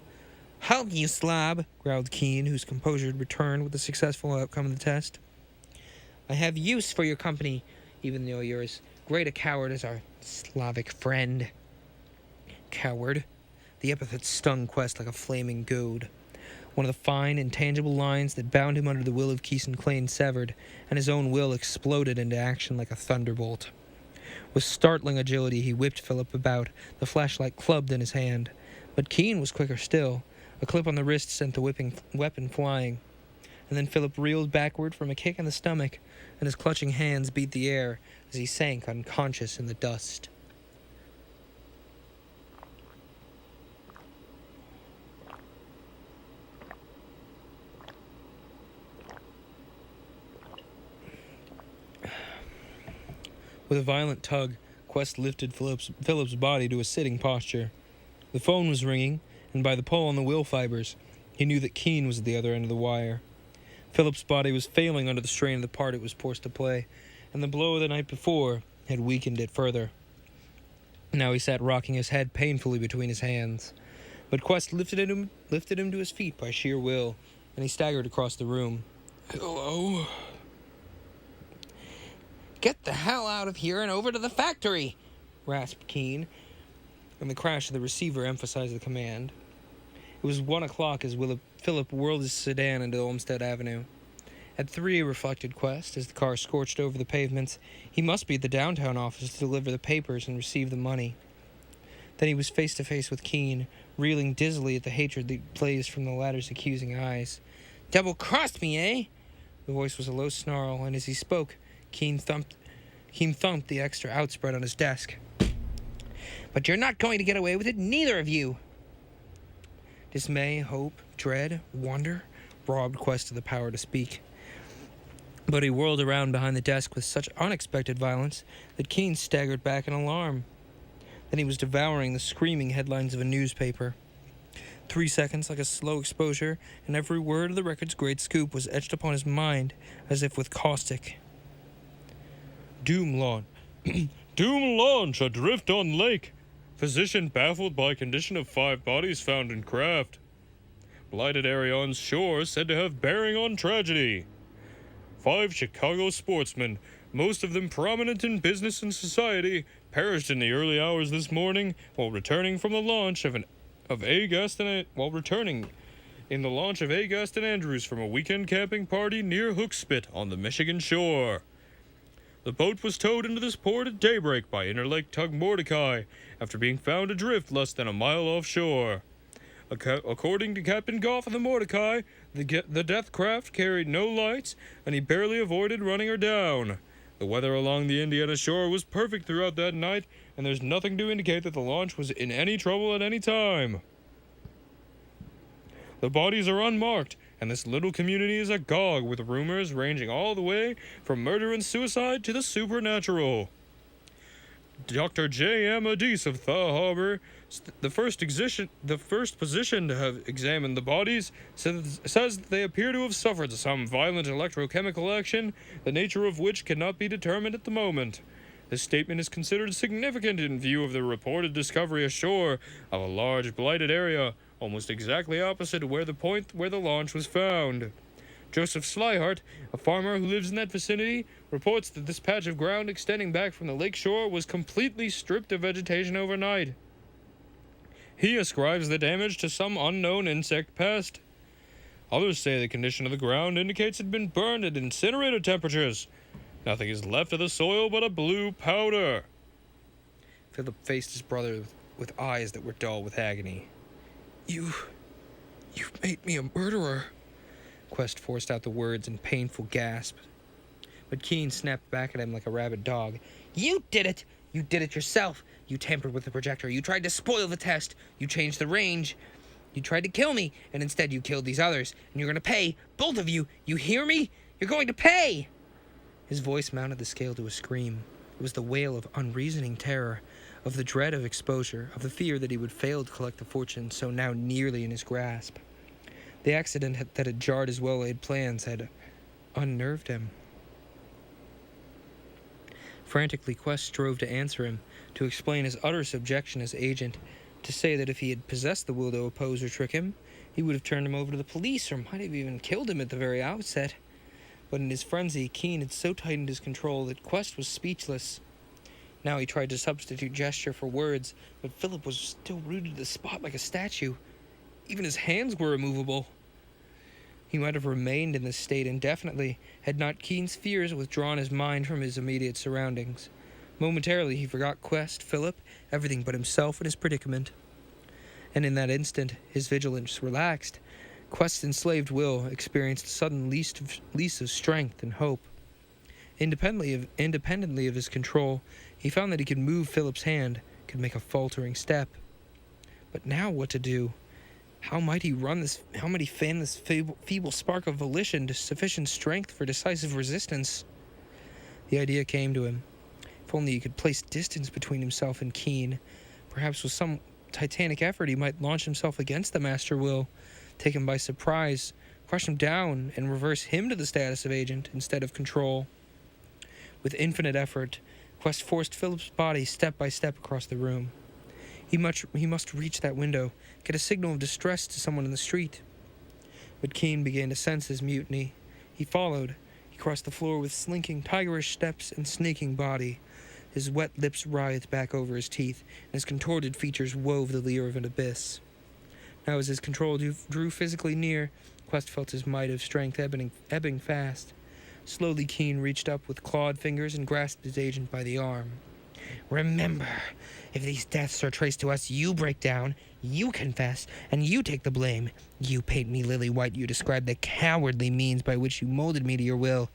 "Halt, you slob!" growled Keen, whose composure had returned with the successful outcome of the test. "I have use for your company, even though you're as great a coward as our Slavic friend." Coward? The epithet stung Quest like a flaming goad. One of the fine, intangible lines that bound him under the will of Keeson Klain severed, and his own will exploded into action like a thunderbolt. With startling agility, he whipped Philip about, the flashlight clubbed in his hand. But Keen was quicker still. A clip on the wrist sent the weapon flying. And then Philip reeled backward from a kick in the stomach, and his clutching hands beat the air as he sank unconscious in the dust. With a violent tug, Quest lifted Philip's body to a sitting posture. The phone was ringing, and by the pull on the will fibers, he knew that Keen was at the other end of the wire. Philip's body was failing under the strain of the part it was forced to play, and the blow of the night before had weakened it further. Now he sat rocking his head painfully between his hands. But Quest lifted him to his feet by sheer will, and he staggered across the room. "Hello?" "Get the hell out of here and over to the factory!" rasped Keen, and the crash of the receiver emphasized the command. It was 1 o'clock as Philip whirled his sedan into Olmsted Avenue. At 3, reflected Quest, as the car scorched over the pavements, he must be at the downtown office to deliver the papers and receive the money. Then he was face to face with Keen, reeling dizzily at the hatred that blazed from the latter's accusing eyes. "Double-crossed me, eh?" The voice was a low snarl, and as he spoke, Keen thumped the extra outspread on his desk. "But you're not going to get away with it, neither of you!" Dismay, hope, dread, wonder robbed Quest of the power to speak. But he whirled around behind the desk with such unexpected violence that Keen staggered back in alarm. Then he was devouring the screaming headlines of a newspaper. 3 seconds, like a slow exposure, and every word of the Record's great scoop was etched upon his mind as if with caustic. Doom launch adrift on lake. Physician baffled by condition of 5 bodies found in craft. Blighted area on shore said to have bearing on tragedy. 5 Chicago sportsmen most of them prominent in business and society, perished in the early hours this morning while returning from the launch of Agast and Andrews from a weekend camping party near Hookspit on the Michigan shore. The boat was towed into this port at daybreak by Interlake tug Mordecai after being found adrift less than a mile offshore. According to Captain Goff of the Mordecai, the death craft carried no lights, and he barely avoided running her down. The weather along the Indiana shore was perfect throughout that night, and there's nothing to indicate that the launch was in any trouble at any time. The bodies are unmarked, and this little community is agog with rumors ranging all the way from murder and suicide to the supernatural. Dr. J.M. Adis of Thaw Harbor, the first position to have examined the bodies, says that they appear to have suffered some violent electrochemical action, the nature of which cannot be determined at the moment. This statement is considered significant in view of the reported discovery ashore of a large blighted area, almost exactly opposite where the launch was found. Joseph Slyhart, a farmer who lives in that vicinity, reports that this patch of ground extending back from the lake shore was completely stripped of vegetation overnight. He ascribes the damage to some unknown insect pest. Others say the condition of the ground indicates it had been burned at incinerator temperatures. Nothing is left of the soil but a blue powder. Philip faced his brother with eyes that were dull with agony. You made me a murderer. Quest forced out the words in painful gasps. But Keen snapped back at him like a rabid dog. You did it! You did it yourself! You tampered with the projector. You tried to spoil the test. You changed the range. You tried to kill me, and instead you killed these others. And you're going to pay, both of you. You hear me? You're going to pay! His voice mounted the scale to a scream. It was the wail of unreasoning terror, of the dread of exposure, of the fear that he would fail to collect the fortune so now nearly in his grasp. The accident that had jarred his well-laid plans had unnerved him. Frantically, Quest strove to answer him, to explain his utter subjection as agent, to say that if he had possessed the will to oppose or trick him, he would have turned him over to the police or might have even killed him at the very outset. But in his frenzy, Keen had so tightened his control that Quest was speechless. Now he tried to substitute gesture for words, but Philip was still rooted to the spot like a statue. Even his hands were immovable. He might have remained in this state indefinitely had not Keen's fears withdrawn his mind from his immediate surroundings. Momentarily he forgot Quest, Philip, everything but himself and his predicament. And in that instant, his vigilance relaxed. Quest's enslaved will experienced a sudden lease of strength and hope. Independently of his control, he found that he could move Philip's hand, could make a faltering step. But now what to do? How might he fan this feeble spark of volition to sufficient strength for decisive resistance? The idea came to him. If only he could place distance between himself and Keen. Perhaps with some titanic effort he might launch himself against the master will, take him by surprise, crush him down, and reverse him to the status of agent instead of control. With infinite effort, Quest forced Philip's body step by step across the room. He must reach that window, get a signal of distress to someone in the street. But Keen began to sense his mutiny. He followed. He crossed the floor with slinking, tigerish steps and snaking body. His wet lips writhed back over his teeth, and his contorted features wove the leer of an abyss. Now as his control drew physically near, Quest felt his might of strength ebbing fast. Slowly Keen reached up with clawed fingers and grasped his agent by the arm. Remember, if these deaths are traced to us, you break down, you confess, and you take the blame. You paint me lily white, you describe the cowardly means by which you molded me to your will.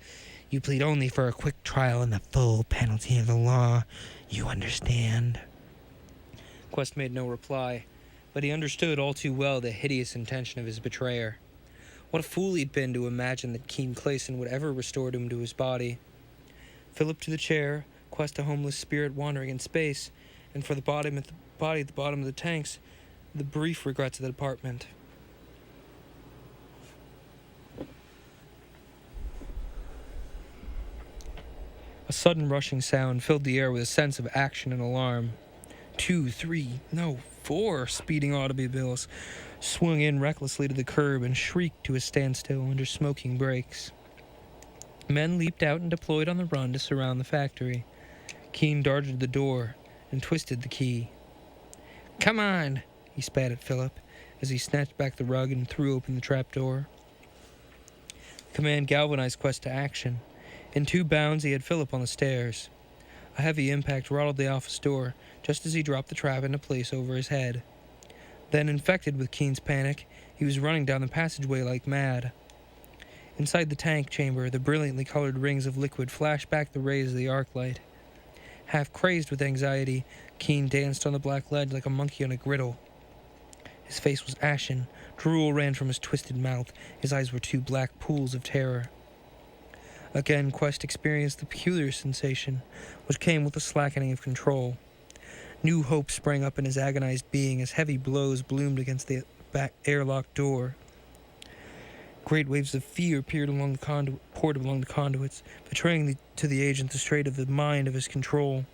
You plead only for a quick trial and the full penalty of the law. You understand? Quest made no reply, but he understood all too well the hideous intention of his betrayer. What a fool he'd been to imagine that Keen Clayson would ever restore him to his body. Philip to the chair, Quest a homeless spirit wandering in space, and for the body at the bottom of the tanks, the brief regrets of the department. A sudden rushing sound filled the air with a sense of action and alarm. 2, 3, no, 4 speeding automobiles swung in recklessly to the curb and shrieked to a standstill under smoking brakes. Men leaped out and deployed on the run to surround the factory. Keen darted to the door and twisted the key. "Come on," he spat at Philip as he snatched back the rug and threw open the trapdoor. The command galvanized Quest to action. In 2 bounds, he had Philip on the stairs. A heavy impact rattled the office door just as he dropped the trap into place over his head. Then, infected with Keen's panic, he was running down the passageway like mad. Inside the tank chamber, the brilliantly colored rings of liquid flashed back the rays of the arc light. Half crazed with anxiety, Keen danced on the black ledge like a monkey on a griddle. His face was ashen, drool ran from his twisted mouth, his eyes were 2 black pools of terror. Again, Quest experienced the peculiar sensation, which came with the slackening of control. New hope sprang up in his agonized being as heavy blows bloomed against the back airlock door. Great waves of fear poured along the conduits, betraying to the agent the strait of the mind of his control.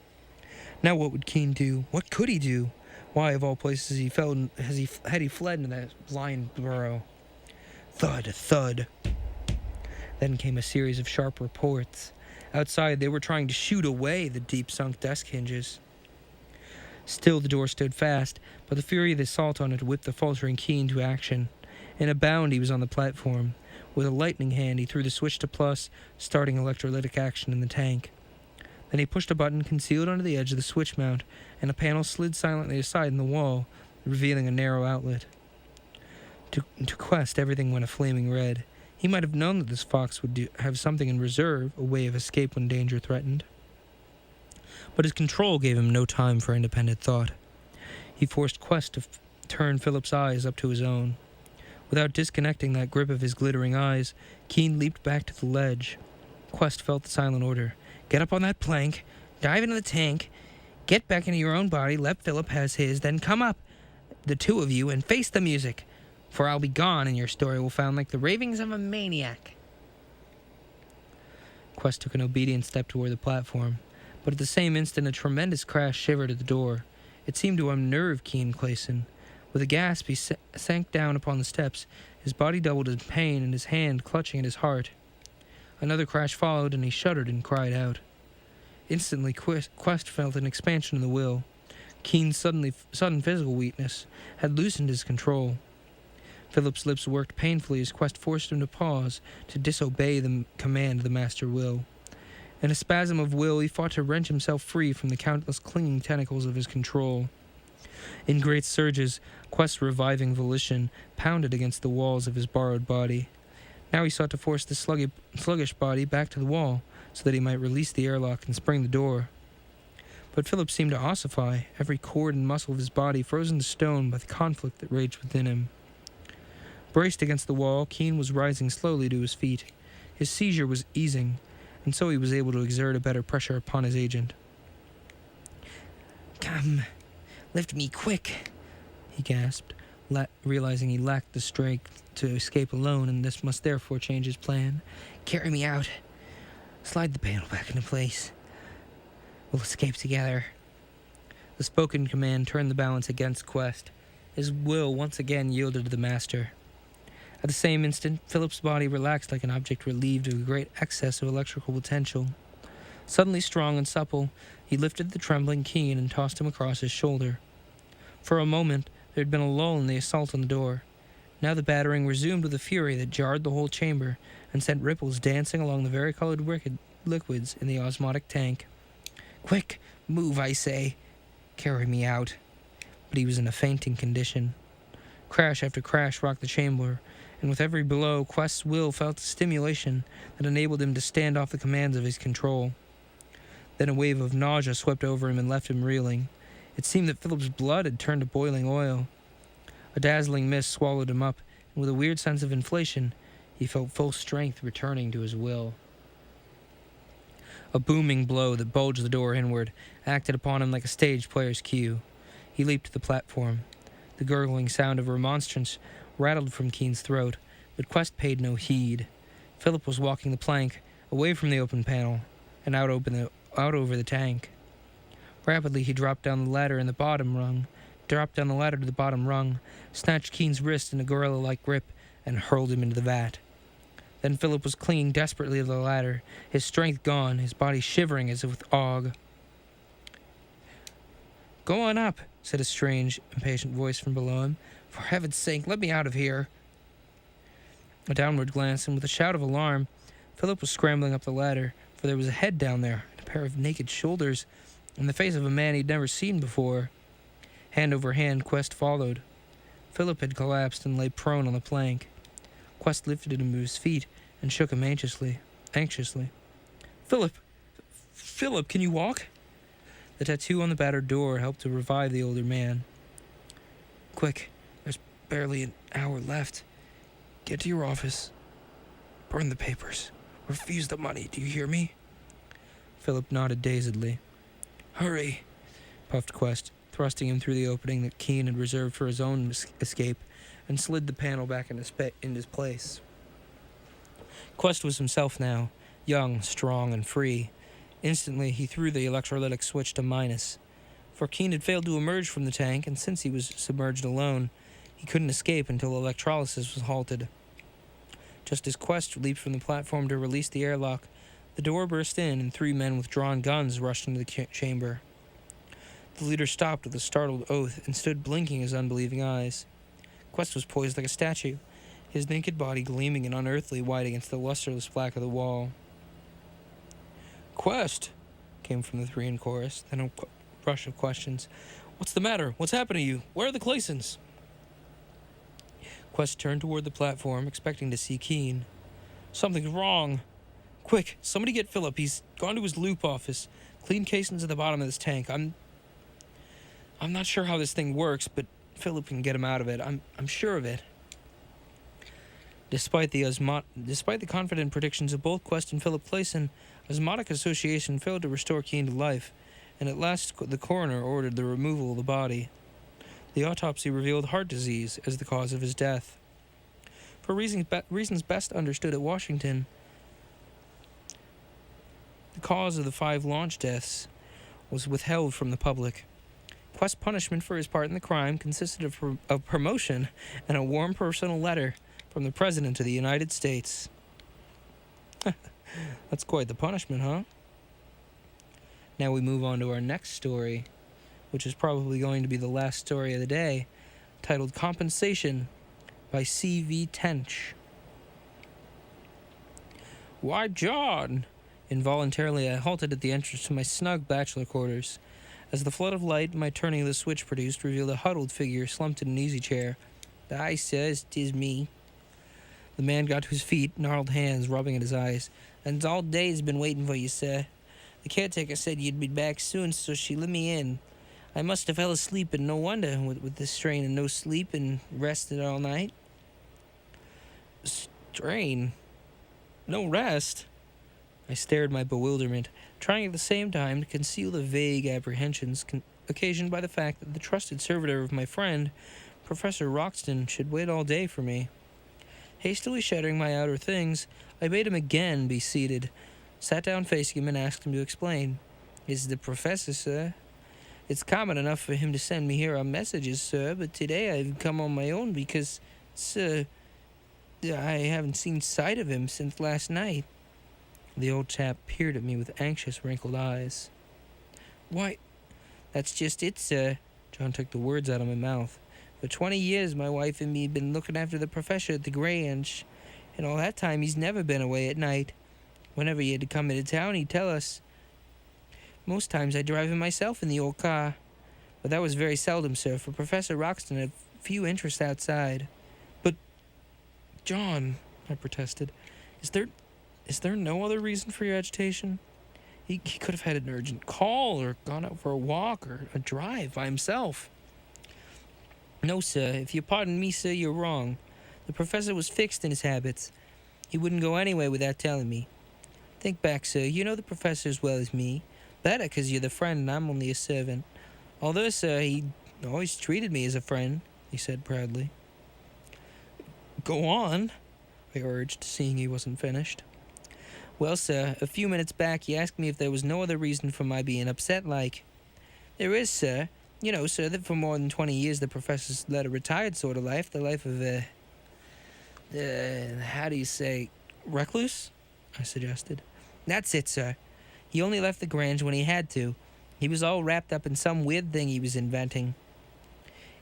Now what would Keen do? What could he do? Why, of all places, had he fled into that blind burrow? Thud, thud. Then came a series of sharp reports. Outside, they were trying to shoot away the deep-sunk desk hinges. Still, the door stood fast, but the fury of the assault on it whipped the faltering Keen to action. In a bound, he was on the platform. With a lightning hand, he threw the switch to plus, starting electrolytic action in the tank. Then he pushed a button concealed under the edge of the switch mount, and a panel slid silently aside in the wall, revealing a narrow outlet. To Quest, everything went a flaming red. He might have known that this fox would have something in reserve, a way of escape when danger threatened. But his control gave him no time for independent thought. He forced Quest to turn Philip's eyes up to his own. Without disconnecting that grip of his glittering eyes, Keen leaped back to the ledge. Quest felt the silent order. Get up on that plank, dive into the tank, get back into your own body, let Philip has his, then come up, the 2 of you, and face the music. For I'll be gone, and your story will sound like the ravings of a maniac. Quest took an obedient step toward the platform, but at the same instant a tremendous crash shivered at the door. It seemed to unnerve Keen Clayson. With a gasp, he sank down upon the steps, his body doubled in pain and his hand clutching at his heart. Another crash followed, and he shuddered and cried out. Instantly, Quest felt an expansion of the will. Keen's sudden physical weakness had loosened his control. Philip's lips worked painfully as Quest forced him to pause, to disobey the command of the master will. In a spasm of will, he fought to wrench himself free from the countless clinging tentacles of his control. In great surges, Quest's reviving volition pounded against the walls of his borrowed body. Now he sought to force the sluggish body back to the wall, so that he might release the airlock and spring the door. But Philip seemed to ossify, every cord and muscle of his body frozen to stone by the conflict that raged within him. Braced against the wall, Keen was rising slowly to his feet. His seizure was easing, and so he was able to exert a better pressure upon his agent. "Come, lift me quick," he gasped, realizing he lacked the strength to escape alone, and this must therefore change his plan. "Carry me out. Slide the panel back into place. We'll escape together." The spoken command turned the balance against Quest. His will once again yielded to the master. At the same instant, Philip's body relaxed like an object relieved of a great excess of electrical potential. Suddenly strong and supple, he lifted the trembling Keen and tossed him across his shoulder. For a moment, there had been a lull in the assault on the door. Now the battering resumed with a fury that jarred the whole chamber and sent ripples dancing along the varicolored liquids in the osmotic tank. "Quick, move, I say. Carry me out." But he was in a fainting condition. Crash after crash rocked the chamber, and with every blow, Quest's will felt a stimulation that enabled him to stand off the commands of his control. Then a wave of nausea swept over him and left him reeling. It seemed that Philip's blood had turned to boiling oil. A dazzling mist swallowed him up, and with a weird sense of inflation, he felt full strength returning to his will. A booming blow that bulged the door inward acted upon him like a stage player's cue. He leaped to the platform. The gurgling sound of remonstrance rattled from Keen's throat, but Quest paid no heed. Philip was walking the plank, away from the open panel, and out over the tank. Rapidly he dropped down the ladder to the bottom rung, snatched Keen's wrist in a gorilla-like grip, and hurled him into the vat. Then Philip was clinging desperately to the ladder, his strength gone, his body shivering as if with ague. "Go on up," said a strange, impatient voice from below him. "For heaven's sake, let me out of here." A downward glance, and with a shout of alarm, Philip was scrambling up the ladder, for there was a head down there, and a pair of naked shoulders, and the face of a man he'd never seen before. Hand over hand, Quest followed. Philip had collapsed and lay prone on the plank. Quest lifted him to his feet and shook him anxiously. Philip, can you walk?" The tattoo on the battered door helped to revive the older man. "Quick, there's barely an hour left. Get to your office. Burn the papers. Refuse the money, do you hear me?" Philip nodded dazedly. "Hurry," puffed Quest, thrusting him through the opening that Keene had reserved for his own escape, and slid the panel back in his place. Quest was himself now, young, strong, and free. Instantly, he threw the electrolytic switch to minus. For Keene had failed to emerge from the tank, and since he was submerged alone, he couldn't escape until electrolysis was halted. Just as Quest leaped from the platform to release the airlock, the door burst in, and 3 men with drawn guns rushed into the chamber. The leader stopped with a startled oath and stood blinking his unbelieving eyes. Quest was poised like a statue, his naked body gleaming and unearthly white against the lusterless black of the wall. "Quest!" came from the 3 in chorus, then a rush of questions. "What's the matter? What's happened to you? Where are the Claysons?" Quest turned toward the platform, expecting to see Keene. "Something's wrong. Quick, somebody get Philip. He's gone to his loop office. Clean casings at the bottom of this tank. I'm not sure how this thing works, but Philip can get him out of it. I'm sure of it." Despite the confident predictions of both Quest and Philip Clayson, osmotic association failed to restore Keene to life, and at last the coroner ordered the removal of the body. The autopsy revealed heart disease as the cause of his death. For reasons best understood at Washington, the cause of the 5 launch deaths was withheld from the public. Quest's punishment for his part in the crime consisted of promotion and a warm personal letter from the President of the United States. That's quite the punishment, huh? Now we move on to our next story, which is probably going to be the last story of the day, titled Compensation by C.V. Tench. "Why, John!" Involuntarily, I halted at the entrance to my snug bachelor quarters. As the flood of light my turning of the switch produced revealed a huddled figure slumped in an easy chair. "Aye, sir, 'tis me." The man got to his feet, gnarled hands rubbing at his eyes. "And all day's been waiting for you, sir. The caretaker said you'd be back soon, so she let me in. I must have fell asleep, and no wonder, with this strain and no sleep and rested all night." "Strain? No rest?" I stared my bewilderment, trying at the same time to conceal the vague apprehensions occasioned by the fact that the trusted servitor of my friend, Professor Roxton, should wait all day for me. Hastily shuttering my outer things, I bade him again be seated, sat down facing him, and asked him to explain. "Is the professor, sir? It's common enough for him to send me here on messages, sir, but today I've come on my own because, sir, I haven't seen sight of him since last night." The old chap peered at me with anxious, wrinkled eyes. "Why, that's just it, sir." John took the words out of my mouth. "For 20 years, my wife and me have been looking after the professor at the Grange, and all that time he's never been away at night. Whenever he had to come into town, he'd tell us. Most times I drive him myself in the old car, but that was very seldom, sir, for Professor Roxton had few interests outside." "But, John," I protested, is there no other reason for your agitation? He could have had an urgent call, or gone out for a walk, or a drive by himself." "No, sir. If you pardon me, sir, you're wrong. The professor was fixed in his habits. He wouldn't go anywhere without telling me. Think back, sir. You know the professor as well as me. Better, 'cause you're the friend and I'm only a servant. Although, sir, he always treated me as a friend," he said proudly. "Go on," I urged, seeing he wasn't finished. "Well, sir, a few minutes back he asked me if there was no other reason for my being upset like. There is, sir. You know, sir, that for more than 20 years the professor's led a retired sort of life, the life of how do you say, Recluse? I suggested. That's it, sir. He only left the Grange when he had to. He was all wrapped up in some weird thing he was inventing.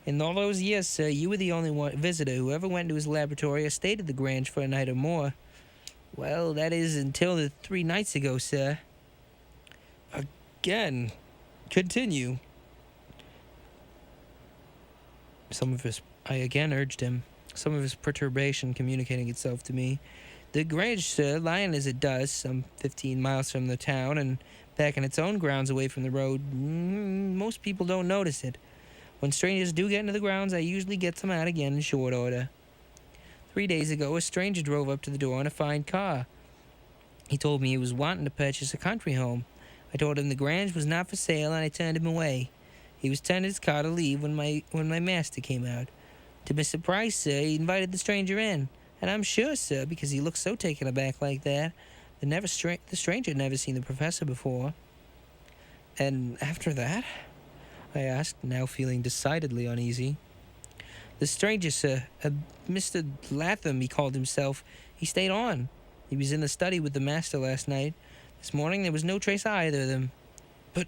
In all those years, sir, you were the only visitor who ever went to his laboratory or stayed at the Grange for a night or more. Well, that is until the 3 nights ago, sir. Again. Continue. I again urged him, some of his perturbation communicating itself to me. The Grange, sir, lying as it does, some 15 miles from the town and back in its own grounds away from the road, most people don't notice it. When strangers do get into the grounds, I usually get them out again in short order. 3 days ago, a stranger drove up to the door in a fine car. He told me he was wanting to purchase a country home. I told him the Grange was not for sale, and I turned him away. He was turning his car to leave when my master came out. To my surprise, sir, he invited the stranger in. And I'm sure, sir, because he looked so taken aback like that, the stranger had never seen the professor before. And after that? I asked, now feeling decidedly uneasy. The stranger, sir, Mr. Latham, he called himself, he stayed on. He was in the study with the master last night. This morning there was no trace of either of them. But,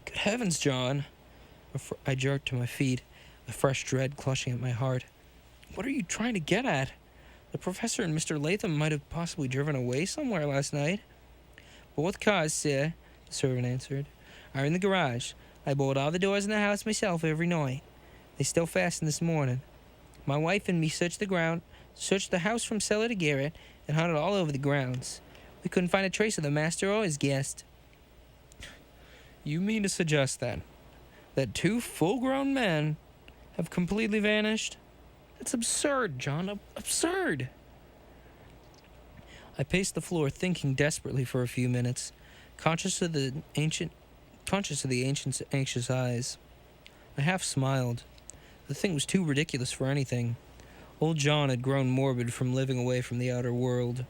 good heavens, John. I jerked to my feet, a fresh dread clutching at my heart. What are you trying to get at? The professor and Mr. Latham might have possibly driven away somewhere last night. Both cars, sir, the servant answered, are in the garage. I bolt all the doors in the house myself every night. They still fastened this morning. My wife and me searched the house from cellar to garret, and hunted all over the grounds. We couldn't find a trace of the master or his guest. You mean to suggest, then, that 2 full-grown men have completely vanished? That's absurd, John. Absurd. I paced the floor, thinking desperately for a few minutes, conscious of the ancient's anxious eyes. I half smiled. The thing was too ridiculous for anything. Old John had grown morbid from living away from the outer world.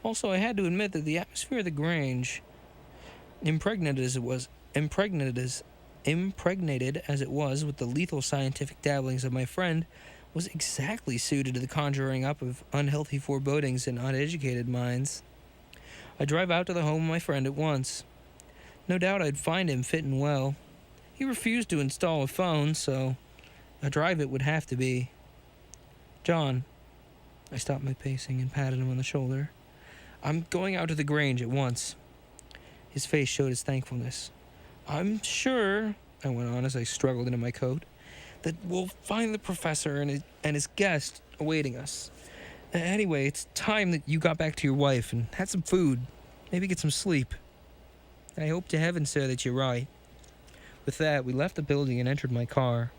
Also, I had to admit that the atmosphere of the Grange, impregnated as it was with the lethal scientific dabblings of my friend, was exactly suited to the conjuring up of unhealthy forebodings in uneducated minds. I'd drive out to the home of my friend at once. No doubt I'd find him fit and well. He refused to install a phone, so a drive it would have to be. John, I stopped my pacing and patted him on the shoulder. I'm going out to the Grange at once. His face showed his thankfulness. I'm sure, I went on as I struggled into my coat, that we'll find the professor and his guest awaiting us. Anyway, it's time that you got back to your wife and had some food. Maybe get some sleep. I hope to heaven, sir, that you're right. With that, we left the building and entered my car.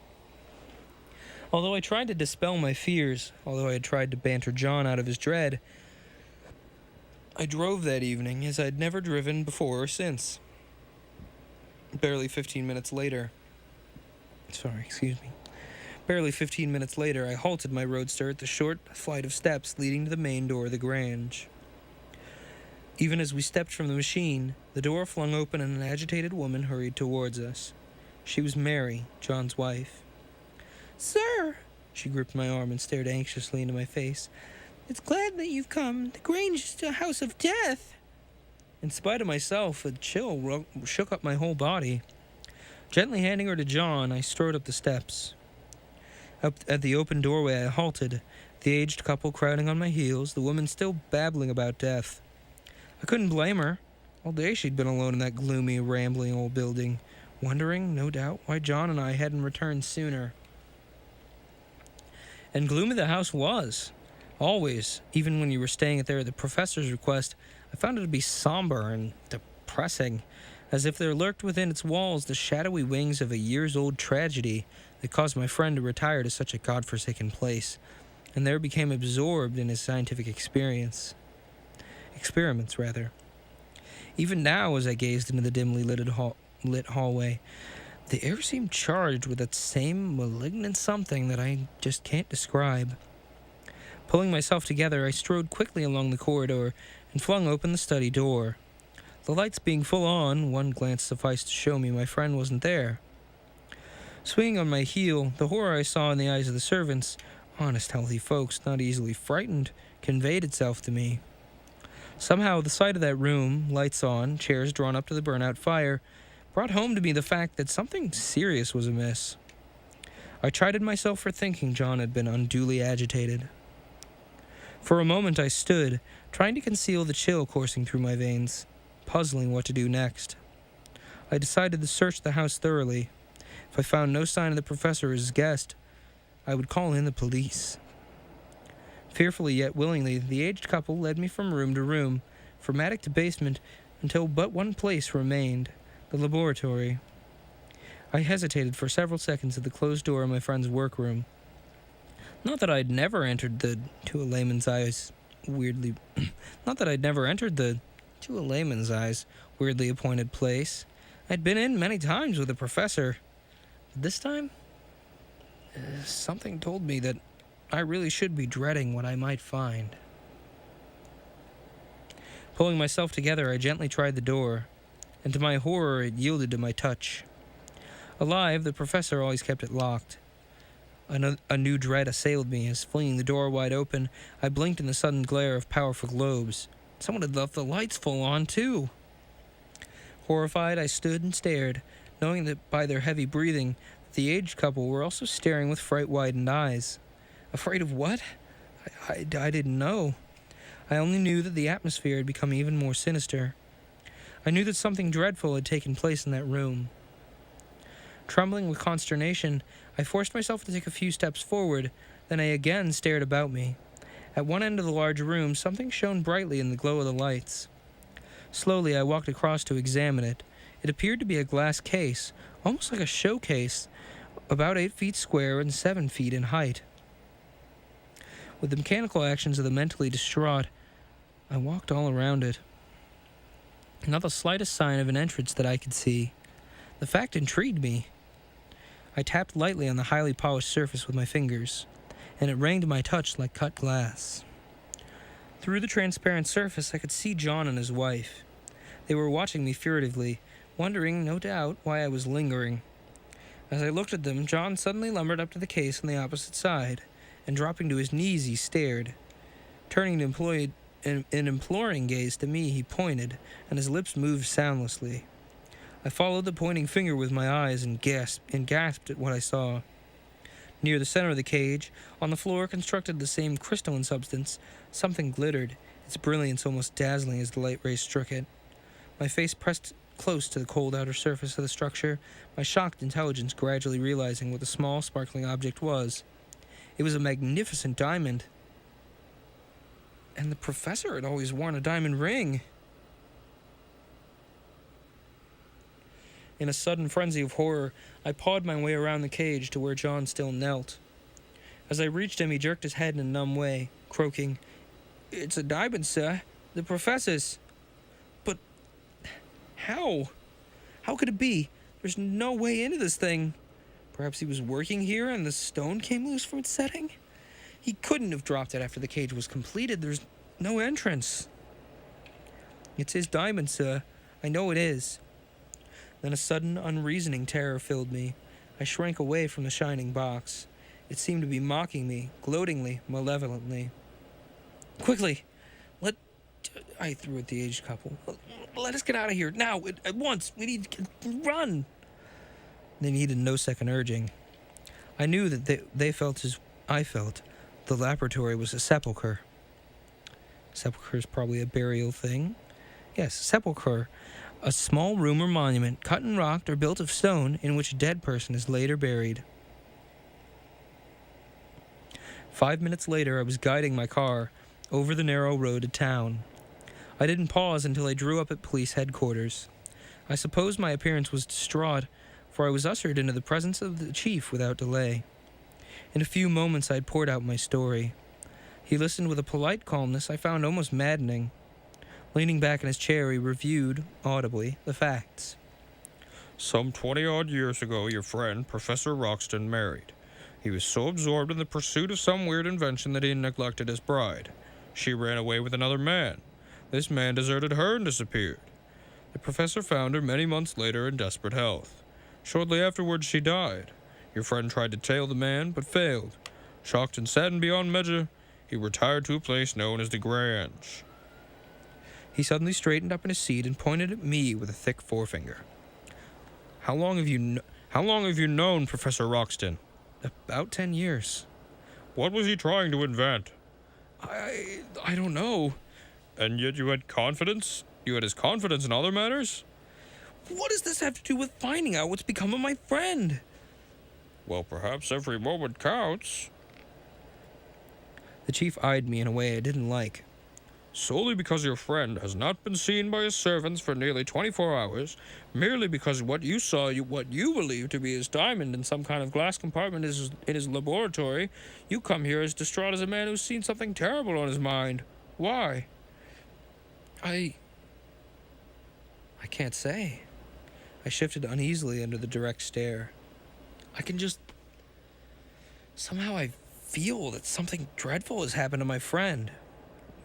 Although I tried to dispel my fears, although I had tried to banter John out of his dread, I drove that evening as I'd never driven before or since. Barely 15 minutes later, I halted my roadster at the short flight of steps leading to the main door of the Grange. Even as we stepped from the machine, the door flung open and an agitated woman hurried towards us. She was Mary, John's wife. Sir, she gripped my arm and stared anxiously into my face. It's glad that you've come. The Grange is a house of death. In spite of myself, a chill shook up my whole body. Gently handing her to John, I strode up the steps. Up at the open doorway, I halted, the aged couple crowding on my heels, the woman still babbling about death. I couldn't blame her. All day she'd been alone in that gloomy, rambling old building, wondering, no doubt, why John and I hadn't returned sooner. And gloomy the house was. Always, even when you were staying there at the professor's request, I found it to be somber and depressing, as if there lurked within its walls the shadowy wings of a years-old tragedy that caused my friend to retire to such a godforsaken place, and there became absorbed in his scientific experiments. Even now, as I gazed into the dimly lit hallway, the air seemed charged with that same malignant something that I just can't describe. Pulling myself together, I strode quickly along the corridor and flung open the study door. The lights being full on, one glance sufficed to show me my friend wasn't there. Swinging on my heel, the horror I saw in the eyes of the servants, honest, healthy folks, not easily frightened, conveyed itself to me. Somehow, the sight of that room, lights on, chairs drawn up to the burnout fire, brought home to me the fact that something serious was amiss. I chided myself for thinking John had been unduly agitated. For a moment I stood, trying to conceal the chill coursing through my veins, puzzling what to do next. I decided to search the house thoroughly. If I found no sign of the professor or his guest, I would call in the police. Fearfully yet willingly, the aged couple led me from room to room, from attic to basement, until but one place remained, the laboratory. I hesitated for several seconds at the closed door of my friend's workroom. Not that I'd never entered the, to a layman's eyes, weirdly appointed place. I'd been in many times with the professor. But this time, something told me that I really should be dreading what I might find. Pulling myself together, I gently tried the door, and to my horror, it yielded to my touch. Alive, the professor always kept it locked. A new dread assailed me as, flinging the door wide open, I blinked in the sudden glare of powerful globes. Someone had left the lights full on, too. Horrified, I stood and stared, knowing that by their heavy breathing, the aged couple were also staring with fright-widened eyes. Afraid of what? I didn't know. I only knew that the atmosphere had become even more sinister. I knew that something dreadful had taken place in that room. Trembling with consternation, I forced myself to take a few steps forward, then I again stared about me. At one end of the large room, something shone brightly in the glow of the lights. Slowly, I walked across to examine it. It appeared to be a glass case, almost like a showcase, about 8 feet square and 7 feet in height. With the mechanical actions of the mentally distraught, I walked all around it. Not the slightest sign of an entrance that I could see. The fact intrigued me. I tapped lightly on the highly polished surface with my fingers, and it rang to my touch like cut glass. Through the transparent surface, I could see John and his wife. They were watching me furtively, wondering, no doubt, why I was lingering. As I looked at them, John suddenly lumbered up to the case on the opposite side, and dropping to his knees, he stared. Turning an imploring gaze to me, he pointed, and his lips moved soundlessly. I followed the pointing finger with my eyes and gasped at what I saw. Near the center of the cage, on the floor constructed the same crystalline substance, something glittered, its brilliance almost dazzling as the light rays struck it. My face pressed close to the cold outer surface of the structure, my shocked intelligence gradually realizing what the small, sparkling object was. It was a magnificent diamond. And the professor had always worn a diamond ring. In a sudden frenzy of horror, I pawed my way around the cage to where John still knelt. As I reached him, he jerked his head in a numb way, croaking, "It's a diamond, sir. The professor's." "But how? How could it be? There's no way into this thing." Perhaps he was working here and the stone came loose from its setting? He couldn't have dropped it after the cage was completed. There's no entrance. "It's his diamond, sir. I know it is." Then a sudden, unreasoning terror filled me. I shrank away from the shining box. It seemed to be mocking me, gloatingly, malevolently. "Quickly! I threw at the aged couple. "Let us get out of here, now, at once! We need to run!" They needed no second urging. I knew that they felt as I felt. The laboratory was a sepulchre. Sepulchre is probably a burial thing. Yes, sepulchre. A small room or monument, cut and rocked or built of stone, in which a dead person is laid or buried. 5 minutes later, I was guiding my car over the narrow road to town. I didn't pause until I drew up at police headquarters. I suppose my appearance was distraught, for I was ushered into the presence of the chief without delay. In a few moments, I had poured out my story. He listened with a polite calmness I found almost maddening. Leaning back in his chair, he reviewed, audibly, the facts. Some 20-odd years ago, your friend, Professor Roxton, married. He was so absorbed in the pursuit of some weird invention that he neglected his bride. She ran away with another man. This man deserted her and disappeared. The professor found her many months later in desperate health. Shortly afterwards, she died. Your friend tried to tail the man, but failed. Shocked and saddened beyond measure, He retired to a place known as the Grange. He suddenly straightened up in his seat and pointed at me with a thick forefinger. How long have you known Professor Roxton? About 10 years. What was he trying to invent? I don't know. And yet you had confidence? You had his confidence in other matters? What does this have to do with finding out what's become of my friend? Well, perhaps every moment counts. The chief eyed me in a way I didn't like. Solely because your friend has not been seen by his servants for nearly 24 hours, merely because what you believe to be his diamond in some kind of glass compartment is in his laboratory, you come here as distraught as a man who's seen something terrible on his mind. Why? I can't say. I shifted uneasily under the direct stare. Somehow I feel that something dreadful has happened to my friend.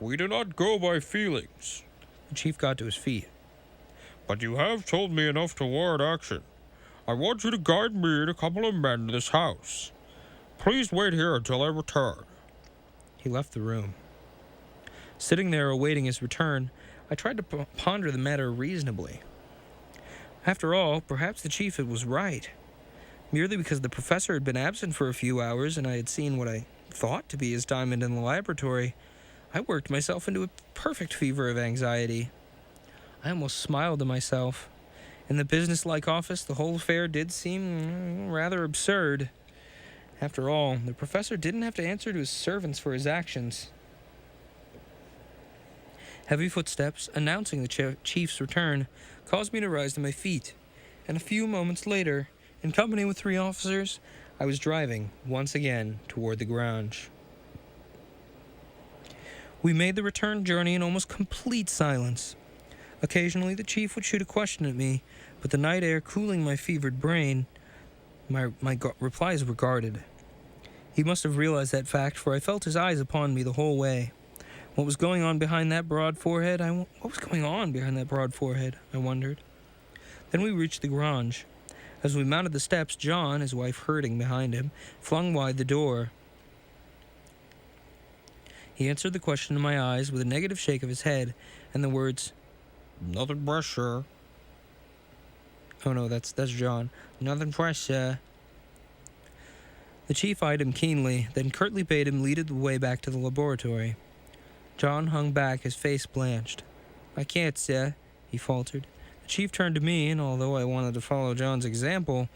We do not go by feelings. The chief got to his feet. But you have told me enough to warrant action. I want you to guide me and a couple of men to this house. Please wait here until I return. He left the room. Sitting there awaiting his return, I tried to ponder the matter reasonably. After all, perhaps the chief was right. Merely because the professor had been absent for a few hours and I had seen what I thought to be his diamond in the laboratory, I worked myself into a perfect fever of anxiety. I almost smiled to myself. In the business-like office, the whole affair did seem rather absurd. After all, the professor didn't have to answer to his servants for his actions. Heavy footsteps, announcing the chief's return, caused me to rise to my feet, and a few moments later, in company with 3 officers, I was driving, once again, toward the Grange. We made the return journey in almost complete silence. Occasionally, the chief would shoot a question at me, but the night air cooling my fevered brain, my replies were guarded. He must have realized that fact, for I felt his eyes upon me the whole way. What was going on behind that broad forehead? I wondered. Then we reached the Grange. As we mounted the steps, John, his wife herding behind him, flung wide the door. He answered the question in my eyes with a negative shake of his head and the words, Nothing fresh, sir. "Oh no, that's John. Nothing fresh, sir." The chief eyed him keenly, then curtly bade him lead the way back to the laboratory. John hung back, his face blanched. "I can't, sir," he faltered. The chief turned to me, and although I wanted to follow John's example,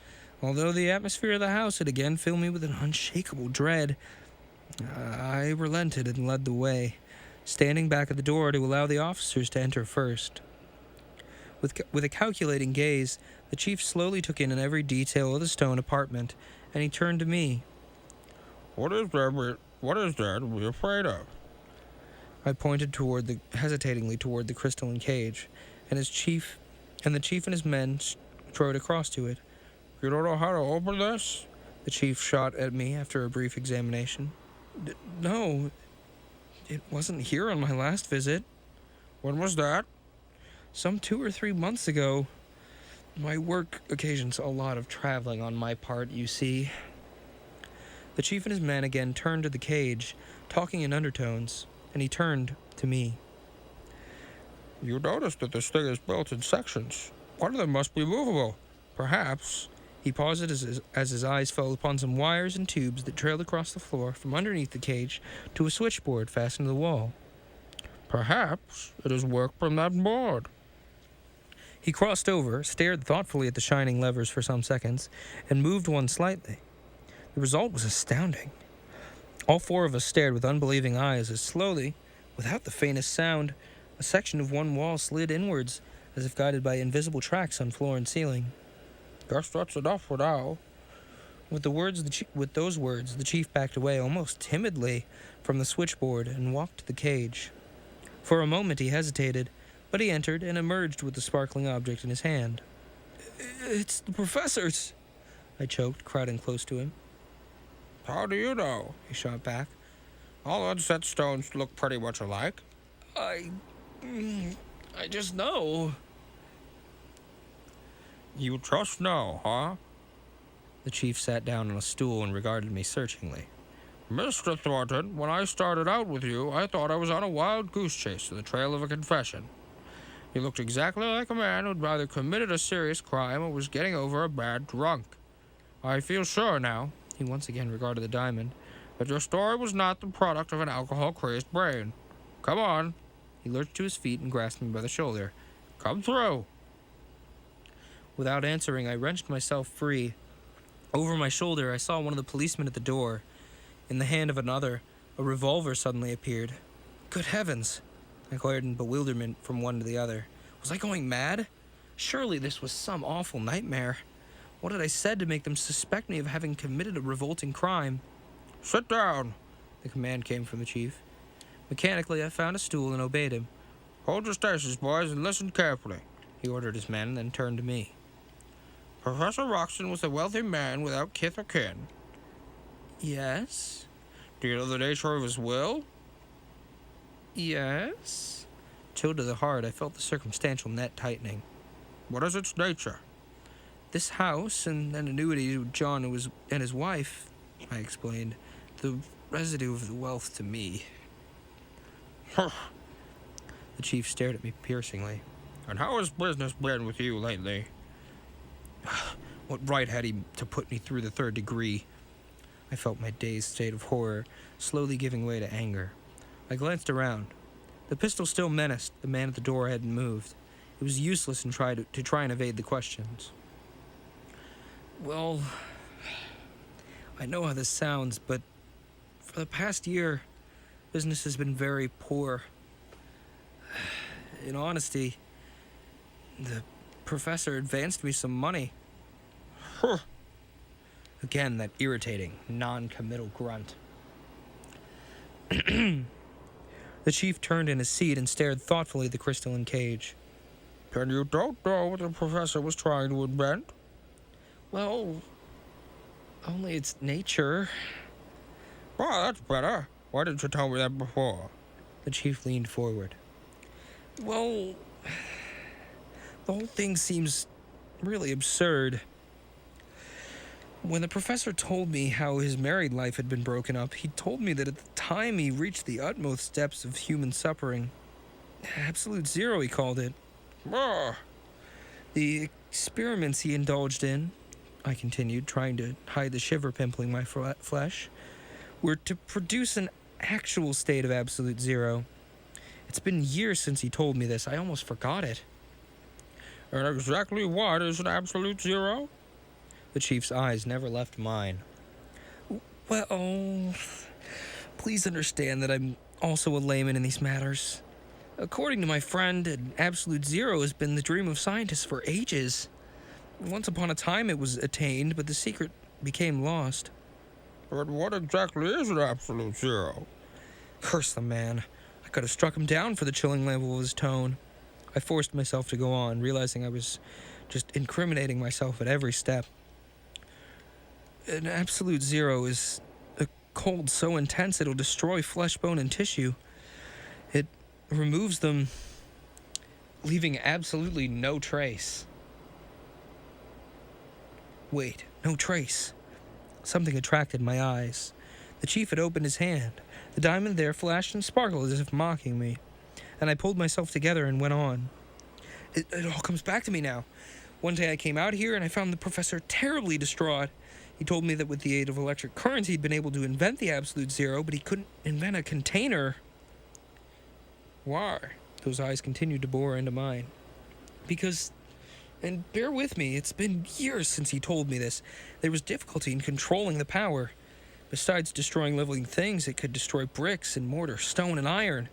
although the atmosphere of the house had again filled me with an unshakable dread, I relented and led the way, standing back at the door to allow the officers to enter first. With a calculating gaze, the chief slowly took in every detail of the stone apartment, and he turned to me. What is there to be afraid of? I pointed hesitatingly toward the crystalline cage, and the chief and his men strode across to it. You don't know how to open this? The chief shot at me after a brief examination. No, it wasn't here on my last visit. When was that? Some 2 or 3 months ago. My work occasions a lot of traveling on my part, you see. The chief and his men again turned to the cage, talking in undertones, and he turned to me. You noticed that this thing is built in sections. One of them must be movable. Perhaps. He paused as his eyes fell upon some wires and tubes that trailed across the floor from underneath the cage to a switchboard fastened to the wall. Perhaps it is work from that board. He crossed over, stared thoughtfully at the shining levers for some seconds, and moved one slightly. The result was astounding. All 4 of us stared with unbelieving eyes as slowly, without the faintest sound, a section of one wall slid inwards as if guided by invisible tracks on floor and ceiling. Guess that's enough for now. With those words, the chief backed away almost timidly from the switchboard and walked to the cage. For a moment he hesitated, but he entered and emerged with the sparkling object in his hand. "It's the professor's," I choked, crowding close to him. How do you know? He shot back. All unset stones look pretty much alike. I just know. You just know, huh? The chief sat down on a stool and regarded me searchingly. Mr. Thornton, when I started out with you, I thought I was on a wild goose chase to the trail of a confession. You looked exactly like a man who'd either committed a serious crime or was getting over a bad drunk. I feel sure now," he once again regarded the diamond, "that your story was not the product of an alcohol-crazed brain. Come on." He lurched to his feet and grasped me by the shoulder. "Come through." Without answering, I wrenched myself free. Over my shoulder, I saw one of the policemen at the door. In the hand of another, a revolver suddenly appeared. Good heavens! I glared in bewilderment from one to the other. Was I going mad? Surely this was some awful nightmare. What had I said to make them suspect me of having committed a revolting crime? "Sit down." The command came from the chief. Mechanically, I found a stool and obeyed him. "Hold your stations, boys, and listen carefully," He ordered his men and then turned to me. "Professor Roxton was a wealthy man without kith or kin. Yes? Do you know the nature of his will?" Yes? Chilled to the heart, I felt the circumstantial net tightening. "What is its nature?" This house and an annuity to John and his wife, I explained. The residue of the wealth to me. Huh. The chief stared at me piercingly. "And how has business been with you lately?" What right had he to put me through the 3rd degree? I felt my dazed state of horror slowly giving way to anger. I glanced around. The pistol still menaced. The man at the door hadn't moved. It was useless to try and evade the questions. Well, I know how this sounds, but for the past year, business has been very poor. In honesty, the professor advanced me some money. Huh. Again, that irritating, non-committal grunt. The chief turned in his seat and stared thoughtfully at the crystalline cage. "Then you don't know what the professor was trying to invent?" Well, only its nature. "Oh, that's better. Why didn't you tell me that before?" The chief leaned forward. Well, the whole thing seems really absurd. When the professor told me how his married life had been broken up, he told me that at the time he reached the utmost depths of human suffering. Absolute zero, he called it. Ah. The experiments he indulged in, I continued, trying to hide the shiver pimpling my flesh, were to produce an actual state of absolute zero. It's been years since he told me this. I almost forgot it. "And exactly what is an absolute zero?" The chief's eyes never left mine. Well, please understand that I'm also a layman in these matters. According to my friend, an absolute zero has been the dream of scientists for ages. Once upon a time it was attained, but the secret became lost. "But what exactly is an absolute zero?" Curse the man. I could have struck him down for the chilling level of his tone. I forced myself to go on, realizing I was just incriminating myself at every step. An absolute zero is a cold so intense it'll destroy flesh, bone, and tissue. It removes them, leaving absolutely no trace. Wait, no trace. Something attracted my eyes. The chief had opened his hand. The diamond there flashed and sparkled as if mocking me. And I pulled myself together and went on. It all comes back to me now. One day I came out here and I found the professor terribly distraught. He told me that with the aid of electric currents he'd been able to invent the absolute zero, but he couldn't invent a container. "Why?" Those eyes continued to bore into mine. Because, and bear with me, it's been years since he told me this, there was difficulty in controlling the power. Besides destroying living things, it could destroy bricks and mortar, stone and iron.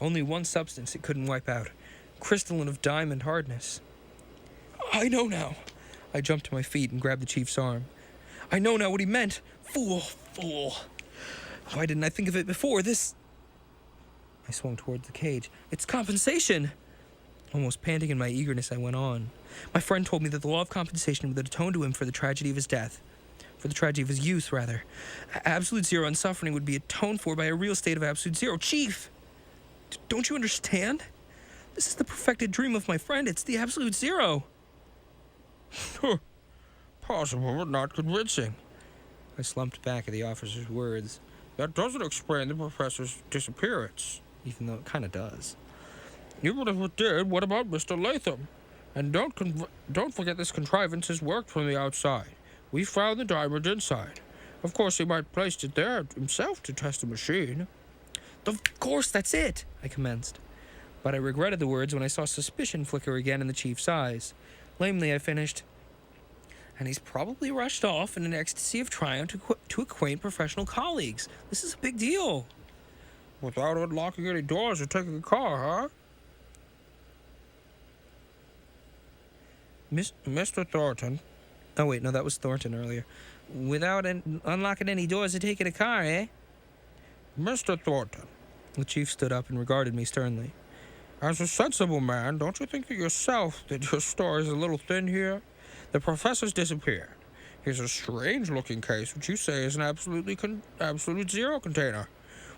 Only one substance it couldn't wipe out, crystalline of diamond hardness. I know now. I jumped to my feet and grabbed the chief's arm. I know now what he meant. Fool, fool. Why didn't I think of it before? This... I swung towards the cage. It's compensation. Almost panting in my eagerness, I went on. My friend told me that the law of compensation would atone to him for the tragedy of his death. For the tragedy of his youth, rather. Absolute zero and suffering would be atoned for by a real state of absolute zero. Chief! Don't you understand? This is the perfected dream of my friend. It's the absolute zero. "Possible, but not convincing." I slumped back at the officer's words. That doesn't explain the professor's disappearance. Even though it kind of does. Even if it did, what about Mr. Latham? And don't forget this contrivance has worked from the outside. We found the diamond inside. Of course, he might have placed it there himself to test the machine. Of course, that's it, I commenced. But I regretted the words when I saw suspicion flicker again in the chief's eyes. Lamely, I finished. And he's probably rushed off in an ecstasy of triumph to acquaint professional colleagues. This is a big deal. Without unlocking any doors or taking a car, huh? Mr. Thornton. Oh, wait, no, that was Thornton earlier. Without unlocking any doors or taking a car, eh? Mr. Thornton. The chief stood up and regarded me sternly. As a sensible man, don't you think yourself that your story is a little thin here? The professor's disappeared. Here's a strange-looking case which you say is an absolute zero container.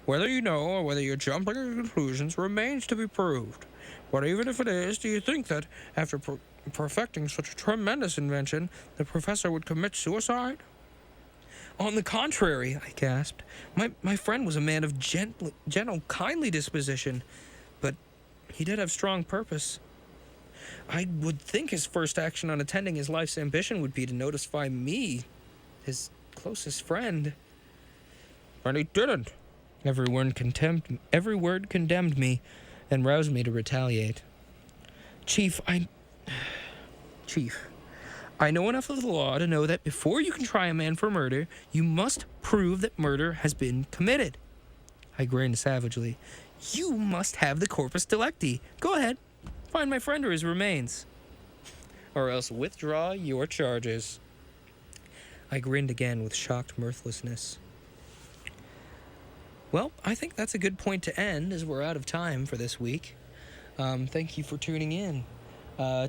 Whether you know or whether you're jumping at conclusions remains to be proved. But even if it is, do you think that after perfecting such a tremendous invention, the professor would commit suicide? On the contrary, I gasped. My friend was a man of gentle, kindly disposition, but he did have strong purpose. I would think his first action on attending his life's ambition would be to notify me, his closest friend. And he didn't. Every word condemned me and roused me to retaliate. Chief, I know enough of the law to know that before you can try a man for murder, you must prove that murder has been committed. I grinned savagely. You must have the corpus delicti. Go ahead. Find my friend or his remains. Or else withdraw your charges. I grinned again with shocked mirthlessness. Well, I think that's a good point to end as we're out of time for this week. Thank you for tuning in.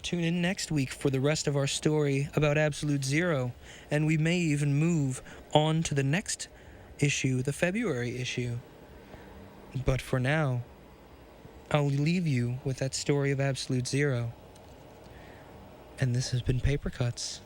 Tune in next week for the rest of our story about Absolute Zero, and we may even move on to the next issue, the February issue. But for now, I'll leave you with that story of Absolute Zero. And this has been Paper Cuts.